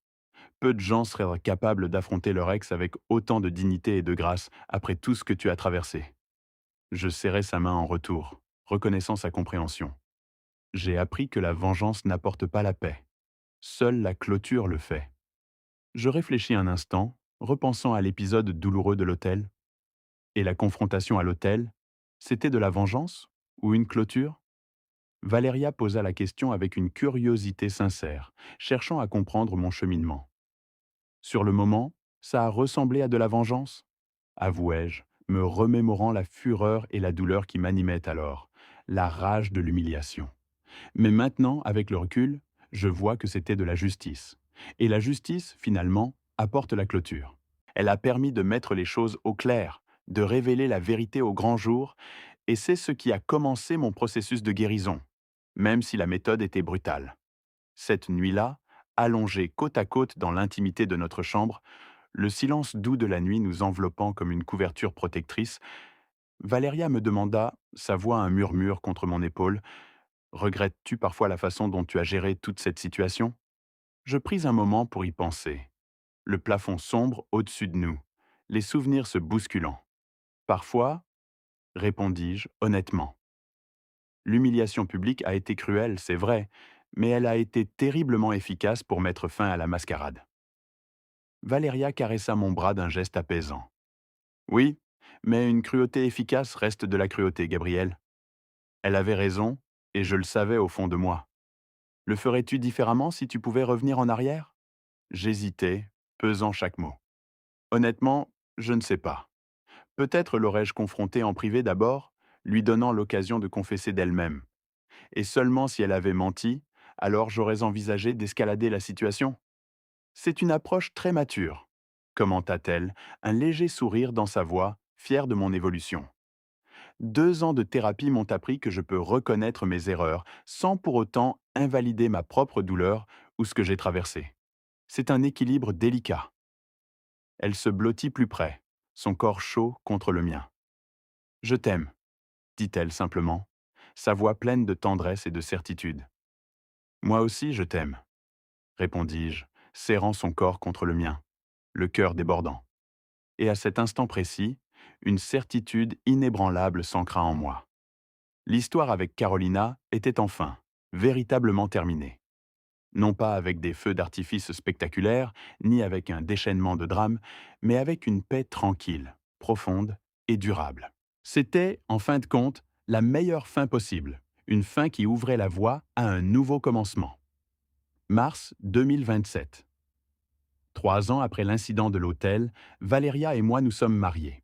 [SPEAKER 1] Peu de gens seraient capables d'affronter leur ex avec autant de dignité et de grâce après tout ce que tu as traversé. Je serrai sa main en retour, reconnaissant sa compréhension. J'ai appris que la vengeance n'apporte pas la paix. Seule la clôture le fait. Je réfléchis un instant, repensant à l'épisode douloureux de l'hôtel. Et la confrontation à l'hôtel, c'était de la vengeance ou une clôture? Valéria posa la question avec une curiosité sincère, cherchant à comprendre mon cheminement. Sur le moment, ça a ressemblé à de la vengeance, avouai-je, me remémorant la fureur et la douleur qui m'animaient alors, la rage de l'humiliation. Mais maintenant, avec le recul, je vois que c'était de la justice. Et la justice, finalement, apporte la clôture. Elle a permis de mettre les choses au clair, de révéler la vérité au grand jour, et c'est ce qui a commencé mon processus de guérison, même si la méthode était brutale. Cette nuit-là, allongés côte à côte dans l'intimité de notre chambre, le silence doux de la nuit nous enveloppant comme une couverture protectrice, Valéria me demanda, sa voix un murmure contre mon épaule, regrettes-tu parfois la façon dont tu as géré toute cette situation? Je pris un moment pour y penser. Le plafond sombre au-dessus de nous, les souvenirs se bousculant. Parfois, répondis-je honnêtement. L'humiliation publique a été cruelle, c'est vrai, mais elle a été terriblement efficace pour mettre fin à la mascarade. Valéria caressa mon bras d'un geste apaisant. Oui, mais une cruauté efficace reste de la cruauté, Gabriel. Elle avait raison, et je le savais au fond de moi. Le ferais-tu différemment si tu pouvais revenir en arrière? J'hésitais, pesant chaque mot. Honnêtement, je ne sais pas. Peut-être l'aurais-je confrontée en privé d'abord, lui donnant l'occasion de confesser d'elle-même. Et seulement si elle avait menti, alors j'aurais envisagé d'escalader la situation. C'est une approche très mature, commenta-t-elle, un léger sourire dans sa voix, fière de mon évolution. 2 ans de thérapie m'ont appris que je peux reconnaître mes erreurs sans pour autant invalider ma propre douleur ou ce que j'ai traversé. C'est un équilibre délicat. Elle se blottit plus près, son corps chaud contre le mien. Je t'aime, dit-elle simplement, sa voix pleine de tendresse et de certitude. Moi aussi, je t'aime, répondis-je, serrant son corps contre le mien, le cœur débordant. Et à cet instant précis, une certitude inébranlable s'ancra en moi. L'histoire avec Carolina était enfin, véritablement terminée. Non pas avec des feux d'artifice spectaculaires, ni avec un déchaînement de drames, mais avec une paix tranquille, profonde et durable. C'était, en fin de compte, la meilleure fin possible, une fin qui ouvrait la voie à un nouveau commencement. Mars 2027. 3 ans après l'incident de l'hôtel, Valéria et moi nous sommes mariés.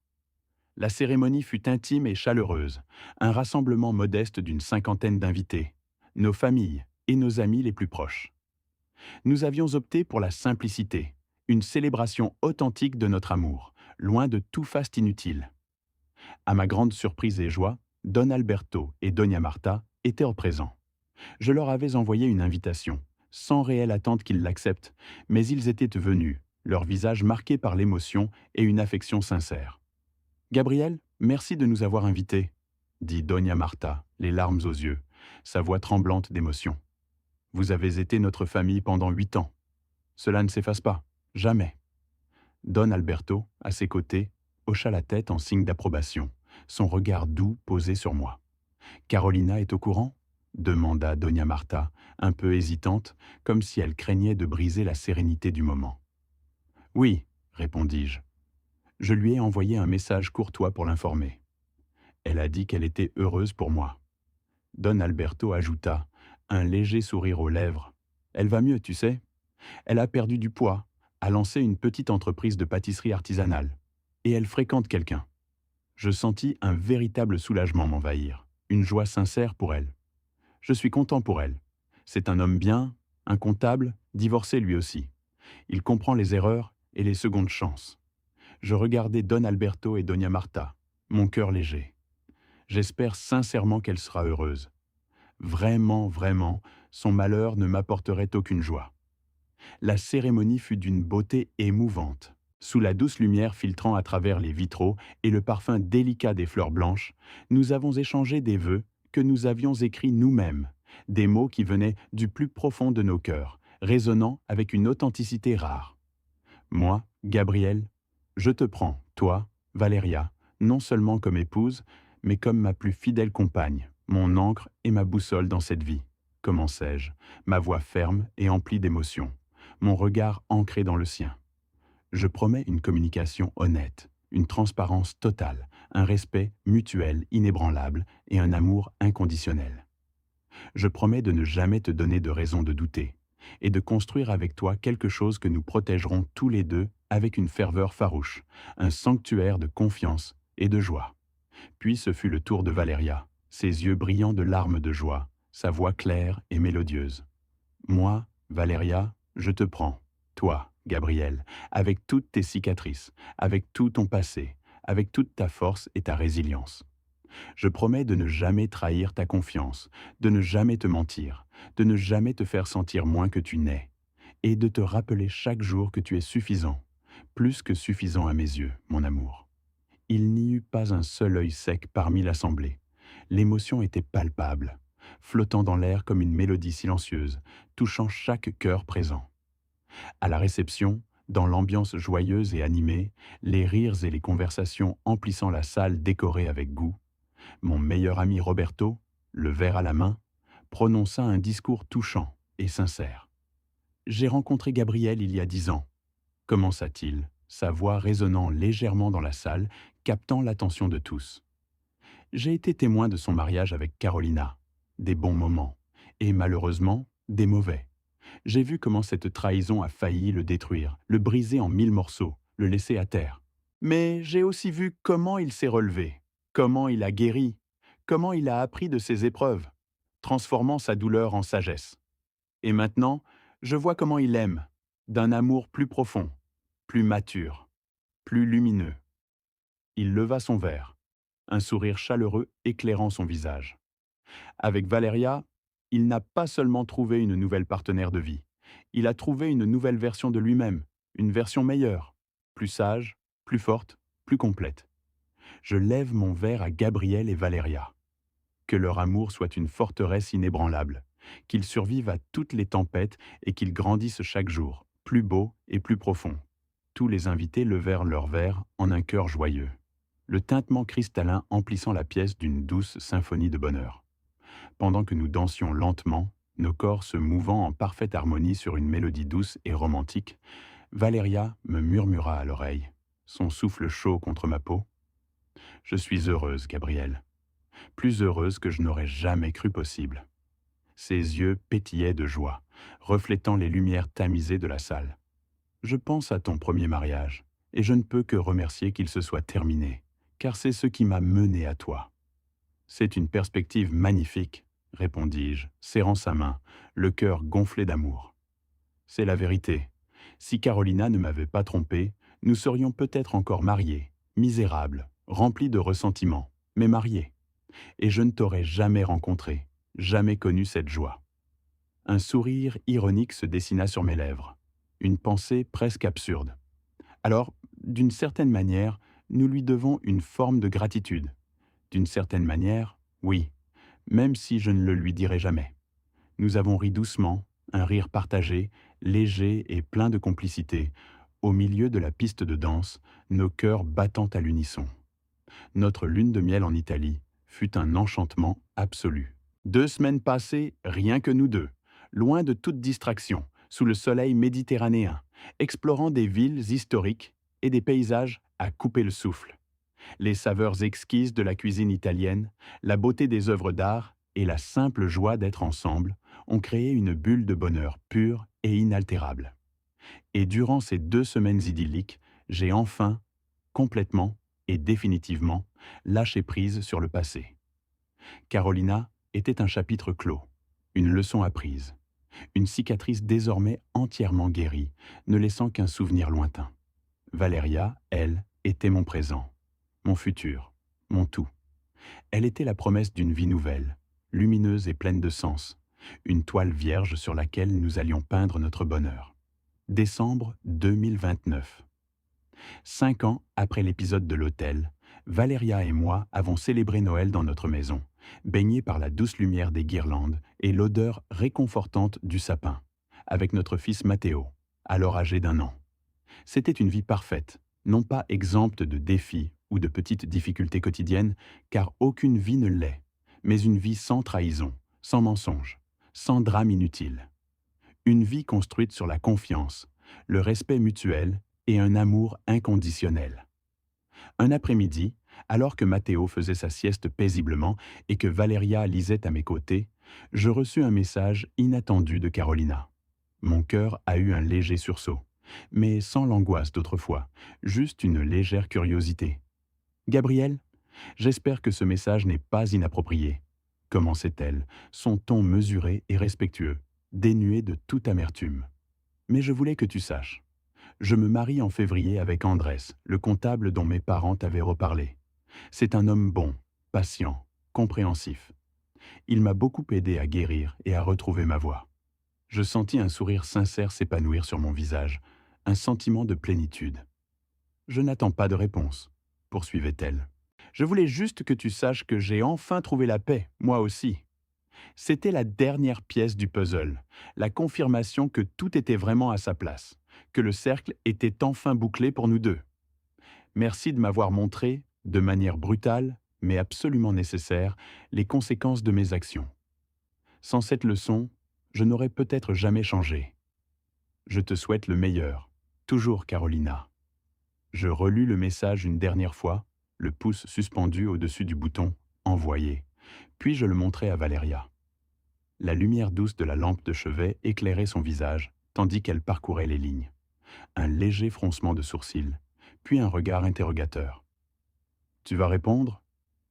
[SPEAKER 1] La cérémonie fut intime et chaleureuse, un rassemblement modeste d'une 50aine d'invités, nos familles et nos amis les plus proches. Nous avions opté pour la simplicité, une célébration authentique de notre amour, loin de tout faste inutile. À ma grande surprise et joie, Don Alberto et Doña Marta étaient présents. Je leur avais envoyé une invitation, sans réelle attente qu'ils l'acceptent, mais ils étaient venus, leur visage marqué par l'émotion et une affection sincère. « Gabriel, merci de nous avoir invités, dit Doña Marta, les larmes aux yeux, sa voix tremblante d'émotion. Vous avez été notre famille pendant 8 ans. Cela ne s'efface pas, jamais. Don Alberto, à ses côtés, hocha la tête en signe d'approbation, son regard doux posé sur moi. Carolina est au courant ? Demanda Doña Marta, un peu hésitante, comme si elle craignait de briser la sérénité du moment. Oui, répondis-je. Je lui ai envoyé un message courtois pour l'informer. Elle a dit qu'elle était heureuse pour moi. Don Alberto ajouta, un léger sourire aux lèvres. Elle va mieux, tu sais. Elle a perdu du poids, a lancé une petite entreprise de pâtisserie artisanale. Et elle fréquente quelqu'un. Je sentis un véritable soulagement m'envahir, une joie sincère pour elle. Je suis content pour elle. C'est un homme bien, un comptable, divorcé lui aussi. Il comprend les erreurs et les secondes chances. Je regardais Don Alberto et Doña Marta, mon cœur léger. J'espère sincèrement qu'elle sera heureuse. Vraiment, vraiment, son malheur ne m'apporterait aucune joie. La cérémonie fut d'une beauté émouvante. Sous la douce lumière filtrant à travers les vitraux et le parfum délicat des fleurs blanches, nous avons échangé des vœux que nous avions écrits nous-mêmes, des mots qui venaient du plus profond de nos cœurs, résonnant avec une authenticité rare. Moi, Gabriel, je te prends, toi, Valéria, non seulement comme épouse, mais comme ma plus fidèle compagne, mon ancre et ma boussole dans cette vie, commençai-je, ma voix ferme et emplie d'émotion, mon regard ancré dans le sien. Je promets une communication honnête, une transparence totale, un respect mutuel inébranlable et un amour inconditionnel. Je promets de ne jamais te donner de raison de douter et de construire avec toi quelque chose que nous protégerons tous les deux avec une ferveur farouche, un sanctuaire de confiance et de joie. Puis ce fut le tour de Valéria, ses yeux brillants de larmes de joie, sa voix claire et mélodieuse. Moi, Valéria, je te prends, toi, Gabriel, avec toutes tes cicatrices, avec tout ton passé, avec toute ta force et ta résilience. Je promets de ne jamais trahir ta confiance, de ne jamais te mentir, de ne jamais te faire sentir moins que tu n'es, et de te rappeler chaque jour que tu es suffisant, plus que suffisant à mes yeux, mon amour. Il n'y eut pas un seul œil sec parmi l'assemblée. L'émotion était palpable, flottant dans l'air comme une mélodie silencieuse, touchant chaque cœur présent. À la réception, dans l'ambiance joyeuse et animée, les rires et les conversations emplissant la salle décorée avec goût, mon meilleur ami Roberto, le verre à la main, prononça un discours touchant et sincère. « J'ai rencontré Gabriel il y a 10 ans, commença-t-il, sa voix résonnant légèrement dans la salle, captant l'attention de tous. J'ai été témoin de son mariage avec Carolina, des bons moments, et malheureusement, des mauvais. J'ai vu comment cette trahison a failli le détruire, le briser en 1000 morceaux, le laisser à terre. Mais j'ai aussi vu comment il s'est relevé, comment il a guéri, comment il a appris de ses épreuves, transformant sa douleur en sagesse. Et maintenant, je vois comment il aime, d'un amour plus profond, plus mature, plus lumineux. Il leva son verre, un sourire chaleureux éclairant son visage. Avec Valéria, il n'a pas seulement trouvé une nouvelle partenaire de vie, il a trouvé une nouvelle version de lui-même, une version meilleure, plus sage, plus forte, plus complète. Je lève mon verre à Gabriel et Valéria. Que leur amour soit une forteresse inébranlable, qu'ils survivent à toutes les tempêtes et qu'ils grandissent chaque jour, plus beau et plus profond. Tous les invités levèrent leurs verres en un cœur joyeux, le tintement cristallin emplissant la pièce d'une douce symphonie de bonheur. Pendant que nous dansions lentement, nos corps se mouvant en parfaite harmonie sur une mélodie douce et romantique, Valéria me murmura à l'oreille, son souffle chaud contre ma peau. « Je suis heureuse, Gabriel. Plus heureuse que je n'aurais jamais cru possible. » Ses yeux pétillaient de joie, reflétant les lumières tamisées de la salle. « Je pense à ton premier mariage, et je ne peux que remercier qu'il se soit terminé, car c'est ce qui m'a mené à toi. » « C'est une perspective magnifique, » répondis-je, serrant sa main, le cœur gonflé d'amour. « C'est la vérité. Si Carolina ne m'avait pas trompé, nous serions peut-être encore mariés, misérables, remplis de ressentiments, mais mariés. Et je ne t'aurais jamais rencontré, jamais connu cette joie. » Un sourire ironique se dessina sur mes lèvres, une pensée presque absurde. Alors, d'une certaine manière, nous lui devons une forme de gratitude. D'une certaine manière, oui, même si je ne le lui dirai jamais. Nous avons ri doucement, un rire partagé, léger et plein de complicité, au milieu de la piste de danse, nos cœurs battant à l'unisson. Notre lune de miel en Italie fut un enchantement absolu. 2 semaines passées, rien que nous deux, loin de toute distraction, sous le soleil méditerranéen, explorant des villes historiques et des paysages à couper le souffle. Les saveurs exquises de la cuisine italienne, la beauté des œuvres d'art et la simple joie d'être ensemble ont créé une bulle de bonheur pure et inaltérable. Et durant ces 2 semaines idylliques, j'ai enfin, complètement et définitivement, lâché prise sur le passé. Carolina était un chapitre clos, une leçon apprise, une cicatrice désormais entièrement guérie, ne laissant qu'un souvenir lointain. Valeria, elle, était mon présent, mon futur, mon tout. Elle était la promesse d'une vie nouvelle, lumineuse et pleine de sens, une toile vierge sur laquelle nous allions peindre notre bonheur. Décembre 2029. 5 ans après l'épisode de l'hôtel, Valeria et moi avons célébré Noël dans notre maison, baignés par la douce lumière des guirlandes et l'odeur réconfortante du sapin, avec notre fils Matteo, alors âgé d'1 an. C'était une vie parfaite, non pas exempte de défis ou de petites difficultés quotidiennes, car aucune vie ne l'est, mais une vie sans trahison, sans mensonge, sans drame inutile. Une vie construite sur la confiance, le respect mutuel et un amour inconditionnel. Un après-midi, alors que Matteo faisait sa sieste paisiblement et que Valeria lisait à mes côtés, je reçus un message inattendu de Carolina. Mon cœur a eu un léger sursaut, mais sans l'angoisse d'autrefois, juste une légère curiosité. « Gabriel, j'espère que ce message n'est pas inapproprié. » Commençait-elle, son ton mesuré et respectueux, dénué de toute amertume. « Mais je voulais que tu saches. Je me marie en février avec Andrés, le comptable dont mes parents t'avaient reparlé. C'est un homme bon, patient, compréhensif. Il m'a beaucoup aidé à guérir et à retrouver ma voix. » Je sentis un sourire sincère s'épanouir sur mon visage, un sentiment de plénitude. « Je n'attends pas de réponse, » poursuivait-elle. « Je voulais juste que tu saches que j'ai enfin trouvé la paix, moi aussi. » C'était la dernière pièce du puzzle, la confirmation que tout était vraiment à sa place, que le cercle était enfin bouclé pour nous deux. Merci de m'avoir montré, de manière brutale, mais absolument nécessaire, les conséquences de mes actions. Sans cette leçon, je n'aurais peut-être jamais changé. Je te souhaite le meilleur. Toujours Carolina. Je relus le message une dernière fois, le pouce suspendu au-dessus du bouton « Envoyer », puis je le montrai à Valeria. La lumière douce de la lampe de chevet éclairait son visage, tandis qu'elle parcourait les lignes. Un léger froncement de sourcils, puis un regard interrogateur. « Tu vas répondre »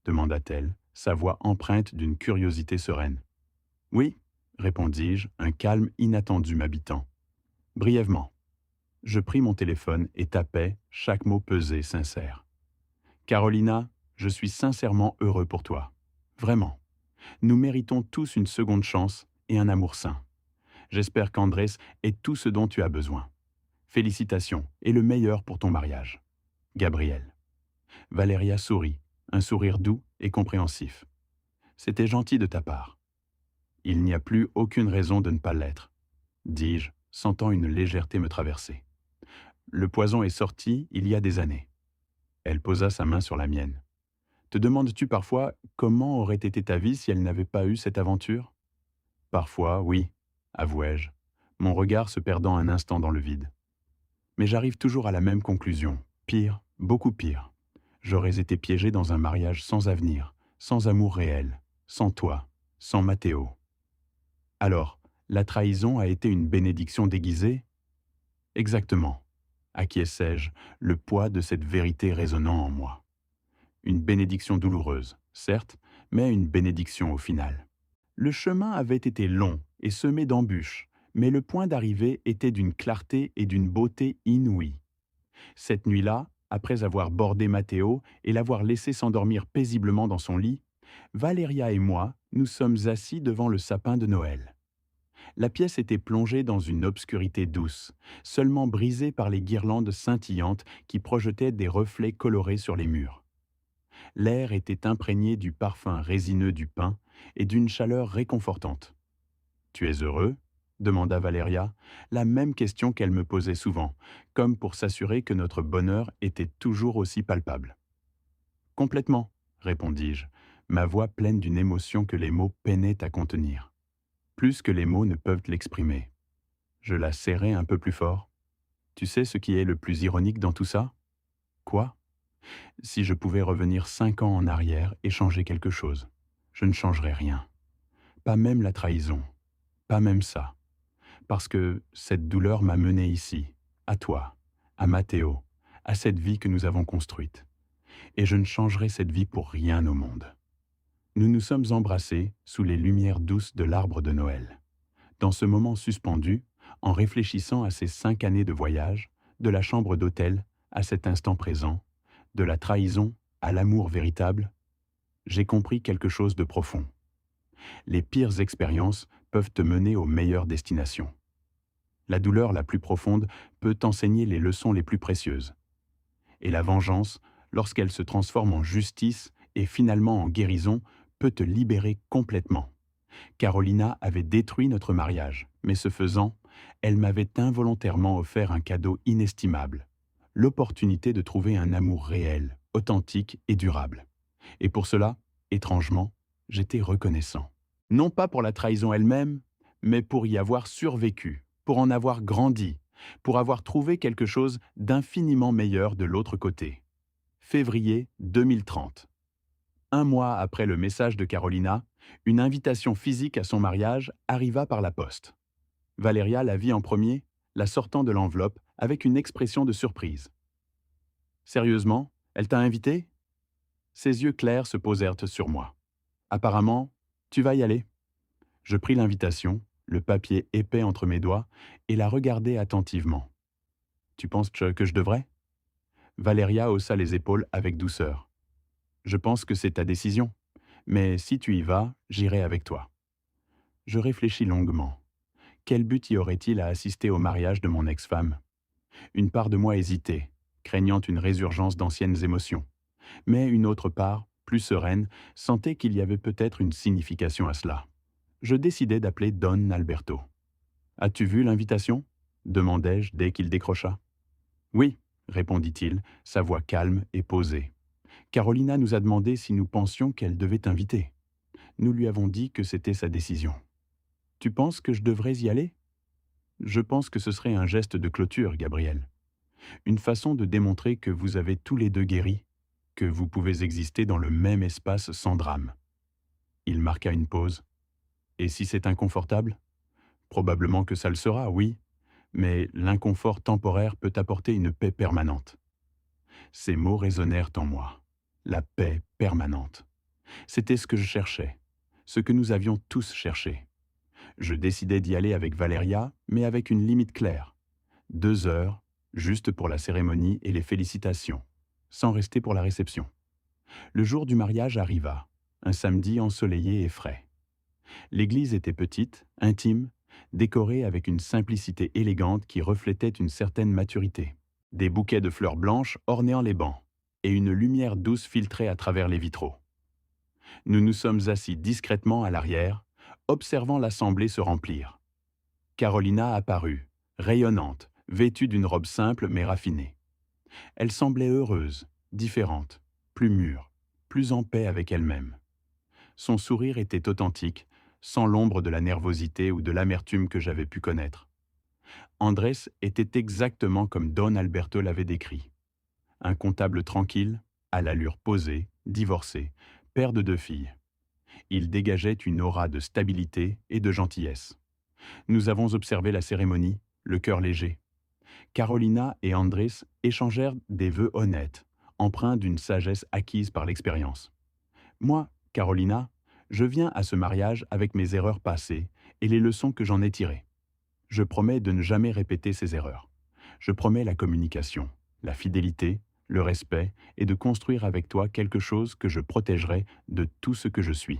[SPEAKER 1] demanda-t-elle, sa voix empreinte d'une curiosité sereine. « Oui » répondis-je, un calme inattendu m'habitant. Brièvement. Je pris mon téléphone et tapai, chaque mot pesé, sincère. « Carolina, je suis sincèrement heureux pour toi. Vraiment. Nous méritons tous une seconde chance et un amour sain. J'espère qu'Andrés est tout ce dont tu as besoin. Félicitations et le meilleur pour ton mariage. Gabriel. » Valeria sourit, un sourire doux et compréhensif. « C'était gentil de ta part. » « Il n'y a plus aucune raison de ne pas l'être, » dis-je, sentant une légèreté me traverser. « Le poison est sorti il y a des années. » Elle posa sa main sur la mienne. « Te demandes-tu parfois comment aurait été ta vie si elle n'avait pas eu cette aventure ?»« Parfois, oui, » avouai-je, mon regard se perdant un instant dans le vide. « Mais j'arrive toujours à la même conclusion. Pire, beaucoup pire. J'aurais été piégé dans un mariage sans avenir, sans amour réel, sans toi, sans Matteo. » Alors, la trahison a été une bénédiction déguisée ? Exactement, acquiesçai-je, le poids de cette vérité résonnant en moi. Une bénédiction douloureuse, certes, mais une bénédiction au final. Le chemin avait été long et semé d'embûches, mais le point d'arrivée était d'une clarté et d'une beauté inouïes. Cette nuit-là, après avoir bordé Matteo et l'avoir laissé s'endormir paisiblement dans son lit, Valeria et moi nous sommes assis devant le sapin de Noël. La pièce était plongée dans une obscurité douce, seulement brisée par les guirlandes scintillantes qui projetaient des reflets colorés sur les murs. L'air était imprégné du parfum résineux du pain et d'une chaleur réconfortante. Tu es heureux? Demanda Valéria, la même question qu'elle me posait souvent, comme pour s'assurer que notre bonheur était toujours aussi palpable. Complètement, répondis-je, ma voix pleine d'une émotion que les mots peinaient à contenir, plus que les mots ne peuvent l'exprimer. Je la serrai un peu plus fort. Tu sais ce qui est le plus ironique dans tout ça? Quoi? Si je pouvais revenir 5 ans en arrière et changer quelque chose, je ne changerais rien. Pas même la trahison. Pas même ça. Parce que cette douleur m'a mené ici, à toi, à Matteo, à cette vie que nous avons construite. Et je ne changerai cette vie pour rien au monde. Nous nous sommes embrassés sous les lumières douces de l'arbre de Noël. Dans ce moment suspendu, en réfléchissant à ces 5 années de voyage, de la chambre d'hôtel à cet instant présent, de la trahison à l'amour véritable, j'ai compris quelque chose de profond. Les pires expériences peuvent te mener aux meilleures destinations. La douleur la plus profonde peut t'enseigner les leçons les plus précieuses. Et la vengeance, lorsqu'elle se transforme en justice et finalement en guérison, peut te libérer complètement. Carolina avait détruit notre mariage, mais ce faisant, elle m'avait involontairement offert un cadeau inestimable, l'opportunité de trouver un amour réel, authentique et durable. Et pour cela, étrangement, j'étais reconnaissant. Non pas pour la trahison elle-même, mais pour y avoir survécu, pour en avoir grandi, pour avoir trouvé quelque chose d'infiniment meilleur de l'autre côté. Février 2030. 1 mois après le message de Carolina, une invitation physique à son mariage arriva par la poste. Valéria la vit en premier, la sortant de l'enveloppe avec une expression de surprise. « Sérieusement, elle t'a invité ?» Ses yeux clairs se posèrent sur moi. « Apparemment, tu vas y aller. » Je pris l'invitation, le papier épais entre mes doigts, et la regardai attentivement. « Tu penses que je devrais ?» Valéria haussa les épaules avec douceur. « Je pense que c'est ta décision, mais si tu y vas, j'irai avec toi. » Je réfléchis longuement. Quel but y aurait-il à assister au mariage de mon ex-femme? Une part de moi hésitait, craignant une résurgence d'anciennes émotions. Mais une autre part, plus sereine, sentait qu'il y avait peut-être une signification à cela. Je décidai d'appeler Don Alberto. « As-tu vu l'invitation ?» demandai-je dès qu'il décrocha. « Oui, » répondit-il, sa voix calme et posée. « Carolina nous a demandé si nous pensions qu'elle devait t'inviter. Nous lui avons dit que c'était sa décision. Tu penses que je devrais y aller ? Je pense que ce serait un geste de clôture, Gabriel. Une façon de démontrer que vous avez tous les deux guéri, que vous pouvez exister dans le même espace sans drame. » Il marqua une pause. « Et si c'est inconfortable ? Probablement que ça le sera, oui, mais l'inconfort temporaire peut apporter une paix permanente. » Ces mots résonnèrent en moi. La paix permanente. C'était ce que je cherchais, ce que nous avions tous cherché. Je décidai d'y aller avec Valéria, mais avec une limite claire. 2 heures, juste pour la cérémonie et les félicitations, sans rester pour la réception. Le jour du mariage arriva, un samedi ensoleillé et frais. L'église était petite, intime, décorée avec une simplicité élégante qui reflétait une certaine maturité. Des bouquets de fleurs blanches ornaient les bancs, et une lumière douce filtrait à travers les vitraux. Nous nous sommes assis discrètement à l'arrière, observant l'assemblée se remplir. Carolina apparut, rayonnante, vêtue d'une robe simple mais raffinée. Elle semblait heureuse, différente, plus mûre, plus en paix avec elle-même. Son sourire était authentique, sans l'ombre de la nervosité ou de l'amertume que j'avais pu connaître. Andrés était exactement comme Don Alberto l'avait décrit. Un comptable tranquille, à l'allure posée, divorcé, père de 2 filles. Il dégageait une aura de stabilité et de gentillesse. Nous avons observé la cérémonie, le cœur léger. Carolina et Andrés échangèrent des vœux honnêtes, empreints d'une sagesse acquise par l'expérience. Moi, Carolina, je viens à ce mariage avec mes erreurs passées et les leçons que j'en ai tirées. Je promets de ne jamais répéter ces erreurs. Je promets la communication, la fidélité, le respect et de construire avec toi quelque chose que je protégerai de tout ce que je suis.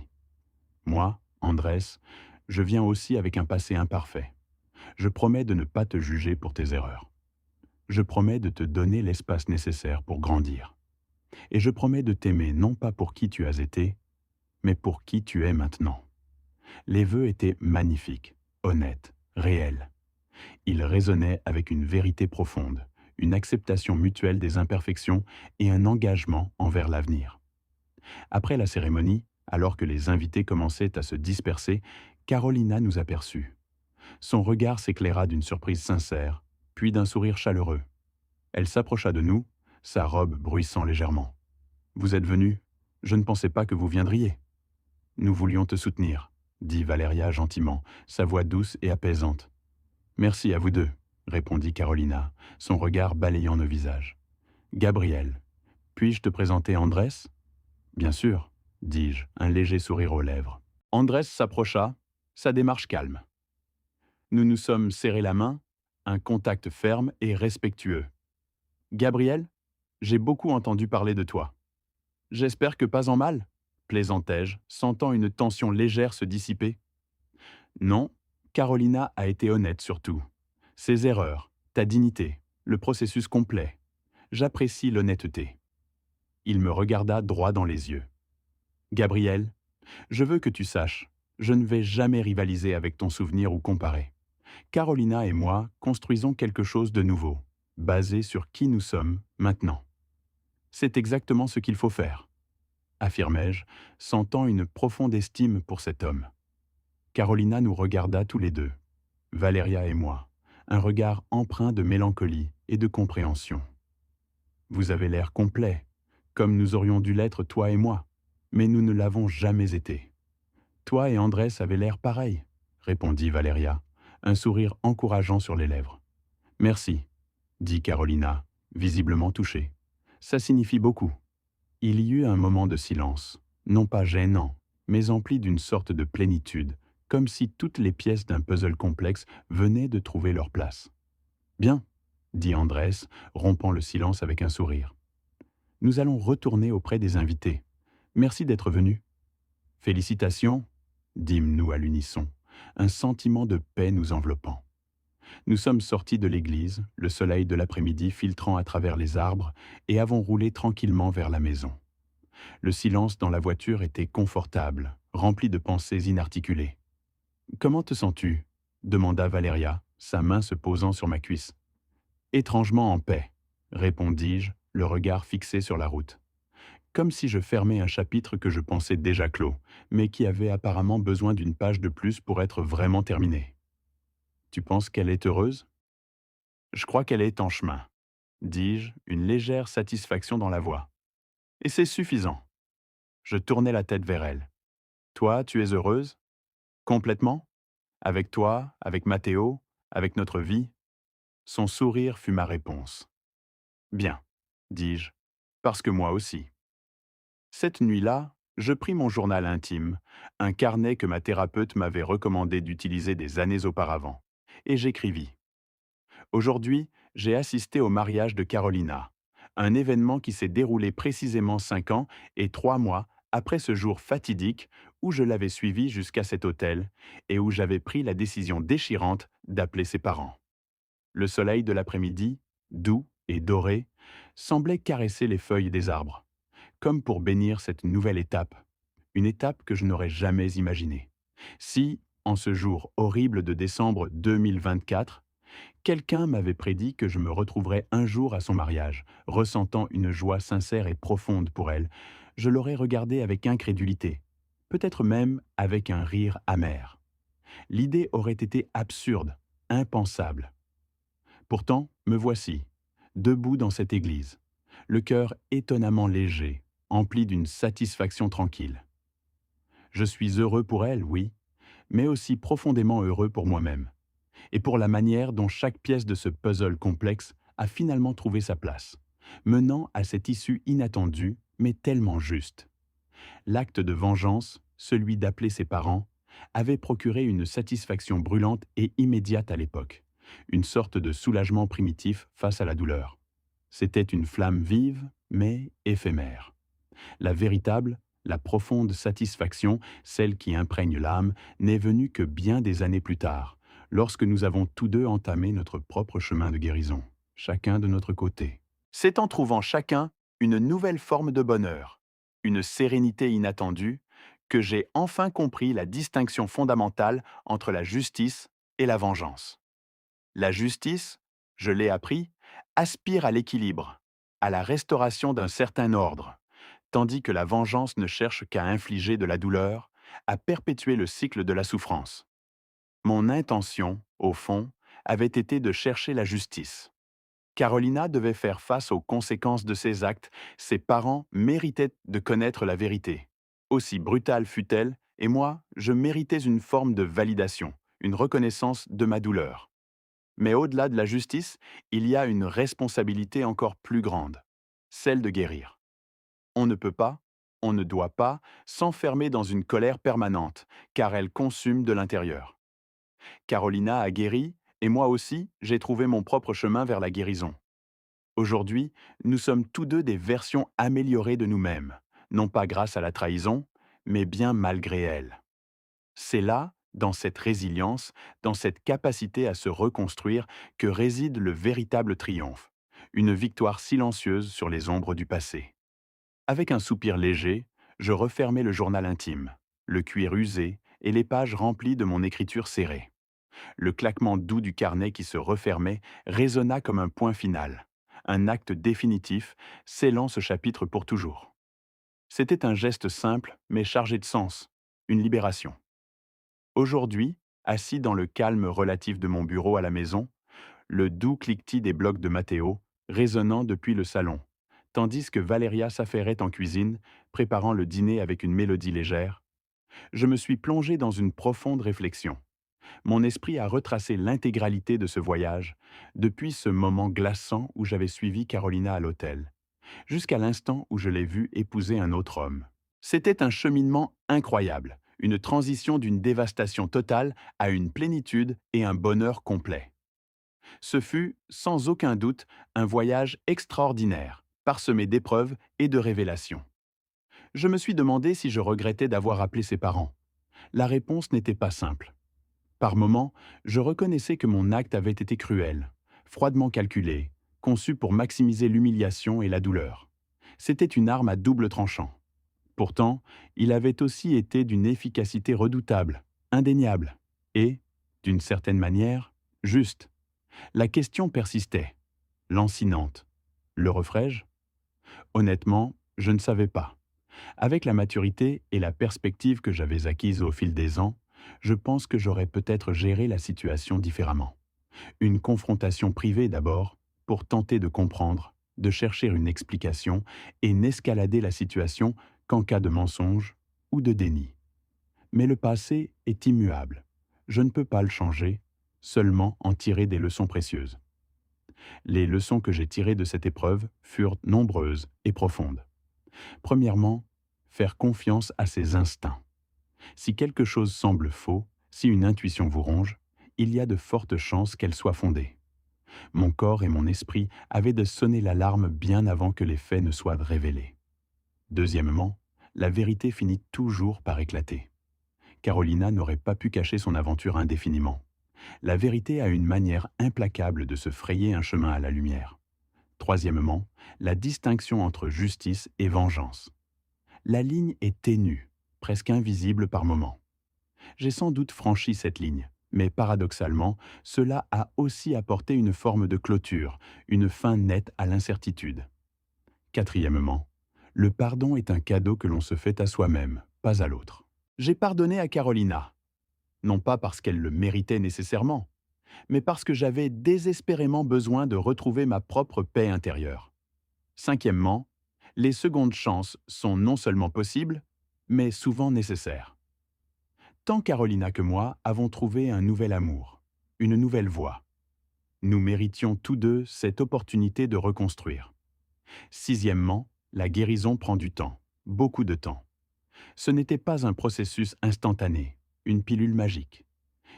[SPEAKER 1] Moi, Andrés, je viens aussi avec un passé imparfait. Je promets de ne pas te juger pour tes erreurs. Je promets de te donner l'espace nécessaire pour grandir. Et je promets de t'aimer non pas pour qui tu as été, mais pour qui tu es maintenant. Les vœux étaient magnifiques, honnêtes, réels. Ils résonnaient avec une vérité profonde, une acceptation mutuelle des imperfections et un engagement envers l'avenir. Après la cérémonie, alors que les invités commençaient à se disperser, Carolina nous aperçut. Son regard s'éclaira d'une surprise sincère, puis d'un sourire chaleureux. Elle s'approcha de nous, sa robe bruissant légèrement. Vous êtes venu? Je ne pensais pas que vous viendriez. Nous voulions te soutenir, dit Valeria gentiment, sa voix douce et apaisante. Merci à vous deux, répondit Carolina, son regard balayant nos visages. Gabriel, puis-je te présenter Andrés? Bien sûr, dis-je, un léger sourire aux lèvres. Andrés s'approcha, sa démarche calme. Nous nous sommes serrés la main, un contact ferme et respectueux. Gabriel, j'ai beaucoup entendu parler de toi. J'espère que pas en mal, plaisantai-je, sentant une tension légère se dissiper. Non, Carolina a été honnête surtout. Ses erreurs, ta dignité, le processus complet. J'apprécie l'honnêteté. Il me regarda droit dans les yeux. Gabriel, je veux que tu saches, je ne vais jamais rivaliser avec ton souvenir ou comparer. Carolina et moi construisons quelque chose de nouveau, basé sur qui nous sommes maintenant. C'est exactement ce qu'il faut faire, affirmai-je, sentant une profonde estime pour cet homme. Carolina nous regarda tous les deux, Valeria et moi, un regard empreint de mélancolie et de compréhension. Vous avez l'air complet, comme nous aurions dû l'être toi et moi, mais nous ne l'avons jamais été. Toi et Andrés avez l'air pareil, répondit Valeria, un sourire encourageant sur les lèvres. Merci, dit Carolina, visiblement touchée. Ça signifie beaucoup. Il y eut un moment de silence, non pas gênant, mais empli d'une sorte de plénitude, comme si toutes les pièces d'un puzzle complexe venaient de trouver leur place. Bien, dit Andrés, rompant le silence avec un sourire. Nous allons retourner auprès des invités. Merci d'être venus. Félicitations, dîmes-nous à l'unisson, un sentiment de paix nous enveloppant. Nous sommes sortis de l'église, le soleil de l'après-midi filtrant à travers les arbres, et avons roulé tranquillement vers la maison. Le silence dans la voiture était confortable, rempli de pensées inarticulées. « Comment te sens-tu » demanda Valeria, sa main se posant sur ma cuisse. « Étrangement en paix » répondis-je, le regard fixé sur la route. Comme si je fermais un chapitre que je pensais déjà clos, mais qui avait apparemment besoin d'une page de plus pour être vraiment terminé. « Tu penses qu'elle est heureuse ?»« Je crois qu'elle est en chemin, » dis-je, une légère satisfaction dans la voix. « Et c'est suffisant. » Je tournai la tête vers elle. « Toi, tu es heureuse ? Complètement ? Avec toi, avec Mathéo, avec notre vie ?» Son sourire fut ma réponse. « Bien, » dis-je, « parce que moi aussi. » Cette nuit-là, je pris mon journal intime, un carnet que ma thérapeute m'avait recommandé d'utiliser des années auparavant, et j'écrivis. Aujourd'hui, j'ai assisté au mariage de Carolina, un événement qui s'est déroulé précisément 5 ans et 3 mois après ce jour fatidique où je l'avais suivie jusqu'à cet hôtel et où j'avais pris la décision déchirante d'appeler ses parents. Le soleil de l'après-midi, doux et doré, semblait caresser les feuilles des arbres, comme pour bénir cette nouvelle étape, une étape que je n'aurais jamais imaginée. Si, en ce jour horrible de décembre 2024, quelqu'un m'avait prédit que je me retrouverais un jour à son mariage, ressentant une joie sincère et profonde pour elle, je l'aurais regardé avec incrédulité, peut-être même avec un rire amer. L'idée aurait été absurde, impensable. Pourtant, me voici, debout dans cette église, le cœur étonnamment léger, empli d'une satisfaction tranquille. Je suis heureux pour elle, oui, mais aussi profondément heureux pour moi-même, et pour la manière dont chaque pièce de ce puzzle complexe a finalement trouvé sa place, menant à cette issue inattendue, mais tellement juste. L'acte de vengeance, celui d'appeler ses parents, avait procuré une satisfaction brûlante et immédiate à l'époque, une sorte de soulagement primitif face à la douleur. C'était une flamme vive, mais éphémère. La véritable, la profonde satisfaction, celle qui imprègne l'âme, n'est venue que bien des années plus tard, lorsque nous avons tous deux entamé notre propre chemin de guérison, chacun de notre côté. C'est en trouvant chacun une nouvelle forme de bonheur, une sérénité inattendue, que j'ai enfin compris la distinction fondamentale entre la justice et la vengeance. La justice, je l'ai appris, aspire à l'équilibre, à la restauration d'un certain ordre, tandis que la vengeance ne cherche qu'à infliger de la douleur, à perpétuer le cycle de la souffrance. Mon intention, au fond, avait été de chercher la justice. Carolina devait faire face aux conséquences de ses actes, ses parents méritaient de connaître la vérité. Aussi brutale fut-elle, et moi, je méritais une forme de validation, une reconnaissance de ma douleur. Mais au-delà de la justice, il y a une responsabilité encore plus grande, celle de guérir. On ne peut pas, on ne doit pas s'enfermer dans une colère permanente, car elle consume de l'intérieur. Carolina a guéri, et moi aussi, j'ai trouvé mon propre chemin vers la guérison. Aujourd'hui, nous sommes tous deux des versions améliorées de nous-mêmes, non pas grâce à la trahison, mais bien malgré elle. C'est là, dans cette résilience, dans cette capacité à se reconstruire, que réside le véritable triomphe, une victoire silencieuse sur les ombres du passé. Avec un soupir léger, je refermai le journal intime, le cuir usé et les pages remplies de mon écriture serrée. Le claquement doux du carnet qui se refermait résonna comme un point final, un acte définitif, scellant ce chapitre pour toujours. C'était un geste simple, mais chargé de sens, une libération. Aujourd'hui, assis dans le calme relatif de mon bureau à la maison, le doux cliquetis des blocs de Matteo résonnant depuis le salon, tandis que Valéria s'affairait en cuisine, préparant le dîner avec une mélodie légère, je me suis plongé dans une profonde réflexion. Mon esprit a retracé l'intégralité de ce voyage, depuis ce moment glaçant où j'avais suivi Carolina à l'hôtel, jusqu'à l'instant où je l'ai vue épouser un autre homme. C'était un cheminement incroyable, une transition d'une dévastation totale à une plénitude et un bonheur complet. Ce fut, sans aucun doute, un voyage extraordinaire, parsemé d'épreuves et de révélations. Je me suis demandé si je regrettais d'avoir appelé ses parents. La réponse n'était pas simple. Par moments, je reconnaissais que mon acte avait été cruel, froidement calculé, conçu pour maximiser l'humiliation et la douleur. C'était une arme à double tranchant. Pourtant, il avait aussi été d'une efficacité redoutable, indéniable, et, d'une certaine manière, juste. La question persistait, lancinante. Le referai-je? Honnêtement, je ne savais pas. Avec la maturité et la perspective que j'avais acquise au fil des ans, je pense que j'aurais peut-être géré la situation différemment. Une confrontation privée d'abord, pour tenter de comprendre, de chercher une explication et n'escalader la situation qu'en cas de mensonge ou de déni. Mais le passé est immuable. Je ne peux pas le changer, seulement en tirer des leçons précieuses. Les leçons que j'ai tirées de cette épreuve furent nombreuses et profondes. Premièrement, faire confiance à ses instincts. Si quelque chose semble faux, si une intuition vous ronge, il y a de fortes chances qu'elle soit fondée. Mon corps et mon esprit avaient de sonner l'alarme bien avant que les faits ne soient révélés. Deuxièmement, la vérité finit toujours par éclater. Carolina n'aurait pas pu cacher son aventure indéfiniment. La vérité a une manière implacable de se frayer un chemin à la lumière. Troisièmement, la distinction entre justice et vengeance. La ligne est ténue, presque invisible par moments. J'ai sans doute franchi cette ligne, mais paradoxalement, cela a aussi apporté une forme de clôture, une fin nette à l'incertitude. Quatrièmement, le pardon est un cadeau que l'on se fait à soi-même, pas à l'autre. J'ai pardonné à Carolina, non pas parce qu'elle le méritait nécessairement, mais parce que j'avais désespérément besoin de retrouver ma propre paix intérieure. Cinquièmement, les secondes chances sont non seulement possibles, mais souvent nécessaires. Tant Carolina que moi avons trouvé un nouvel amour, une nouvelle voie. Nous méritions tous deux cette opportunité de reconstruire. Sixièmement, la guérison prend du temps, beaucoup de temps. Ce n'était pas un processus instantané, une pilule magique.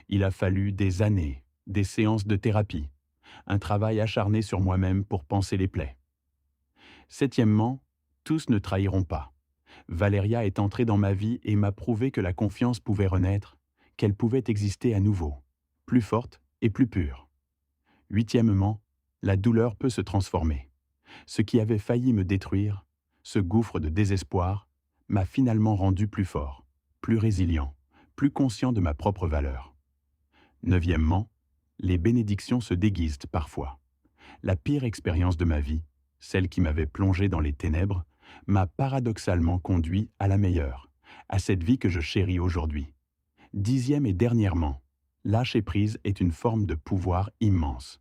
[SPEAKER 1] Il a fallu des années, des séances de thérapie, un travail acharné sur moi-même pour panser les plaies. Septièmement, tous ne trahiront pas. Valéria est entrée dans ma vie et m'a prouvé que la confiance pouvait renaître, qu'elle pouvait exister à nouveau, plus forte et plus pure. Huitièmement, la douleur peut se transformer. Ce qui avait failli me détruire, ce gouffre de désespoir, m'a finalement rendu plus fort. plus résilient, plus conscient de ma propre valeur. Neuvièmement, les bénédictions se déguisent parfois. La pire expérience de ma vie, celle qui m'avait plongé dans les ténèbres, m'a paradoxalement conduit à la meilleure, à cette vie que je chéris aujourd'hui. Dixième et dernièrement, lâcher prise est une forme de pouvoir immense.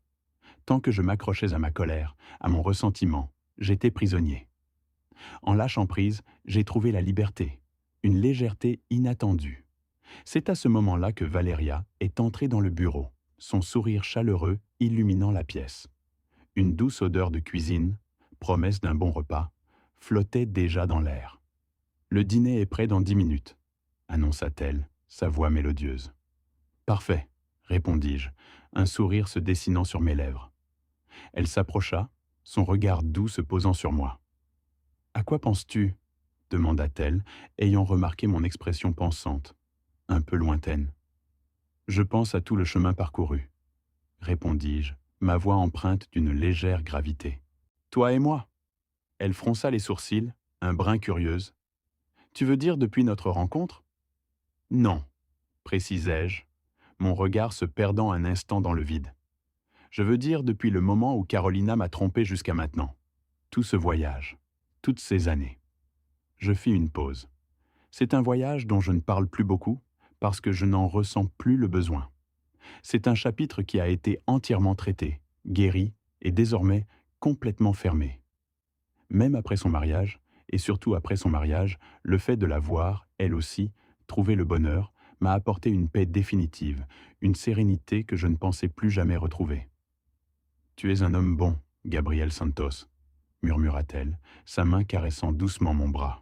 [SPEAKER 1] Tant que je m'accrochais à ma colère, à mon ressentiment, j'étais prisonnier. En lâchant prise, j'ai trouvé la liberté, une légèreté inattendue. C'est à ce moment-là que Valéria est entrée dans le bureau, son sourire chaleureux illuminant la pièce. Une douce odeur de cuisine, promesse d'un bon repas, flottait déjà dans l'air. Le dîner est prêt dans 10 minutes, annonça-t-elle, sa voix mélodieuse. Parfait, répondis-je, un sourire se dessinant sur mes lèvres. Elle s'approcha, son regard doux se posant sur moi. À quoi penses-tu demanda-t-elle, ayant remarqué mon expression pensante, un peu lointaine. Je pense à tout le chemin parcouru, répondis-je, ma voix empreinte d'une légère gravité. Toi et moi. Elle fronça les sourcils, un brin curieuse. Tu veux dire depuis notre rencontre? Non, précisai-je, mon regard se perdant un instant dans le vide. Je veux dire depuis le moment où Carolina m'a trompé jusqu'à maintenant. Tout ce voyage, toutes ces années. Je fis une pause. C'est un voyage dont je ne parle plus beaucoup, parce que je n'en ressens plus le besoin. C'est un chapitre qui a été entièrement traité, guéri et désormais complètement fermé. Même après son mariage, et surtout après son mariage, le fait de la voir, elle aussi, trouver le bonheur, m'a apporté une paix définitive, une sérénité que je ne pensais plus jamais retrouver. « Tu es un homme bon, Gabriel Santos », murmura-t-elle, sa main caressant doucement mon bras.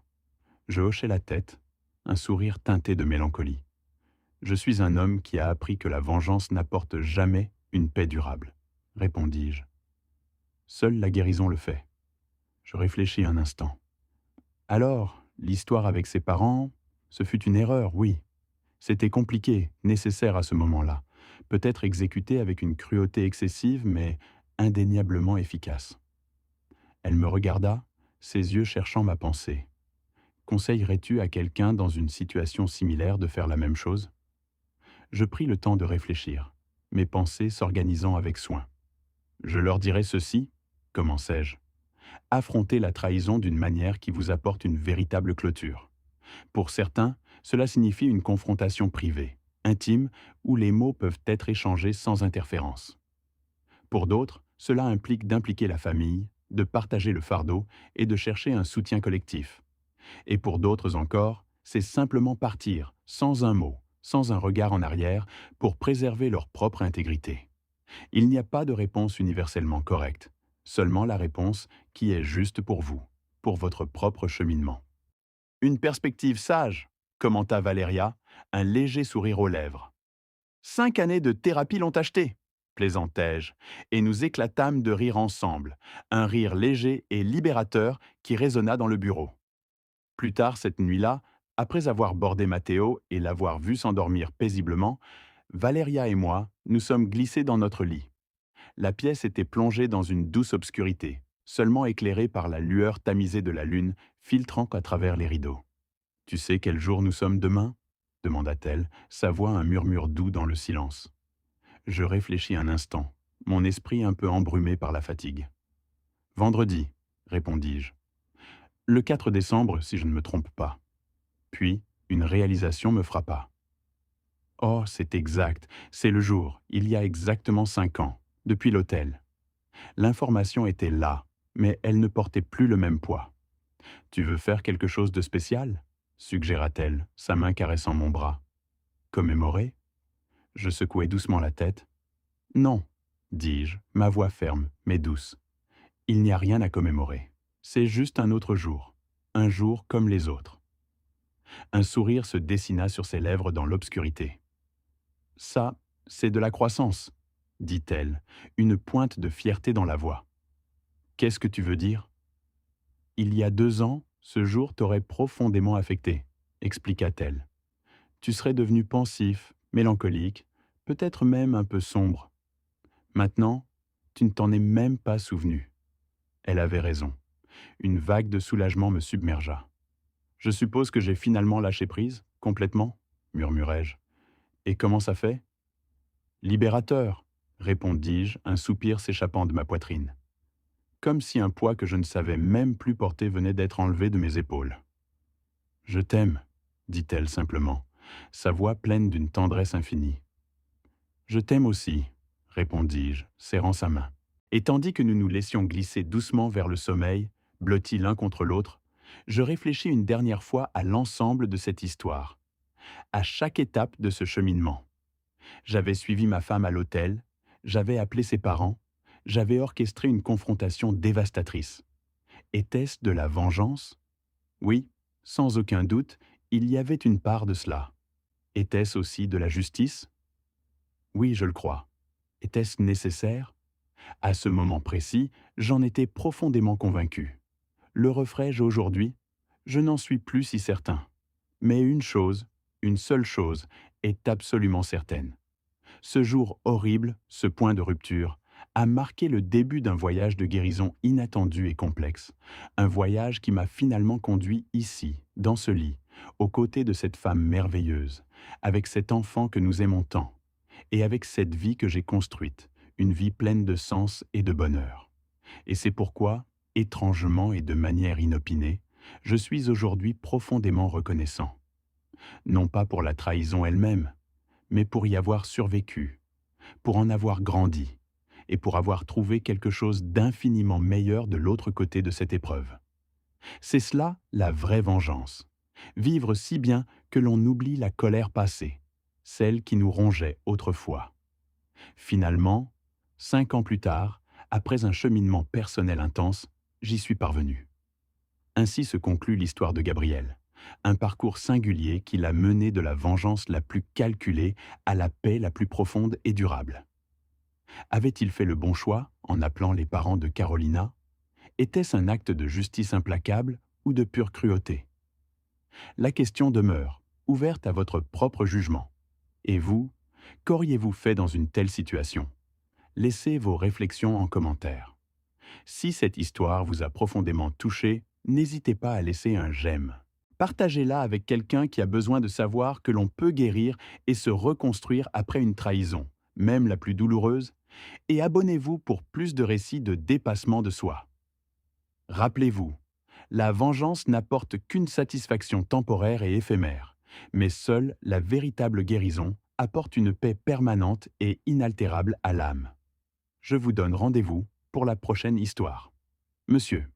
[SPEAKER 1] Je hochai la tête, un sourire teinté de mélancolie. Je suis un homme qui a appris que la vengeance n'apporte jamais une paix durable, répondis-je. Seule la guérison le fait. Je réfléchis un instant. Alors, l'histoire avec ses parents, ce fut une erreur, oui. C'était compliqué, nécessaire à ce moment-là, peut-être exécuté avec une cruauté excessive, mais indéniablement efficace. Elle me regarda, ses yeux cherchant ma pensée. Conseillerais-tu à quelqu'un dans une situation similaire de faire la même chose? Je pris le temps de réfléchir, mes pensées s'organisant avec soin. Je leur dirai ceci, commençai-je. Affrontez la trahison d'une manière qui vous apporte une véritable clôture. Pour certains, cela signifie une confrontation privée, intime, où les mots peuvent être échangés sans interférence. Pour d'autres, cela implique d'impliquer la famille, de partager le fardeau et de chercher un soutien collectif. Et pour d'autres encore, c'est simplement partir, sans un mot, sans un regard en arrière, pour préserver leur propre intégrité. Il n'y a pas de réponse universellement correcte, seulement la réponse qui est juste pour vous, pour votre propre cheminement. Une perspective sage, commenta Valéria, un léger sourire aux lèvres. 5 années de thérapie l'ont acheté, plaisantai-je, et nous éclatâmes de rire ensemble, un rire léger et libérateur qui résonna dans le bureau. Plus tard cette nuit-là, après avoir bordé Matteo et l'avoir vu s'endormir paisiblement, Valéria et moi nous sommes glissés dans notre lit. La pièce était plongée dans une douce obscurité, seulement éclairée par la lueur tamisée de la lune filtrant à travers les rideaux. « Tu sais quel jour nous sommes demain » demanda-t-elle, sa voix un murmure doux dans le silence. Je réfléchis un instant, mon esprit un peu embrumé par la fatigue. « Vendredi » répondis-je. « Le 4 décembre, si je ne me trompe pas. » Puis, une réalisation me frappa. « Oh, c'est exact, c'est le jour, il y a exactement 5 ans, depuis l'hôtel. » L'information était là, mais elle ne portait plus le même poids. « Tu veux faire quelque chose de spécial ?» suggéra-t-elle, sa main caressant mon bras. « Commémorer ?» Je secouai doucement la tête. « Non, dis-je, ma voix ferme, mais douce. Il n'y a rien à commémorer. C'est juste un autre jour, un jour comme les autres. » Un sourire se dessina sur ses lèvres dans l'obscurité. « Ça, c'est de la croissance, » dit-elle, une pointe de fierté dans la voix. « Qu'est-ce que tu veux dire ?»« Il y a 2 ans, ce jour t'aurait profondément affecté, » expliqua-t-elle. « Tu serais devenu pensif, mélancolique, peut-être même un peu sombre. Maintenant, tu ne t'en es même pas souvenu. » Elle avait raison. Une vague de soulagement me submergea. « Je suppose que j'ai finalement lâché prise ?» Complètement, murmurai-je. Et comment ça fait? Libérateur, répondis-je, un soupir s'échappant de ma poitrine. Comme si un poids que je ne savais même plus porter venait d'être enlevé de mes épaules. Je t'aime, dit-elle simplement, sa voix pleine d'une tendresse infinie. Je t'aime aussi, répondis-je, serrant sa main. Et tandis que nous nous laissions glisser doucement vers le sommeil, blottis l'un contre l'autre, je réfléchis une dernière fois à l'ensemble de cette histoire, à chaque étape de ce cheminement. J'avais suivi ma femme à l'hôtel, j'avais appelé ses parents, j'avais orchestré une confrontation dévastatrice. Était-ce de la vengeance? Oui, sans aucun doute, il y avait une part de cela. Était-ce aussi de la justice? Oui, je le crois. Était-ce nécessaire? À ce moment précis, j'en étais profondément convaincu. Le referai-je aujourd'hui? Je n'en suis plus si certain. Mais une chose, une seule chose, est absolument certaine. Ce jour horrible, ce point de rupture, a marqué le début d'un voyage de guérison inattendu et complexe. Un voyage qui m'a finalement conduit ici, dans ce lit, aux côtés de cette femme merveilleuse, avec cet enfant que nous aimons tant, et avec cette vie que j'ai construite, une vie pleine de sens et de bonheur. Et c'est pourquoi, étrangement et de manière inopinée, je suis aujourd'hui profondément reconnaissant. Non pas pour la trahison elle-même, mais pour y avoir survécu, pour en avoir grandi, et pour avoir trouvé quelque chose d'infiniment meilleur de l'autre côté de cette épreuve. C'est cela la vraie vengeance. Vivre si bien que l'on oublie la colère passée, celle qui nous rongeait autrefois. Finalement, 5 ans plus tard, après un cheminement personnel intense, j'y suis parvenu. Ainsi se conclut l'histoire de Gabriel, un parcours singulier qui l'a mené de la vengeance la plus calculée à la paix la plus profonde et durable. Avait-il fait le bon choix en appelant les parents de Carolina? Était-ce un acte de justice implacable ou de pure cruauté? La question demeure, ouverte à votre propre jugement. Et vous, qu'auriez-vous fait dans une telle situation? Laissez vos réflexions en commentaire. Si cette histoire vous a profondément touché, n'hésitez pas à laisser un j'aime. Partagez-la avec quelqu'un qui a besoin de savoir que l'on peut guérir et se reconstruire après une trahison, même la plus douloureuse, et abonnez-vous pour plus de récits de dépassement de soi. Rappelez-vous, la vengeance n'apporte qu'une satisfaction temporaire et éphémère, mais seule la véritable guérison apporte une paix permanente et inaltérable à l'âme. Je vous donne rendez-vous pour la prochaine histoire. Monsieur.